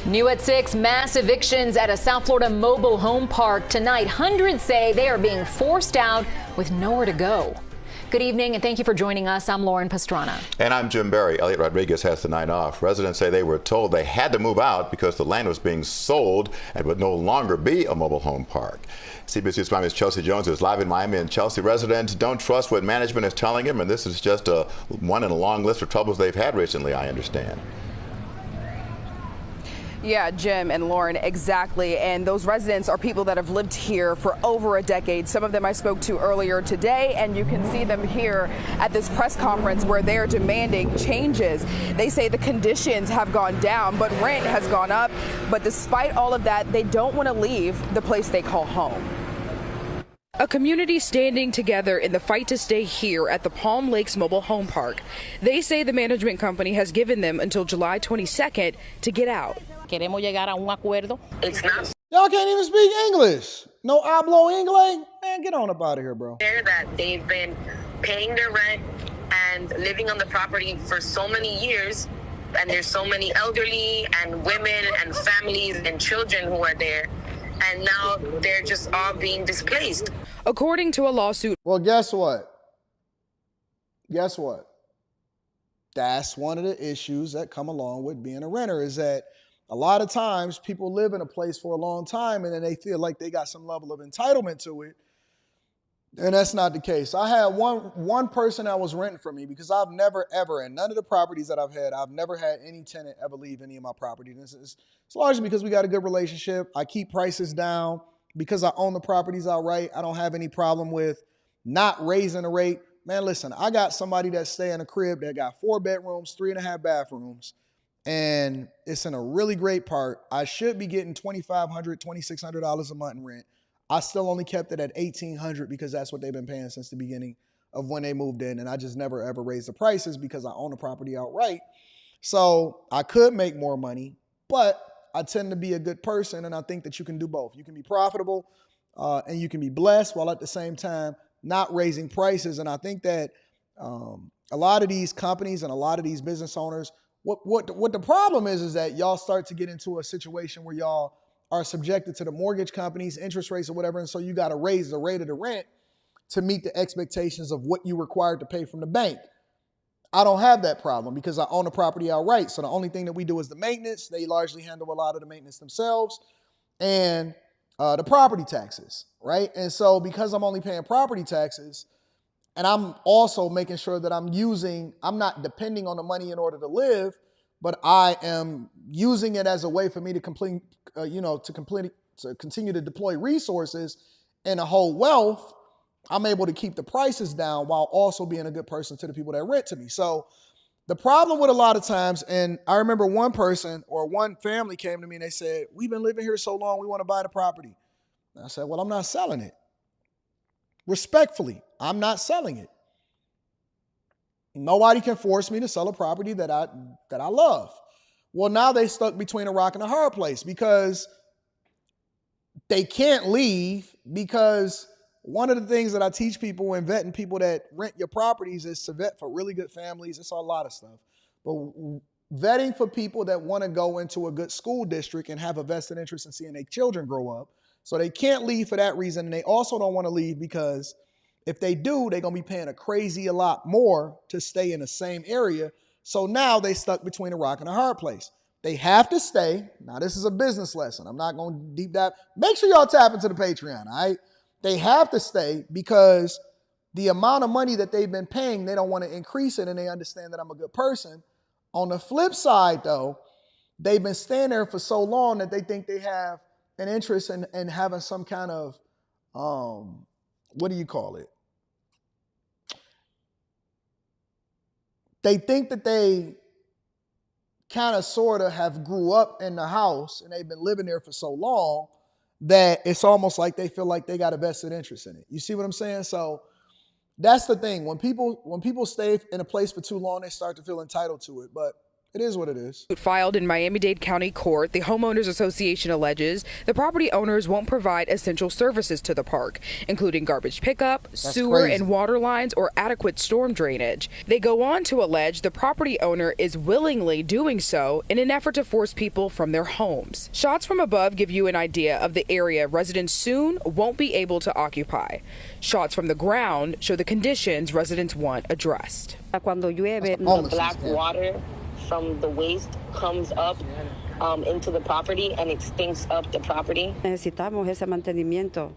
New at 6, mass evictions at a South Florida mobile home park tonight. Hundreds say they are being forced out with nowhere to go. Good evening, and thank you for joining us. I'm Lauren Pastrana. And I'm Jim Berry. Elliot Rodriguez has the night off. Residents say they were told they had to move out because the land was being sold and would no longer be a mobile home park. CBS's Miami's Chelsea Jones is live in Miami, and Chelsea, residents don't trust what management is telling them, and this is just one in a long list of troubles they've had recently, I understand. Yeah, Jim and Lauren, exactly. And those residents are people that have lived here for over a decade. Some of them I spoke to earlier today, and you can see them here at this press conference where they are demanding changes. They say the conditions have gone down, but rent has gone up. But despite all of that, they don't want to leave the place they call home. A community standing together in the fight to stay here at the Palm Lakes Mobile Home Park. They say the management company has given them until July 22nd to get out. Queremos llegar a un acuerdo. It's not. Y'all can't even speak English. No hablo inglés? Man, get on up out of here, bro. That they've been paying their rent and living on the property for so many years, and there's so many elderly and women and families and children who are there, and now they're just all being displaced. According to a lawsuit. Well, guess what? Guess what? That's one of the issues that come along with being a renter, is that a lot of times people live in a place for a long time and then they feel like they got some level of entitlement to it. And that's not the case. I had one person that was renting from me because I've never, ever, in none of the properties that I've had, I've never had any tenant ever leave any of my property. And it's largely because we got a good relationship. I keep prices down because I own the properties outright. I don't have any problem with not raising the rate. Man, listen, I got somebody that stay in a crib that got 4 bedrooms, 3.5 bathrooms. And it's in a really great part. I should be getting $2,500, $2,600 a month in rent. I still only kept it at $1,800 because that's what they've been paying since the beginning of when they moved in. And I just never, ever raised the prices because I own the property outright. So I could make more money, but I tend to be a good person. And I think that you can do both. You can be profitable and you can be blessed while at the same time not raising prices. And I think that a lot of these companies and a lot of these business owners, what the problem is that y'all start to get into a situation where y'all are subjected to the mortgage companies, interest rates or whatever, and so you got to raise the rate of the rent to meet the expectations of what you're required to pay from the bank. I don't have that problem because I own the property outright, so the only thing that we do is the maintenance. They largely handle a lot of the maintenance themselves and the property taxes, right? And so because I'm only paying property taxes, and I'm also making sure that I'm not depending on the money in order to live, but I am using it as a way for me to continue to deploy resources and to hold wealth. I'm able to keep the prices down while also being a good person to the people that rent to me. So the problem with a lot of times, and I remember one person or one family came to me and they said, "We've been living here so long, we want to buy the property." And I said, "Well, I'm not selling it. Respectfully, I'm not selling it. Nobody can force me to sell a property that I love." Well, now they stuck between a rock and a hard place because they can't leave, because one of the things that I teach people when vetting people that rent your properties is to vet for really good families. It's a lot of stuff. But vetting for people that want to go into a good school district and have a vested interest in seeing their children grow up. So they can't leave for that reason. And they also don't want to leave because if they do, they're going to be paying a lot more to stay in the same area. So now they stuck between a rock and a hard place. They have to stay. Now, this is a business lesson. I'm not going to deep dive. Make sure y'all tap into the Patreon, all right? They have to stay because the amount of money that they've been paying, they don't want to increase it, and they understand that I'm a good person. On the flip side, though, they've been staying there for so long that they think they have an interest in having some kind of, what do you call it? They think that they kind of sort of have grew up in the house and they've been living there for so long that it's almost like they feel like they got a vested interest in it. You see what I'm saying? So that's the thing. When people stay in a place for too long, they start to feel entitled to it. But It is what it is. Filed in Miami-Dade County Court, the Homeowners Association alleges the property owners won't provide essential services to the park, including garbage pickup, sewer and water lines, or adequate storm drainage. They go on to allege the property owner is willingly doing so in an effort to force people from their homes. Shots from above give you an idea of the area residents soon won't be able to occupy. Shots from the ground show the conditions residents want addressed. The black water from the waste comes up into the property and it stinks up the property.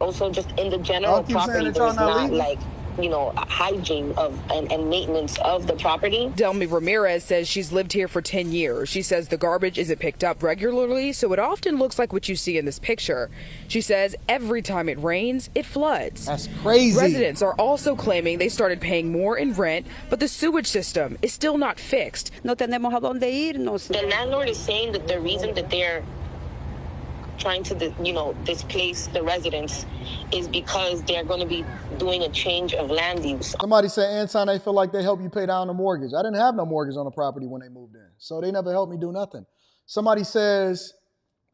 Also, just in the general property, there's not like, you know, hygiene of and maintenance of the property. Delmy Ramirez says she's lived here for 10 years. She says the garbage isn't picked up regularly, so it often looks like what you see in this picture. She says every time it rains, it floods. That's crazy. Residents are also claiming they started paying more in rent, but the sewage system is still not fixed. The landlord is saying that the reason that they're trying to, you know, displace the residents is because they're going to be doing a change of land use. Somebody said, Anton, they feel like they help you pay down the mortgage. I didn't have no mortgage on the property when they moved in, so they never helped me do nothing. Somebody says,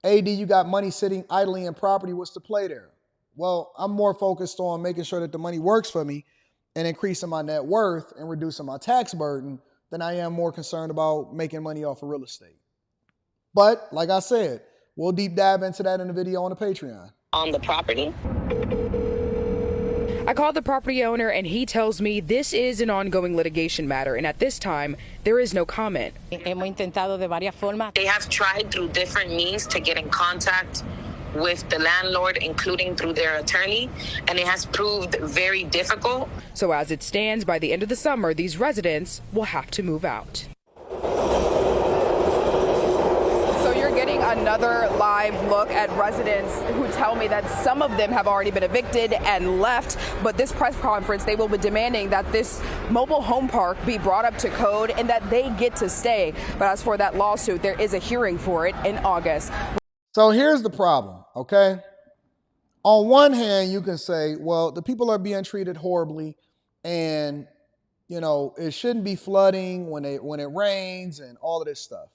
AD, you got money sitting idly in property. What's the play there? Well, I'm more focused on making sure that the money works for me and increasing my net worth and reducing my tax burden than I am more concerned about making money off of real estate. But like I said, we'll deep dive into that in the video on the Patreon. On the property? I called the property owner and he tells me this is an ongoing litigation matter, and at this time, there is no comment. They have tried through different means to get in contact with the landlord, including through their attorney, and it has proved very difficult. So as it stands, by the end of the summer, these residents will have to move out. Getting another live look at residents who tell me that some of them have already been evicted and left, but this press conference, they will be demanding that this mobile home park be brought up to code and that they get to stay. But as for that lawsuit, there is a hearing for it in August. So here's the problem, okay? On one hand, you can say, well, the people are being treated horribly and, you know, it shouldn't be flooding when it rains and all of this stuff.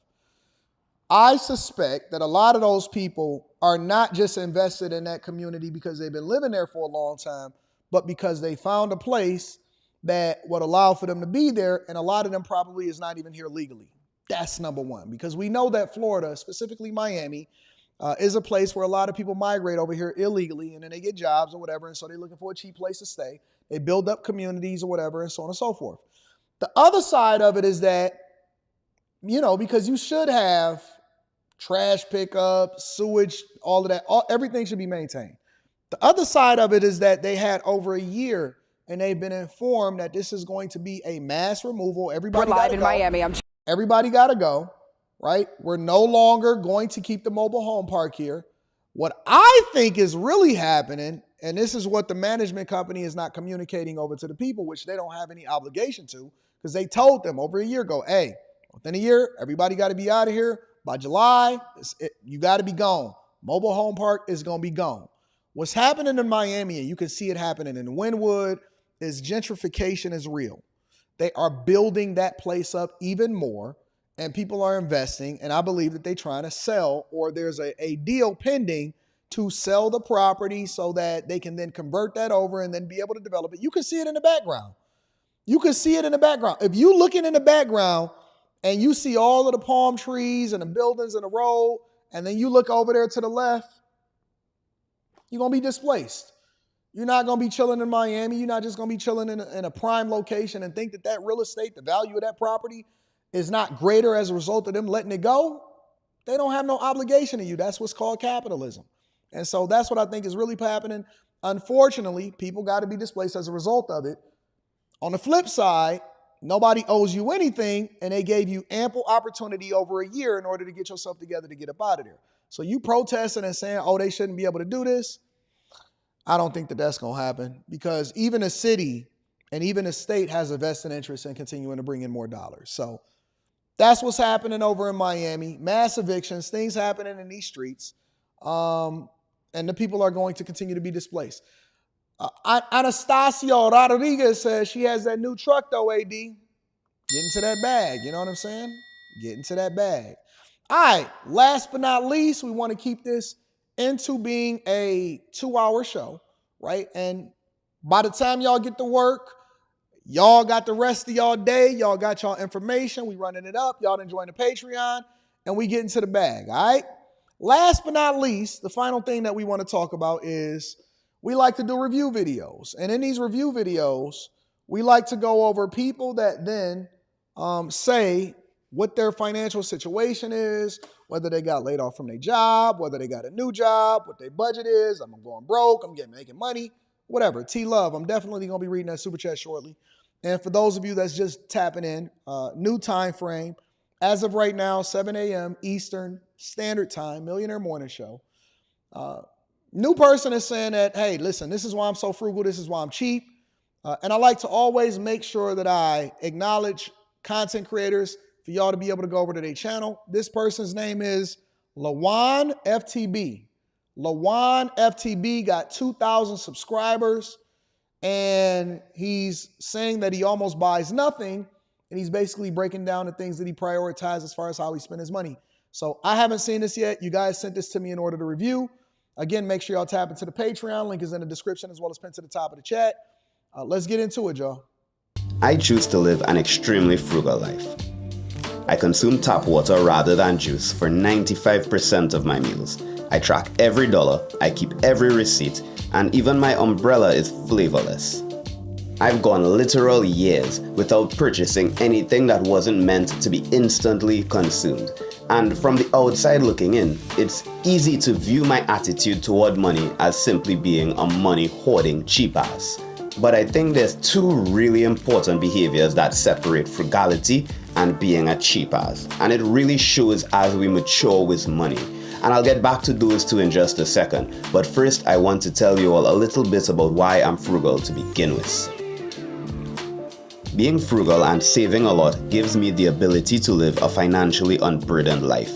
I suspect that a lot of those people are not just invested in that community because they've been living there for a long time, but because they found a place that would allow for them to be there, and a lot of them probably is not even here legally. That's number one, because we know that Florida, specifically Miami, is a place where a lot of people migrate over here illegally, and then they get jobs or whatever, and so they're looking for a cheap place to stay. They build up communities or whatever, and so on and so forth. The other side of it is that, you know, because you should have trash pickup, sewage, all of that, everything should be maintained. The other side of it is that they had over a year and they've been informed that this is going to be a mass removal. Everybody We're live in go. Miami. Everybody got to go, right? We're no longer going to keep the mobile home park here. What I think is really happening, and this is what the management company is not communicating over to the people, which they don't have any obligation to, because they told them over a year ago, hey, within a year, everybody got to be out of here. By July, you got to be gone. Mobile home park is going to be gone. What's happening in Miami, and you can see it happening in Wynwood, is gentrification is real. They are building that place up even more, and people are investing, and I believe that they're trying to sell, or there's a deal pending to sell the property so that they can then convert that over and then be able to develop it. You can see it in the background. You can see it in the background. If you're looking in the background, and you see all of the palm trees and the buildings and the road, and then you look over there to the left, you're going to be displaced. You're not going to be chilling in Miami. You're not just going to be chilling in a prime location and think that that real estate, the value of that property is not greater as a result of them letting it go. They don't have no obligation to you. That's what's called capitalism. And so that's what I think is really happening. Unfortunately, people got to be displaced as a result of it. On the flip side, nobody owes you anything, and they gave you ample opportunity over a year in order to get yourself together to get up out of there. So you protesting and saying, oh, they shouldn't be able to do this. I don't think that that's going to happen, because even a city and even a state has a vested interest in continuing to bring in more dollars. So that's what's happening over in Miami. Mass evictions, things happening in these streets, and the people are going to continue to be displaced. Anastasia Rodriguez says she has that new truck though, AD. Get into that bag, you know what I'm saying? Get into that bag. All right, last but not least, we want to keep this into being a 2-hour show, right? And by the time y'all get to work, y'all got the rest of y'all day. Y'all got y'all information. We running it up. Y'all enjoying the Patreon. And we get into the bag, all right? Last but not least, the final thing that we want to talk about is we like to do review videos. And in these review videos, we like to go over people that then say what their financial situation is, whether they got laid off from their job, whether they got a new job, what their budget is. I'm going broke. I'm making money. Whatever. T-Love, I'm definitely going to be reading that super chat shortly. And for those of you that's just tapping in, new time frame, as of right now, 7 a.m. Eastern Standard Time, Millionaire Morning Show. New person is saying that, hey, listen, this is why I'm so frugal. This is why I'm cheap. And I like to always make sure that I acknowledge content creators for y'all to be able to go over to their channel. This person's name is Lawan FTB. Lawan FTB got 2,000 subscribers, and he's saying that he almost buys nothing, and he's basically breaking down the things that he prioritizes as far as how he spent his money. So I haven't seen this yet. You guys sent this to me in order to review. Again, make sure y'all tap into the Patreon. Link is in the description as well as pinned to the top of the chat. Let's get into it, y'all. I choose to live an extremely frugal life. I consume tap water rather than juice for 95% of my meals. I track every dollar, I keep every receipt, and even my umbrella is flavorless. I've gone literal years without purchasing anything that wasn't meant to be instantly consumed. And from the outside looking in, it's easy to view my attitude toward money as simply being a money hoarding cheap ass. But I think there's two really important behaviors that separate frugality and being a cheap ass. And it really shows as we mature with money. And I'll get back to those two in just a second. But first, I want to tell you all a little bit about why I'm frugal to begin with. Being frugal and saving a lot gives me the ability to live a financially unburdened life.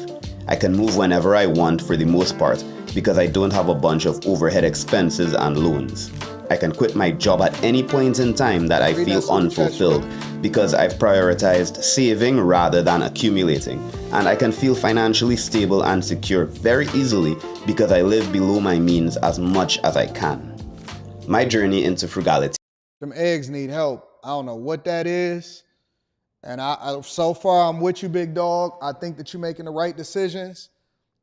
I can move whenever I want for the most part because I don't have a bunch of overhead expenses and loans. I can quit my job at any point in time that I feel unfulfilled because I've prioritized saving rather than accumulating. And I can feel financially stable and secure very easily because I live below my means as much as I can. My journey into frugality. Them eggs need help. I don't know what that is. And I so far, I'm with you, big dog. I think that you're making the right decisions.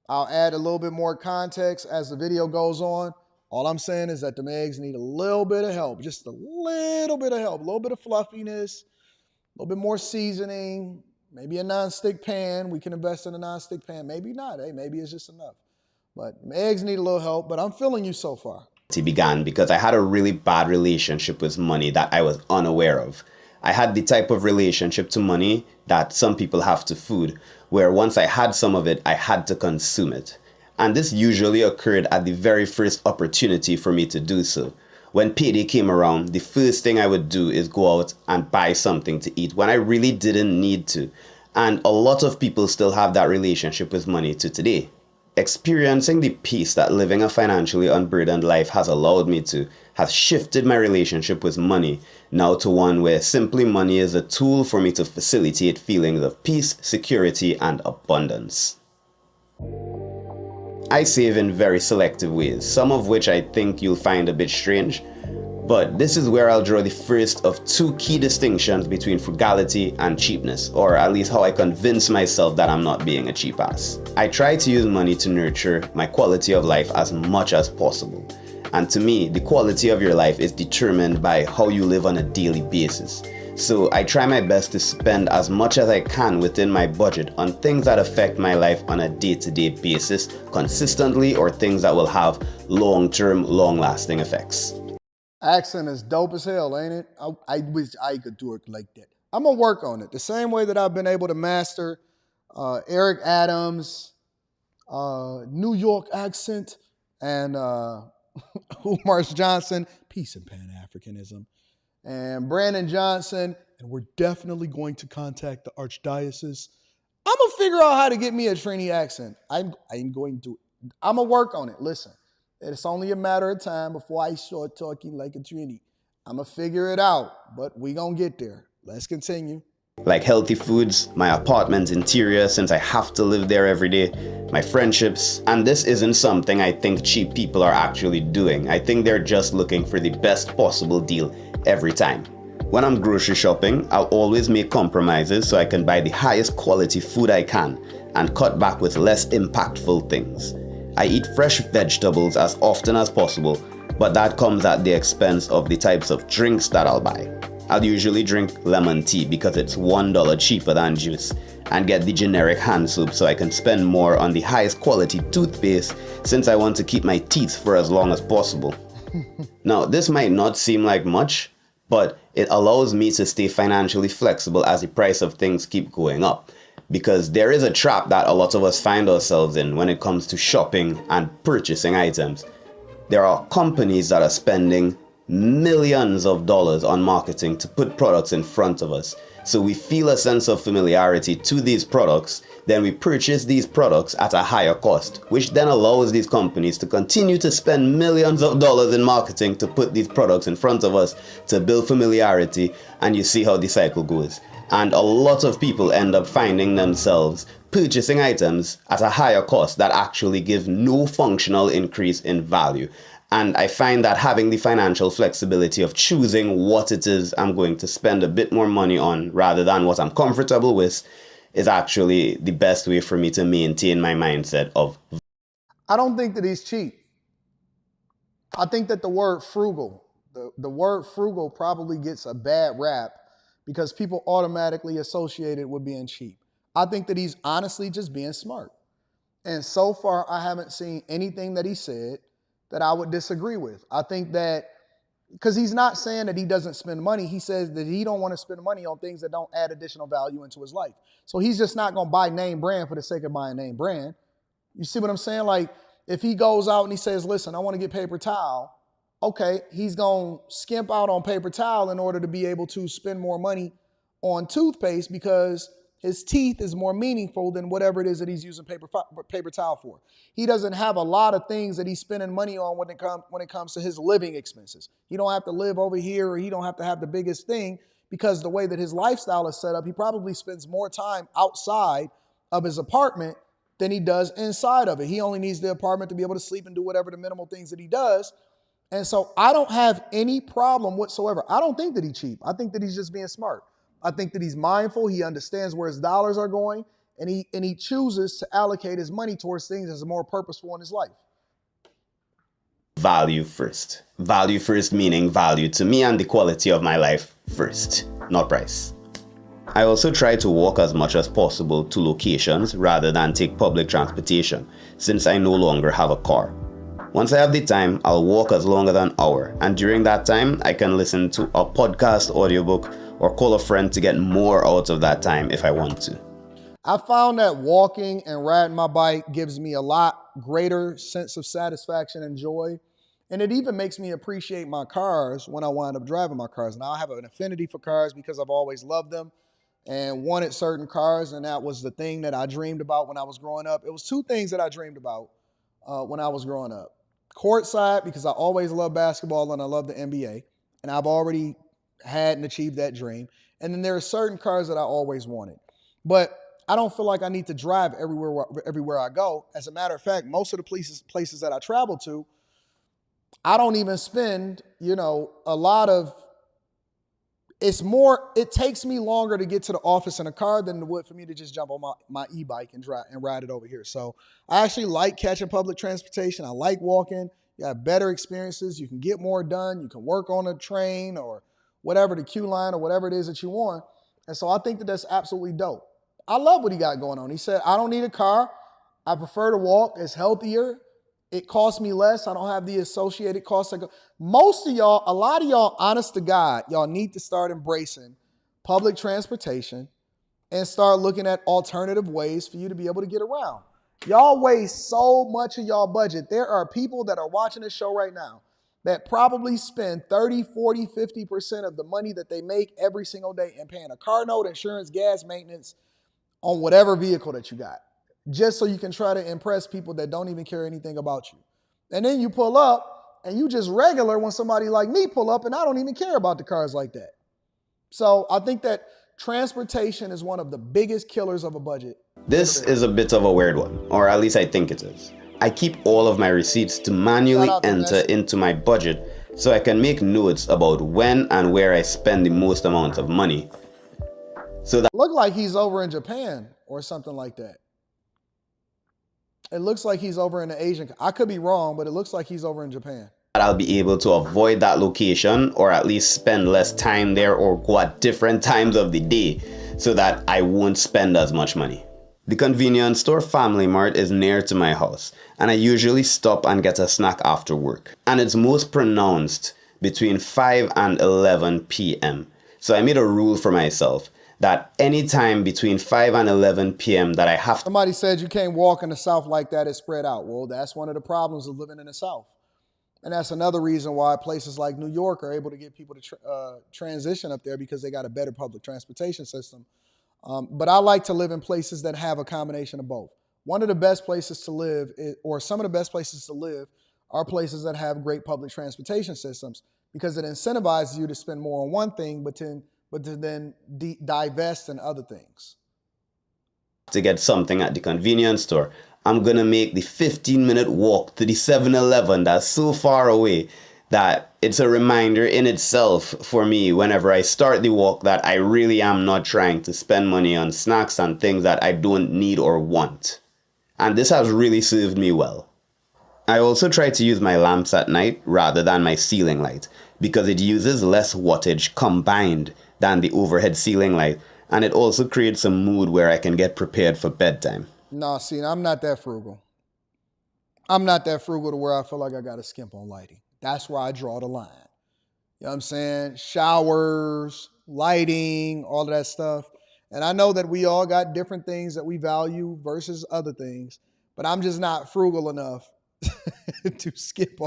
I'll add a little bit more context as the video goes on. All I'm saying is that the eggs need a little bit of help, just a little bit of help, a little bit of fluffiness, a little bit more seasoning, maybe a nonstick pan. We can invest in a nonstick pan. Maybe not. Hey, maybe it's just enough. But eggs need a little help, but I'm feeling you so far. It began because I had a really bad relationship with money that I was unaware of. I had the type of relationship to money that some people have to food, where once I had some of it, I had to consume it. And this usually occurred at the very first opportunity for me to do so. When payday came around, the first thing I would do is go out and buy something to eat when I really didn't need to. And a lot of people still have that relationship with money to today. Experiencing the peace that living a financially unburdened life has allowed me to has shifted my relationship with money now to one where simply money is a tool for me to facilitate feelings of peace, security, and abundance. I save in very selective ways, some of which I think you'll find a bit strange, but this is where I'll draw the first of two key distinctions between frugality and cheapness, or at least how I convince myself that I'm not being a cheap ass. I try to use money to nurture my quality of life as much as possible. And to me, the quality of your life is determined by how you live on a daily basis. So I try my best to spend as much as I can within my budget on things that affect my life on a day-to-day basis consistently, or things that will have long-term, long-lasting effects. Accent is dope as hell, ain't it? I wish I could do it like that. I'm going to work on it. The same way that I've been able to master Eric Adams, New York accent, and Umar Johnson, peace and Pan-Africanism, and Brandon Johnson, and we're definitely going to contact the Archdiocese. I'm going to figure out how to get me a Trini accent. I'm going to work on it. Listen, it's only a matter of time before I start talking like a Trini. I'm going to figure it out, but we going to get there. Let's continue. Like healthy foods, my apartment interior since I have to live there every day, my friendships, and this isn't something I think cheap people are actually doing. I think they're just looking for the best possible deal every time. When I'm grocery shopping, I'll always make compromises so I can buy the highest quality food I can and cut back with less impactful things. I eat fresh vegetables as often as possible, but that comes at the expense of the types of drinks that I'll buy. I'll usually drink lemon tea because it's $1 cheaper than juice, and get the generic hand soap so I can spend more on the highest quality toothpaste since I want to keep my teeth for as long as possible. Now, this might not seem like much, but it allows me to stay financially flexible as the price of things keep going up. Because there is a trap that a lot of us find ourselves in when it comes to shopping and purchasing items. There are companies that are spending millions of dollars on marketing to put products in front of us. So we feel a sense of familiarity to these products, then we purchase these products at a higher cost, which then allows these companies to continue to spend millions of dollars in marketing to put these products in front of us to build familiarity, and you see how the cycle goes. And a lot of people end up finding themselves purchasing items at a higher cost that actually give no functional increase in value. And I find that having the financial flexibility of choosing what it is I'm going to spend a bit more money on rather than what I'm comfortable with is actually the best way for me to maintain my mindset of. I don't think that he's cheap. I think that the word frugal, the word frugal probably gets a bad rap because people automatically associate it with being cheap. I think that he's honestly just being smart. And so far, I haven't seen anything that he said that I would disagree with. I think that, because he's not saying that he doesn't spend money, he says that he don't want to spend money on things that don't add additional value into his life. So he's just not going to buy name brand for the sake of buying name brand. You see what I'm saying? Like, if he goes out and he says, listen, I want to get paper towel, okay, he's going to skimp out on paper towel in order to be able to spend more money on toothpaste because his teeth is more meaningful than whatever it is that he's using paper towel for. He doesn't have a lot of things that he's spending money on when it comes to his living expenses. He don't have to live over here, or he don't have to have the biggest thing, because the way that his lifestyle is set up, he probably spends more time outside of his apartment than he does inside of it. He only needs the apartment to be able to sleep and do whatever the minimal things that he does. And so I don't have any problem whatsoever. I don't think that he's cheap. I think that he's just being smart. I think that he's mindful. He understands where his dollars are going, and he chooses to allocate his money towards things that are more purposeful in his life. Value first. Value first meaning value to me and the quality of my life first, not price. I also try to walk as much as possible to locations rather than take public transportation, since I no longer have a car. Once I have the time, I'll walk as long as an hour, and during that time, I can listen to a podcast, audiobook, or call a friend to get more out of that time if I want to. I found that walking and riding my bike gives me a lot greater sense of satisfaction and joy. And it even makes me appreciate my cars when I wind up driving my cars. Now, I have an affinity for cars because I've always loved them and wanted certain cars. And that was the thing that I dreamed about when I was growing up. It was two things that I dreamed about when I was growing up. Courtside, because I always loved basketball and I love the NBA. And I've already had and achieved that dream. And then there are certain cars that I always wanted. But I don't feel like I need to drive everywhere I go. As a matter of fact, most of the places that I travel to, I don't even spend, a lot of, it takes me longer to get to the office in a car than it would for me to just jump on my e-bike and ride it over here. So I actually like catching public transportation. I like walking. You have better experiences. You can get more done. You can work on a train or whatever, the queue line or whatever it is that you want. And so I think that that's absolutely dope. I love what he got going on. He said, I don't need a car. I prefer to walk. It's healthier. It costs me less. I don't have the associated costs. Most of y'all, a lot of y'all, honest to God, y'all need to start embracing public transportation and start looking at alternative ways for you to be able to get around. Y'all waste so much of y'all budget. There are people that are watching this show right now that probably spend 30, 40, 50% of the money that they make every single day in paying a car note, insurance, gas, maintenance on whatever vehicle that you got, just so you can try to impress people that don't even care anything about you. And then you pull up and you just regular when somebody like me pull up and I don't even care about the cars like that. So I think that Transportation is one of the biggest killers of a budget. This is a bit of a weird one, or at least I think it is. I keep all of my receipts to manually enter into my budget so I can make notes about when and where I spend the most amount of money. So that look like he's over in Japan or something like that. It looks like he's over in the Asian. I could be wrong, but it looks like he's over in Japan. I'll be able to avoid that location, or at least spend less time there, or go at different times of the day so that I won't spend as much money. The convenience store Family Mart is near to my house, and I usually stop and get a snack after work. And it's most pronounced between 5 and 11 p.m. So I made a rule for myself that any time between 5 and 11 p.m. that I have to... Somebody said you can't walk in the South like that, it's spread out. Well, that's one of the problems of living in the South. And that's another reason why places like New York are able to get people to transition up there, because they got a better public transportation system. But I like to live in places that have a combination of both. One of the best places to live, or some of the best places to live, are places that have great public transportation systems, because it incentivizes you to spend more on one thing, but to then divest in other things. To get something at the convenience store, I'm going to make the 15-minute walk to the 7-Eleven that's so far away that it's a reminder in itself for me whenever I start the walk that I really am not trying to spend money on snacks and things that I don't need or want. And this has really served me well. I also try to use my lamps at night rather than my ceiling light, because it uses less wattage combined than the overhead ceiling light, and it also creates a mood where I can get prepared for bedtime. No, see, I'm not that frugal. I'm not that frugal to where I feel like I got to skimp on lighting. That's where I draw the line. You know what I'm saying? Showers, lighting, all of that stuff. And I know that we all got different things that we value versus other things, but I'm just not frugal enough to skip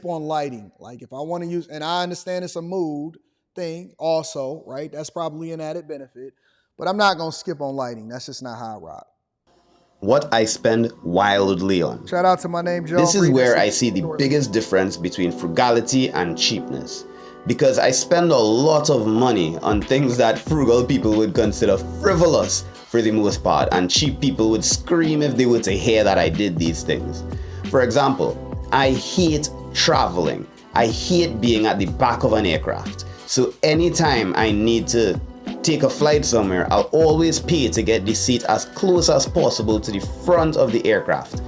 on lighting. Like if I want to use, and I understand it's a mood thing also, right? That's probably an added benefit, but I'm not going to skip on lighting. That's just not how I rock. What I spend wildly on. Shout out to my name, Joe. This is where I see the biggest difference between frugality and cheapness. Because I spend a lot of money on things that frugal people would consider frivolous for the most part, and cheap people would scream if they were to hear that I did these things. For example, I hate traveling. I hate being at the back of an aircraft. So anytime I need to take a flight somewhere, I'll always pay to get the seat as close as possible to the front of the aircraft,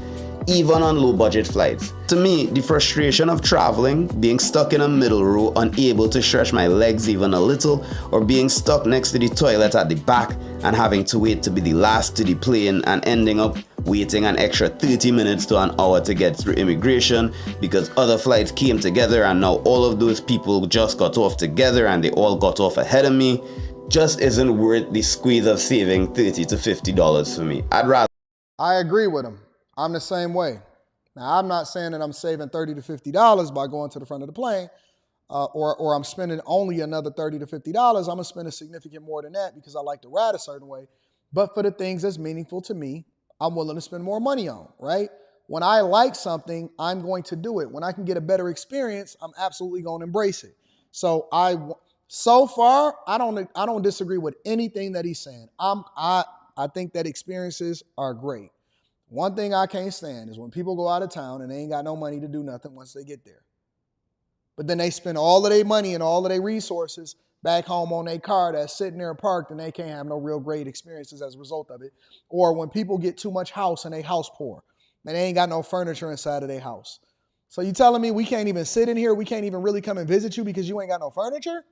even on low budget flights. To me, the frustration of traveling, being stuck in a middle row, unable to stretch my legs even a little, or being stuck next to the toilet at the back and having to wait to be the last to the plane and ending up waiting an extra 30 minutes to an hour to get through immigration because other flights came together and now all of those people just got off together and they all got off ahead of me, just isn't worth the squeeze of saving $30 to $50 for me. I'd rather... I agree with him. I'm the same way. Now, I'm not saying that I'm saving $30 to $50 by going to the front of the plane, or I'm spending only another $30 to $50. I'm going to spend a significant more than that because I like to ride a certain way. But for the things that's meaningful to me, I'm willing to spend more money on, right? When I like something, I'm going to do it. When I can get a better experience, I'm absolutely going to embrace it. So far, I don't disagree with anything that he's saying. I think that experiences are great. One thing I can't stand is when people go out of town and they ain't got no money to do nothing once they get there. But then they spend all of their money and all of their resources back home on their car that's sitting there parked and they can't have no real great experiences as a result of it. Or when people get too much house and they house poor and they ain't got no furniture inside of their house. So you telling me we can't even sit in here? We can't even really come and visit you because you ain't got no furniture?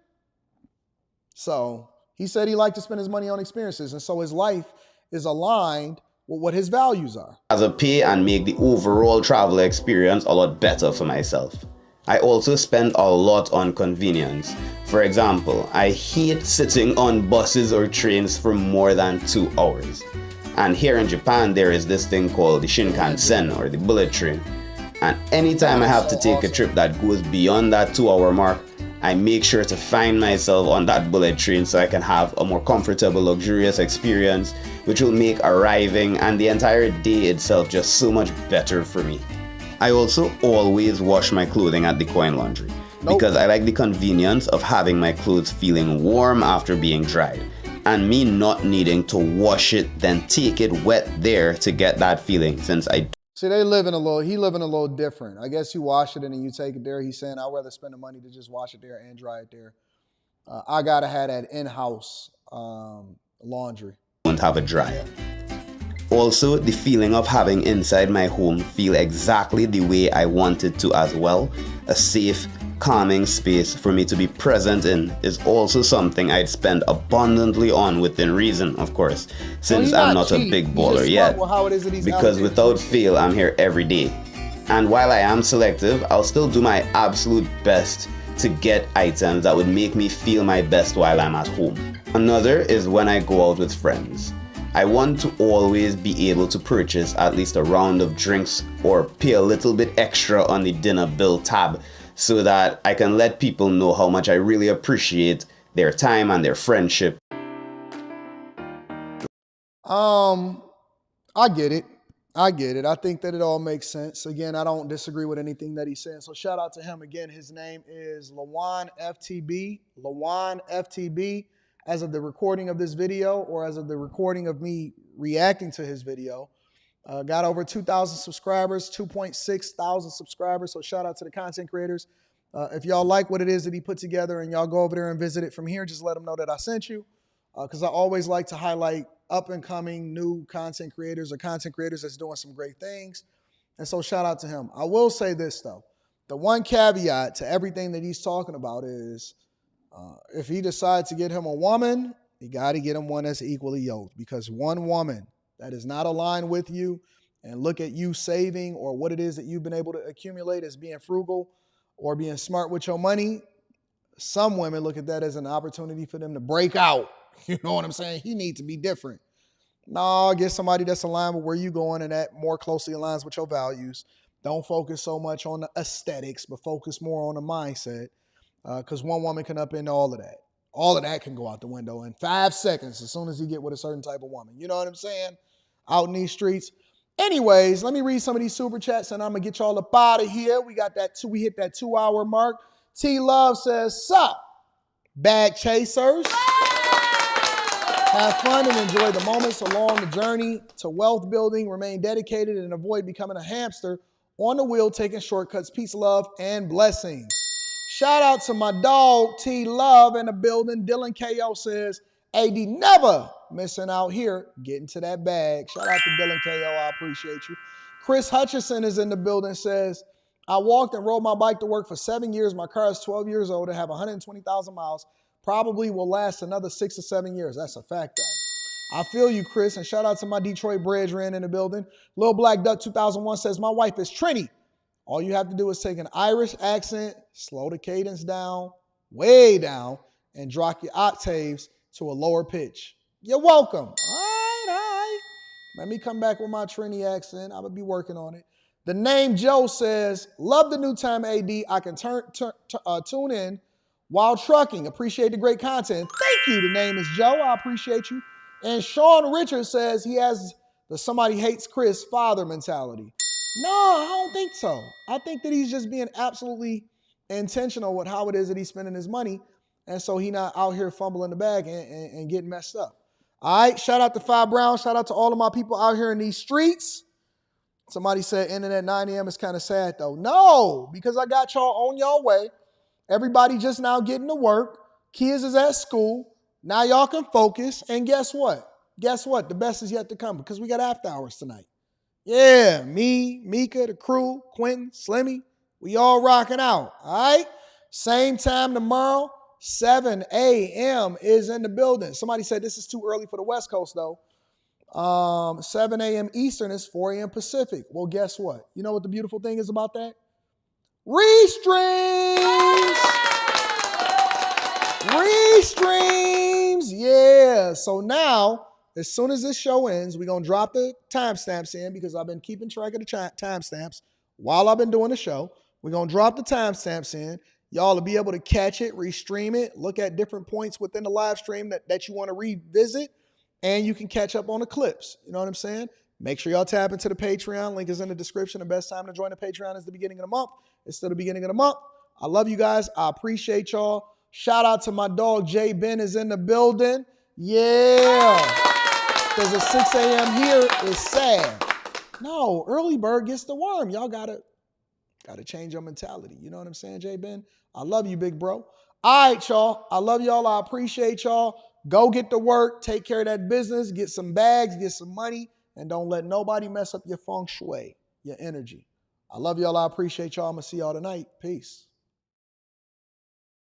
So he said he liked to spend his money on experiences, and so his life is aligned with what his values are. As a pay and make the overall travel experience a lot better for myself. I also spend a lot on convenience. For example, I hate sitting on buses or trains for more than 2 hours. And here in Japan, there is this thing called the Shinkansen, or the bullet train. And anytime I have to take a trip that goes beyond that 2-hour mark, I make sure to find myself on that bullet train so I can have a more comfortable, luxurious experience, which will make arriving and the entire day itself just so much better for me. I also always wash my clothing at the coin laundry because I like the convenience of having my clothes feeling warm after being dried. and me not needing to wash it, then take it wet there to get that feeling, since I See, he living a little different. I guess you wash it and then you take it there. He's saying, I'd rather spend the money to just wash it there and dry it there. I got to have that in-house laundry. don't have a dryer. Also, the feeling of having inside my home feel exactly the way I want it to as well. A safe, calming space for me to be present in is also something I'd spend abundantly on within reason, of course, since I'm not a big baller yet. Because without fail, I'm here every day. And while I am selective, I'll still do my absolute best to get items that would make me feel my best while I'm at home. Another is when I go out with friends. I want to always be able to purchase at least a round of drinks or pay a little bit extra on the dinner bill tab so that I can let people know how much I really appreciate their time and their friendship. I get it. I think that it all makes sense. Again, I don't disagree with anything that he's saying. So shout out to him. Again, his name is Lawan FTB. Lawan FTB. As of the recording of this video, or as of the recording of me reacting to his video, got over 2,000 subscribers, 2.6 thousand subscribers. So shout out to the content creators. If y'all like what it is that he put together and y'all go over there and visit it from here, just let him know that I sent you. Because I always like to highlight up and coming new content creators or content creators that's doing some great things. And so shout out to him. I will say this though. The one caveat to everything that he's talking about is, if he decides to get him a woman, you got to get him one that's equally yoked, because one woman that is not aligned with you and look at you saving or what it is that you've been able to accumulate as being frugal or being smart with your money, some women look at that as an opportunity for them to break out. You know what I'm saying? He needs to be different. No, get somebody that's aligned with where you're going and that more closely aligns with your values. Don't focus so much on the aesthetics, but focus more on the mindset. Because one woman can upend all of that. All of that can go out the window in 5 seconds as soon as you get with a certain type of woman. You know what I'm saying? Out in these streets. Anyways, let me read some of these super chats and I'm going to get y'all up out of here. We hit that 2-hour mark. T Love says, sup, bag chasers. Have fun and enjoy the moments along the journey to wealth building. Remain dedicated and avoid becoming a hamster on the wheel, taking shortcuts. Peace, love, and blessings. Shout out to my dog, T Love, in the building. Dylan KO says, AD never missing out here, getting to that bag. Shout out to Dylan KO, I appreciate you. Chris Hutchison is in the building, says, I walked and rode my bike to work for 7 years. My car is 12 years old and have 120,000 miles. Probably will last another 6 or 7 years. That's a fact, though. I feel you, Chris, and shout out to my Detroit Bridgeran in the building. Lil Black Duck 2001 says, my wife is Trini. All you have to do is take an Irish accent, slow the cadence down, way down, and drop your octaves to a lower pitch. You're welcome. All right. Let me come back with my Trini accent. I'm going to be working on it. The name Joe says, love the new time, AD. I can tune in while trucking. Appreciate the great content. Thank you. The name is Joe. I appreciate you. And Sean Richards says he has the somebody hates Chris father mentality. No, I don't think so. I think that he's just being absolutely intentional with how it is that he's spending his money. And so he's not out here fumbling the bag and getting messed up. All right, shout out to Fi Brown. Shout out to all of my people out here in these streets. Somebody said ending at 9 a.m. is kind of sad, though. No, because I got y'all on y'all way. Everybody just now getting to work. Kids is at school. Now y'all can focus. And guess what? The best is yet to come because we got after hours tonight. Yeah, me, Mika, the crew, Quentin, Slimmy, we all rocking out, all right? Same time tomorrow, 7 a.m. is in the building. Somebody said this is too early for the West Coast, though. 7 a.m. Eastern is 4 a.m. Pacific. Well, guess what? You know what the beautiful thing is about that? Restreams, yeah. So now, as soon as this show ends, we're going to drop the timestamps in because I've been keeping track of the timestamps while I've been doing the show. We're going to drop the timestamps in. Y'all will be able to catch it, restream it, look at different points within the live stream that you want to revisit, and you can catch up on the clips. You know what I'm saying? Make sure y'all tap into the Patreon. Link is in the description. The best time to join the Patreon is the beginning of the month. It's still the beginning of the month. I love you guys. I appreciate y'all. Shout out to my dog, Jay Ben is in the building. Yeah. Because the 6 a.m. here is sad. No, early bird gets the worm. Y'all gotta change your mentality. You know what I'm saying, J Ben? I love you, big bro. All right, y'all. I love y'all. I appreciate y'all. Go get to work. Take care of that business. Get some bags. Get some money. And don't let nobody mess up your feng shui, your energy. I love y'all. I appreciate y'all. I'm going to see y'all tonight. Peace.